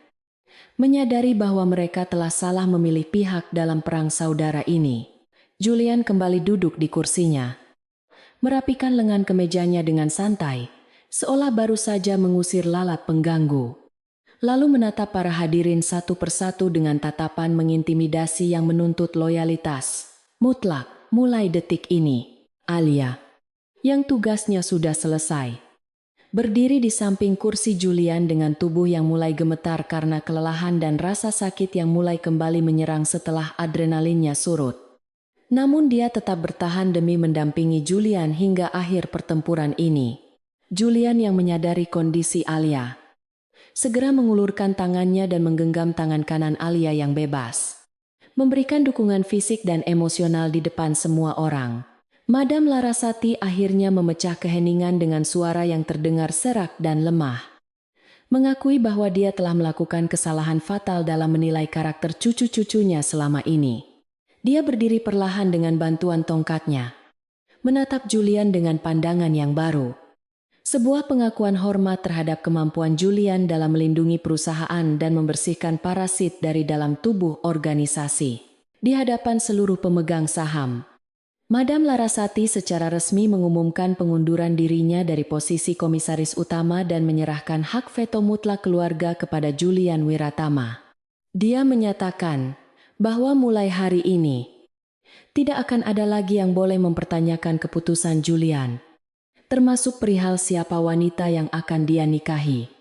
Menyadari bahwa mereka telah salah memilih pihak dalam perang saudara ini, Julian kembali duduk di kursinya, merapikan lengan kemejanya dengan santai, seolah baru saja mengusir lalat pengganggu. Lalu menatap para hadirin satu persatu dengan tatapan mengintimidasi yang menuntut loyalitas mutlak. Mulai detik ini, Alia, yang tugasnya sudah selesai, berdiri di samping kursi Julian dengan tubuh yang mulai gemetar karena kelelahan dan rasa sakit yang mulai kembali menyerang setelah adrenalinnya surut. Namun dia tetap bertahan demi mendampingi Julian hingga akhir pertempuran ini. Julian yang menyadari kondisi Alia, segera mengulurkan tangannya dan menggenggam tangan kanan Alia yang bebas, memberikan dukungan fisik dan emosional di depan semua orang. Madam Larasati akhirnya memecah keheningan dengan suara yang terdengar serak dan lemah. Mengakui bahwa dia telah melakukan kesalahan fatal dalam menilai karakter cucu-cucunya selama ini. Dia berdiri perlahan dengan bantuan tongkatnya, menatap Julian dengan pandangan yang baru. Sebuah pengakuan hormat terhadap kemampuan Julian dalam melindungi perusahaan dan membersihkan parasit dari dalam tubuh organisasi. Di hadapan seluruh pemegang saham, Madam Larasati secara resmi mengumumkan pengunduran dirinya dari posisi komisaris utama dan menyerahkan hak veto mutlak keluarga kepada Julian Wiratama. Dia menyatakan bahwa mulai hari ini, tidak akan ada lagi yang boleh mempertanyakan keputusan Julian, termasuk perihal siapa wanita yang akan dia nikahi.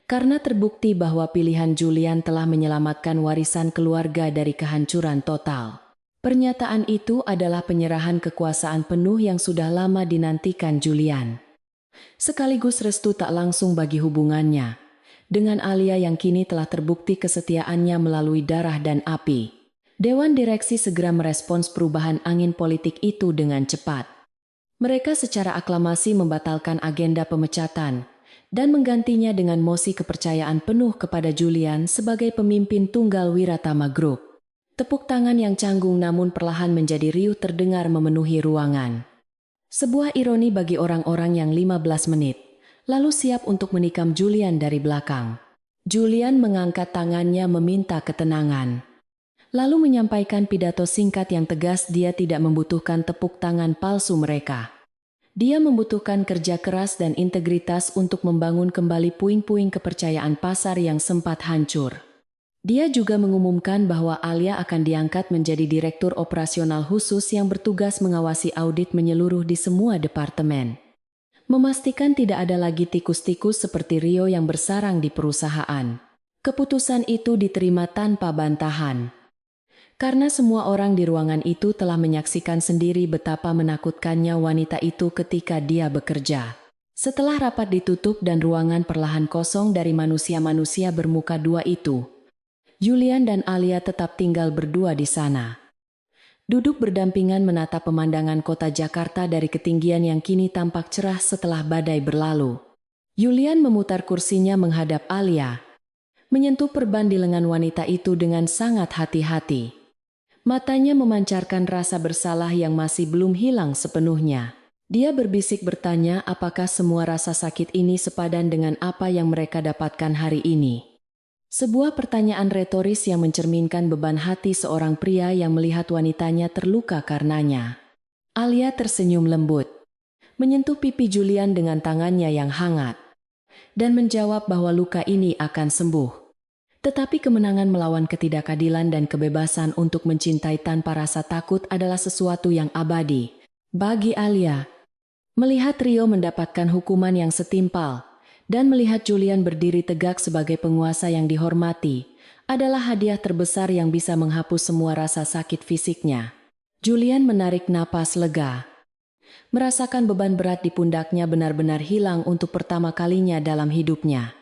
Karena terbukti bahwa pilihan Julian telah menyelamatkan warisan keluarga dari kehancuran total. Pernyataan itu adalah penyerahan kekuasaan penuh yang sudah lama dinantikan Julian. Sekaligus restu tak langsung bagi hubungannya dengan Alia yang kini telah terbukti kesetiaannya melalui darah dan api. Dewan direksi segera merespons perubahan angin politik itu dengan cepat. Mereka secara aklamasi membatalkan agenda pemecatan dan menggantinya dengan mosi kepercayaan penuh kepada Julian sebagai pemimpin tunggal Wiratama Group. Tepuk tangan yang canggung namun perlahan menjadi riuh terdengar memenuhi ruangan. Sebuah ironi bagi orang-orang yang 15 menit, lalu siap untuk menikam Julian dari belakang. Julian mengangkat tangannya meminta ketenangan, lalu menyampaikan pidato singkat yang tegas. Dia tidak membutuhkan tepuk tangan palsu mereka. Dia membutuhkan kerja keras dan integritas untuk membangun kembali puing-puing kepercayaan pasar yang sempat hancur. Dia juga mengumumkan bahwa Alia akan diangkat menjadi direktur operasional khusus yang bertugas mengawasi audit menyeluruh di semua departemen. Memastikan tidak ada lagi tikus-tikus seperti Rio yang bersarang di perusahaan. Keputusan itu diterima tanpa bantahan. Karena semua orang di ruangan itu telah menyaksikan sendiri betapa menakutkannya wanita itu ketika dia bekerja. Setelah rapat ditutup dan ruangan perlahan kosong dari manusia-manusia bermuka dua itu, Julian dan Alia tetap tinggal berdua di sana. Duduk berdampingan menatap pemandangan kota Jakarta dari ketinggian yang kini tampak cerah setelah badai berlalu. Julian memutar kursinya menghadap Alia, menyentuh perban di lengan wanita itu dengan sangat hati-hati. Matanya memancarkan rasa bersalah yang masih belum hilang sepenuhnya. Dia berbisik bertanya apakah semua rasa sakit ini sepadan dengan apa yang mereka dapatkan hari ini. Sebuah pertanyaan retoris yang mencerminkan beban hati seorang pria yang melihat wanitanya terluka karenanya. Alia tersenyum lembut, menyentuh pipi Julian dengan tangannya yang hangat, dan menjawab bahwa luka ini akan sembuh. Tetapi kemenangan melawan ketidakadilan dan kebebasan untuk mencintai tanpa rasa takut adalah sesuatu yang abadi. Bagi Alia, melihat Rio mendapatkan hukuman yang setimpal, dan melihat Julian berdiri tegak sebagai penguasa yang dihormati, adalah hadiah terbesar yang bisa menghapus semua rasa sakit fisiknya. Julian menarik napas lega, merasakan beban berat di pundaknya benar-benar hilang untuk pertama kalinya dalam hidupnya.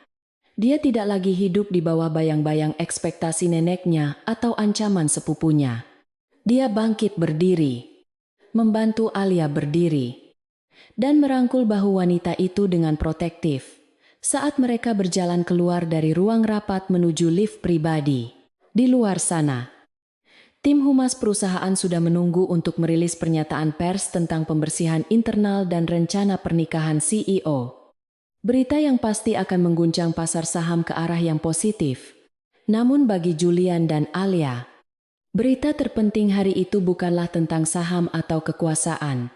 Dia tidak lagi hidup di bawah bayang-bayang ekspektasi neneknya atau ancaman sepupunya. Dia bangkit berdiri, membantu Alia berdiri, dan merangkul bahu wanita itu dengan protektif saat mereka berjalan keluar dari ruang rapat menuju lift pribadi. Di luar sana, tim humas perusahaan sudah menunggu untuk merilis pernyataan pers tentang pembersihan internal dan rencana pernikahan CEO. Berita yang pasti akan mengguncang pasar saham ke arah yang positif. Namun bagi Julian dan Alia, berita terpenting hari itu bukanlah tentang saham atau kekuasaan,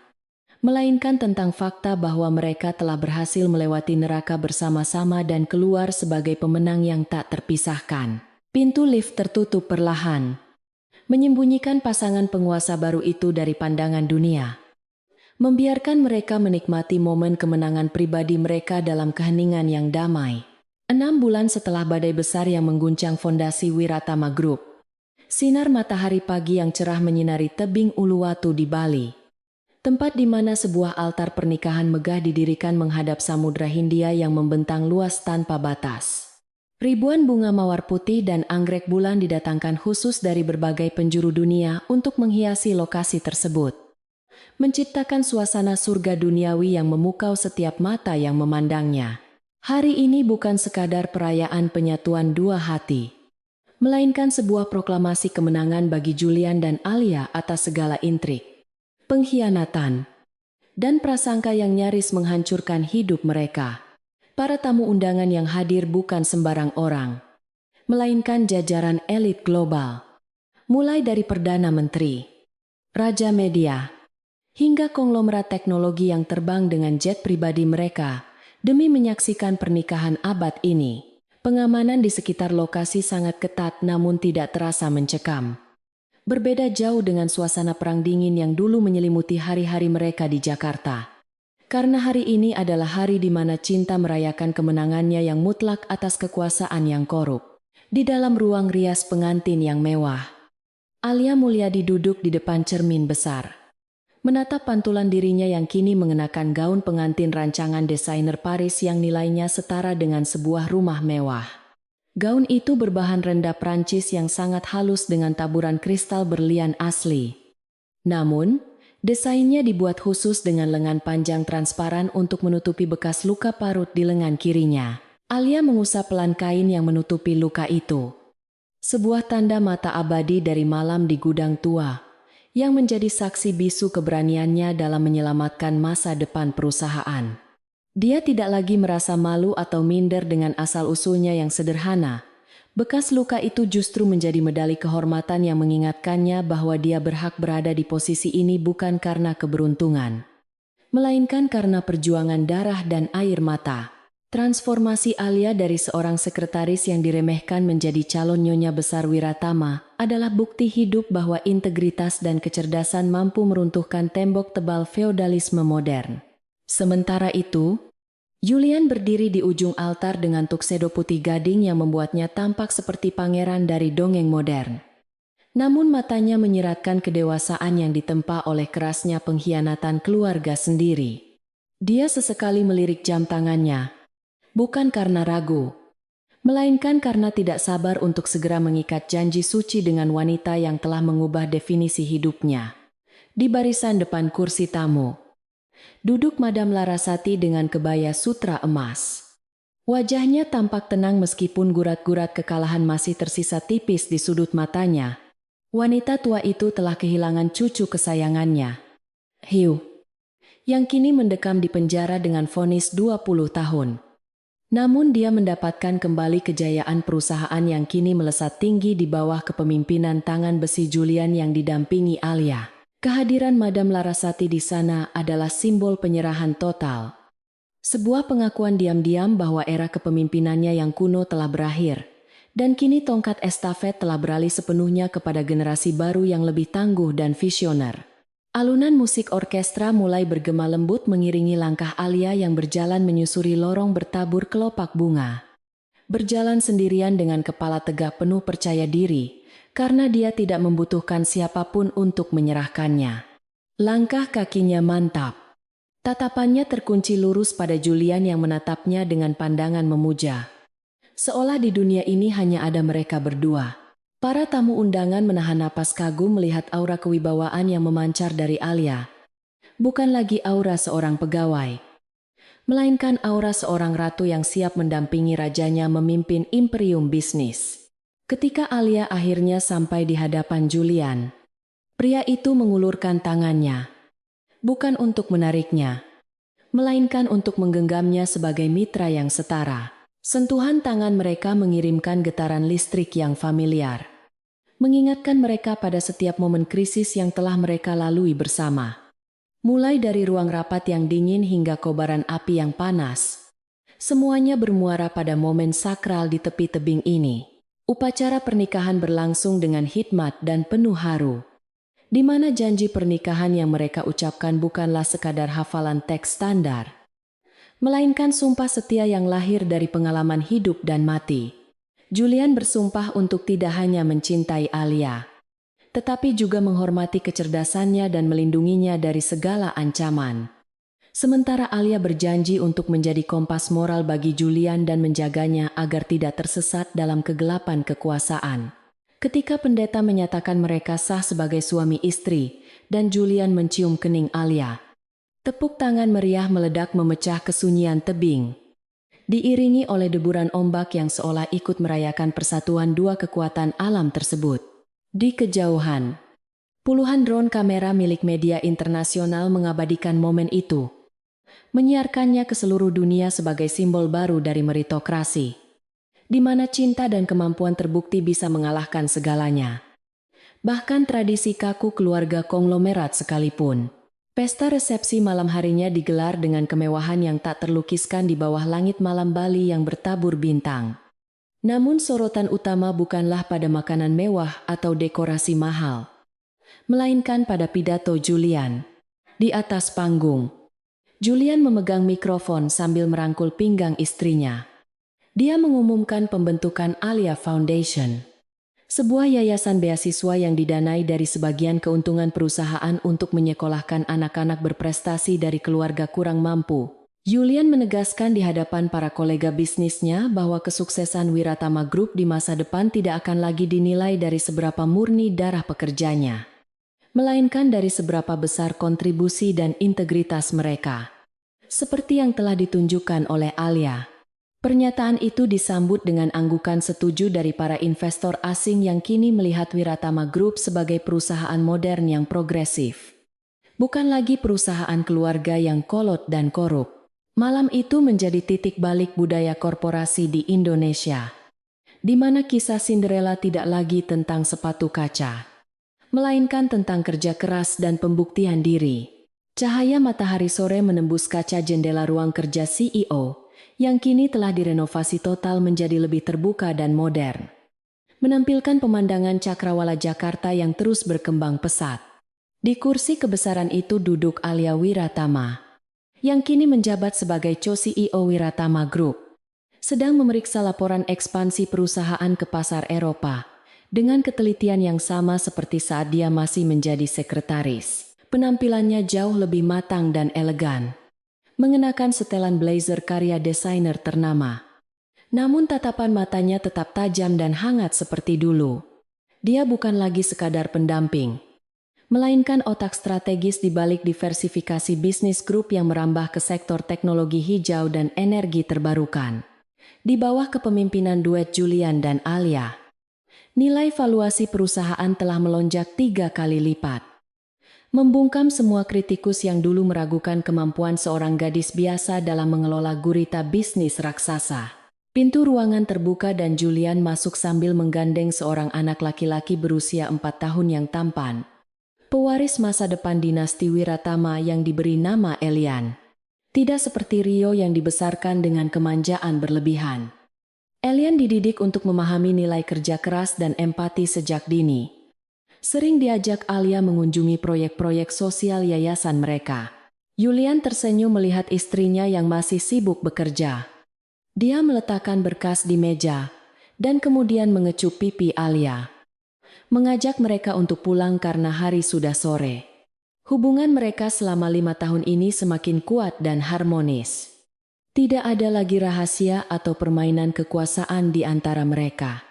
melainkan tentang fakta bahwa mereka telah berhasil melewati neraka bersama-sama dan keluar sebagai pemenang yang tak terpisahkan. Pintu lift tertutup perlahan, menyembunyikan pasangan penguasa baru itu dari pandangan dunia, membiarkan mereka menikmati momen kemenangan pribadi mereka dalam keheningan yang damai. 6 bulan setelah badai besar yang mengguncang fondasi Wiratama Group, sinar matahari pagi yang cerah menyinari tebing Uluwatu di Bali, tempat di mana sebuah altar pernikahan megah didirikan menghadap Samudra Hindia yang membentang luas tanpa batas. Ribuan bunga mawar putih dan anggrek bulan didatangkan khusus dari berbagai penjuru dunia untuk menghiasi lokasi tersebut, menciptakan suasana surga duniawi yang memukau setiap mata yang memandangnya. Hari ini bukan sekadar perayaan penyatuan dua hati, melainkan sebuah proklamasi kemenangan bagi Julian dan Alia atas segala intrik, pengkhianatan, dan prasangka yang nyaris menghancurkan hidup mereka. Para tamu undangan yang hadir bukan sembarang orang, melainkan jajaran elit global, mulai dari Perdana Menteri, Raja Media, hingga konglomerat teknologi yang terbang dengan jet pribadi mereka demi menyaksikan pernikahan abad ini. Pengamanan di sekitar lokasi sangat ketat namun tidak terasa mencekam. Berbeda jauh dengan suasana perang dingin yang dulu menyelimuti hari-hari mereka di Jakarta. Karena hari ini adalah hari di mana cinta merayakan kemenangannya yang mutlak atas kekuasaan yang korup. Di dalam ruang rias pengantin yang mewah, Alia Mulyadi duduk di depan cermin besar, menatap pantulan dirinya yang kini mengenakan gaun pengantin rancangan desainer Paris yang nilainya setara dengan sebuah rumah mewah. Gaun itu berbahan rendah Prancis yang sangat halus dengan taburan kristal berlian asli. Namun, desainnya dibuat khusus dengan lengan panjang transparan untuk menutupi bekas luka parut di lengan kirinya. Alia mengusap pelan kain yang menutupi luka itu. Sebuah tanda mata abadi dari malam di gudang tua, yang menjadi saksi bisu keberaniannya dalam menyelamatkan masa depan perusahaan. Dia tidak lagi merasa malu atau minder dengan asal-usulnya yang sederhana. Bekas luka itu justru menjadi medali kehormatan yang mengingatkannya bahwa dia berhak berada di posisi ini bukan karena keberuntungan, melainkan karena perjuangan darah dan air mata. Transformasi Alia dari seorang sekretaris yang diremehkan menjadi calon nyonya besar Wiratama adalah bukti hidup bahwa integritas dan kecerdasan mampu meruntuhkan tembok tebal feodalisme modern. Sementara itu, Julian berdiri di ujung altar dengan tuxedo putih gading yang membuatnya tampak seperti pangeran dari dongeng modern. Namun matanya menyiratkan kedewasaan yang ditempa oleh kerasnya pengkhianatan keluarga sendiri. Dia sesekali melirik jam tangannya, bukan karena ragu, melainkan karena tidak sabar untuk segera mengikat janji suci dengan wanita yang telah mengubah definisi hidupnya. Di barisan depan kursi tamu, duduk Madam Larasati dengan kebaya sutra emas. Wajahnya tampak tenang meskipun gurat-gurat kekalahan masih tersisa tipis di sudut matanya. Wanita tua itu telah kehilangan cucu kesayangannya, Hugh, yang kini mendekam di penjara dengan vonis 20 tahun. Namun dia mendapatkan kembali kejayaan perusahaan yang kini melesat tinggi di bawah kepemimpinan tangan besi Julian yang didampingi Alia. Kehadiran Madam Larasati di sana adalah simbol penyerahan total. Sebuah pengakuan diam-diam bahwa era kepemimpinannya yang kuno telah berakhir. Dan kini tongkat estafet telah beralih sepenuhnya kepada generasi baru yang lebih tangguh dan visioner. Alunan musik orkestra mulai bergema lembut mengiringi langkah Alia yang berjalan menyusuri lorong bertabur kelopak bunga. Berjalan sendirian dengan kepala tegak penuh percaya diri, karena dia tidak membutuhkan siapapun untuk menyerahkannya. Langkah kakinya mantap. Tatapannya terkunci lurus pada Julian yang menatapnya dengan pandangan memuja. Seolah di dunia ini hanya ada mereka berdua. Para tamu undangan menahan napas kagum melihat aura kewibawaan yang memancar dari Alia. Bukan lagi aura seorang pegawai, melainkan aura seorang ratu yang siap mendampingi rajanya memimpin imperium bisnis. Ketika Alia akhirnya sampai di hadapan Julian, pria itu mengulurkan tangannya. Bukan untuk menariknya, melainkan untuk menggenggamnya sebagai mitra yang setara. Sentuhan tangan mereka mengirimkan getaran listrik yang familiar, mengingatkan mereka pada setiap momen krisis yang telah mereka lalui bersama. Mulai dari ruang rapat yang dingin hingga kobaran api yang panas, semuanya bermuara pada momen sakral di tepi tebing ini. Upacara pernikahan berlangsung dengan hikmat dan penuh haru, di mana janji pernikahan yang mereka ucapkan bukanlah sekadar hafalan teks standar, melainkan sumpah setia yang lahir dari pengalaman hidup dan mati. Julian bersumpah untuk tidak hanya mencintai Alia, tetapi juga menghormati kecerdasannya dan melindunginya dari segala ancaman. Sementara Alia berjanji untuk menjadi kompas moral bagi Julian dan menjaganya agar tidak tersesat dalam kegelapan kekuasaan. Ketika pendeta menyatakan mereka sah sebagai suami istri, dan Julian mencium kening Alia, tepuk tangan meriah meledak memecah kesunyian tebing, diiringi oleh deburan ombak yang seolah ikut merayakan persatuan dua kekuatan alam tersebut. Di kejauhan, puluhan drone kamera milik media internasional mengabadikan momen itu, menyiarkannya ke seluruh dunia sebagai simbol baru dari meritokrasi, di mana cinta dan kemampuan terbukti bisa mengalahkan segalanya. Bahkan tradisi kaku keluarga konglomerat sekalipun. Pesta resepsi malam harinya digelar dengan kemewahan yang tak terlukiskan di bawah langit malam Bali yang bertabur bintang. Namun sorotan utama bukanlah pada makanan mewah atau dekorasi mahal, melainkan pada pidato Julian. Di atas panggung, Julian memegang mikrofon sambil merangkul pinggang istrinya. Dia mengumumkan pembentukan Alia Foundation, sebuah yayasan beasiswa yang didanai dari sebagian keuntungan perusahaan untuk menyekolahkan anak-anak berprestasi dari keluarga kurang mampu. Julian menegaskan di hadapan para kolega bisnisnya bahwa kesuksesan Wiratama Group di masa depan tidak akan lagi dinilai dari seberapa murni darah pekerjanya, melainkan dari seberapa besar kontribusi dan integritas mereka. Seperti yang telah ditunjukkan oleh Alia. Pernyataan itu disambut dengan anggukan setuju dari para investor asing yang kini melihat Wiratama Group sebagai perusahaan modern yang progresif. Bukan lagi perusahaan keluarga yang kolot dan korup. Malam itu menjadi titik balik budaya korporasi di Indonesia, di mana kisah Cinderella tidak lagi tentang sepatu kaca, melainkan tentang kerja keras dan pembuktian diri. Cahaya matahari sore menembus kaca jendela ruang kerja CEO, yang kini telah direnovasi total menjadi lebih terbuka dan modern, menampilkan pemandangan cakrawala Jakarta yang terus berkembang pesat. Di kursi kebesaran itu duduk Alia Wiratama, yang kini menjabat sebagai co-CEO Wiratama Group, sedang memeriksa laporan ekspansi perusahaan ke pasar Eropa dengan ketelitian yang sama seperti saat dia masih menjadi sekretaris. Penampilannya jauh lebih matang dan elegan, mengenakan setelan blazer karya desainer ternama. Namun tatapan matanya tetap tajam dan hangat seperti dulu. Dia bukan lagi sekadar pendamping, melainkan otak strategis di balik diversifikasi bisnis grup yang merambah ke sektor teknologi hijau dan energi terbarukan. Di bawah kepemimpinan duet Julian dan Alia, nilai valuasi perusahaan telah melonjak 3 kali lipat, membungkam semua kritikus yang dulu meragukan kemampuan seorang gadis biasa dalam mengelola gurita bisnis raksasa. Pintu ruangan terbuka dan Julian masuk sambil menggandeng seorang anak laki-laki berusia 4 tahun yang tampan, pewaris masa depan dinasti Wiratama yang diberi nama Elian. Tidak seperti Rio yang dibesarkan dengan kemanjaan berlebihan. Elian dididik untuk memahami nilai kerja keras dan empati sejak dini. Sering diajak Alia mengunjungi proyek-proyek sosial yayasan mereka. Julian tersenyum melihat istrinya yang masih sibuk bekerja. Dia meletakkan berkas di meja dan kemudian mengecup pipi Alia, mengajak mereka untuk pulang karena hari sudah sore. Hubungan mereka selama 5 tahun ini semakin kuat dan harmonis. Tidak ada lagi rahasia atau permainan kekuasaan di antara mereka.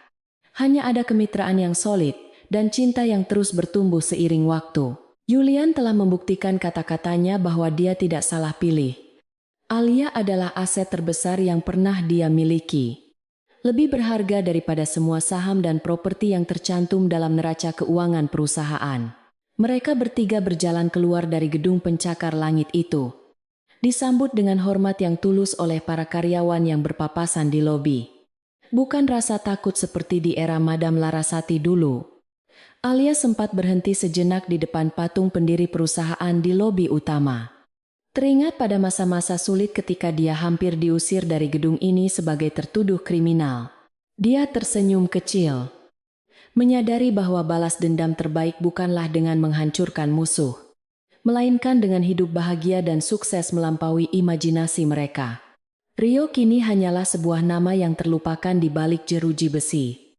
Hanya ada kemitraan yang solid dan cinta yang terus bertumbuh seiring waktu. Julian telah membuktikan kata-katanya bahwa dia tidak salah pilih. Alia adalah aset terbesar yang pernah dia miliki. Lebih berharga daripada semua saham dan properti yang tercantum dalam neraca keuangan perusahaan. Mereka bertiga berjalan keluar dari gedung pencakar langit itu, disambut dengan hormat yang tulus oleh para karyawan yang berpapasan di lobi. Bukan rasa takut seperti di era Madam Larasati dulu. Alia sempat berhenti sejenak di depan patung pendiri perusahaan di lobi utama. Teringat pada masa-masa sulit ketika dia hampir diusir dari gedung ini sebagai tertuduh kriminal. Dia tersenyum kecil, menyadari bahwa balas dendam terbaik bukanlah dengan menghancurkan musuh, melainkan dengan hidup bahagia dan sukses melampaui imajinasi mereka. Rio kini hanyalah sebuah nama yang terlupakan di balik jeruji besi.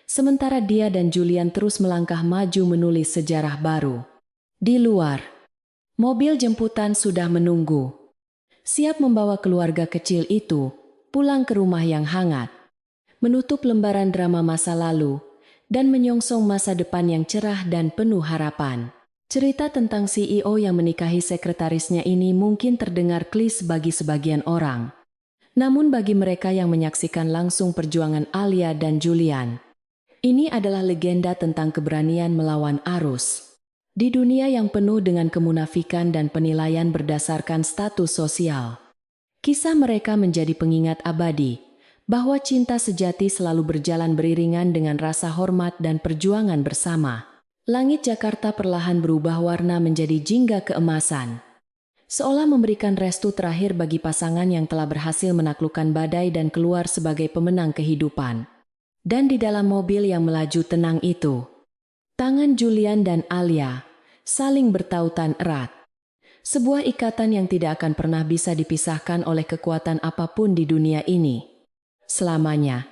Sementara dia dan Julian terus melangkah maju menulis sejarah baru. Di luar, mobil jemputan sudah menunggu, siap membawa keluarga kecil itu pulang ke rumah yang hangat, menutup lembaran drama masa lalu, dan menyongsong masa depan yang cerah dan penuh harapan. Cerita tentang CEO yang menikahi sekretarisnya ini mungkin terdengar klise bagi sebagian orang. Namun bagi mereka yang menyaksikan langsung perjuangan Alia dan Julian, ini adalah legenda tentang keberanian melawan arus. Di dunia yang penuh dengan kemunafikan dan penilaian berdasarkan status sosial, kisah mereka menjadi pengingat abadi bahwa cinta sejati selalu berjalan beriringan dengan rasa hormat dan perjuangan bersama. Langit Jakarta perlahan berubah warna menjadi jingga keemasan, seolah memberikan restu terakhir bagi pasangan yang telah berhasil menaklukkan badai dan keluar sebagai pemenang kehidupan. Dan di dalam mobil yang melaju tenang itu, tangan Julian dan Alia saling bertautan erat. Sebuah ikatan yang tidak akan pernah bisa dipisahkan oleh kekuatan apapun di dunia ini. Selamanya.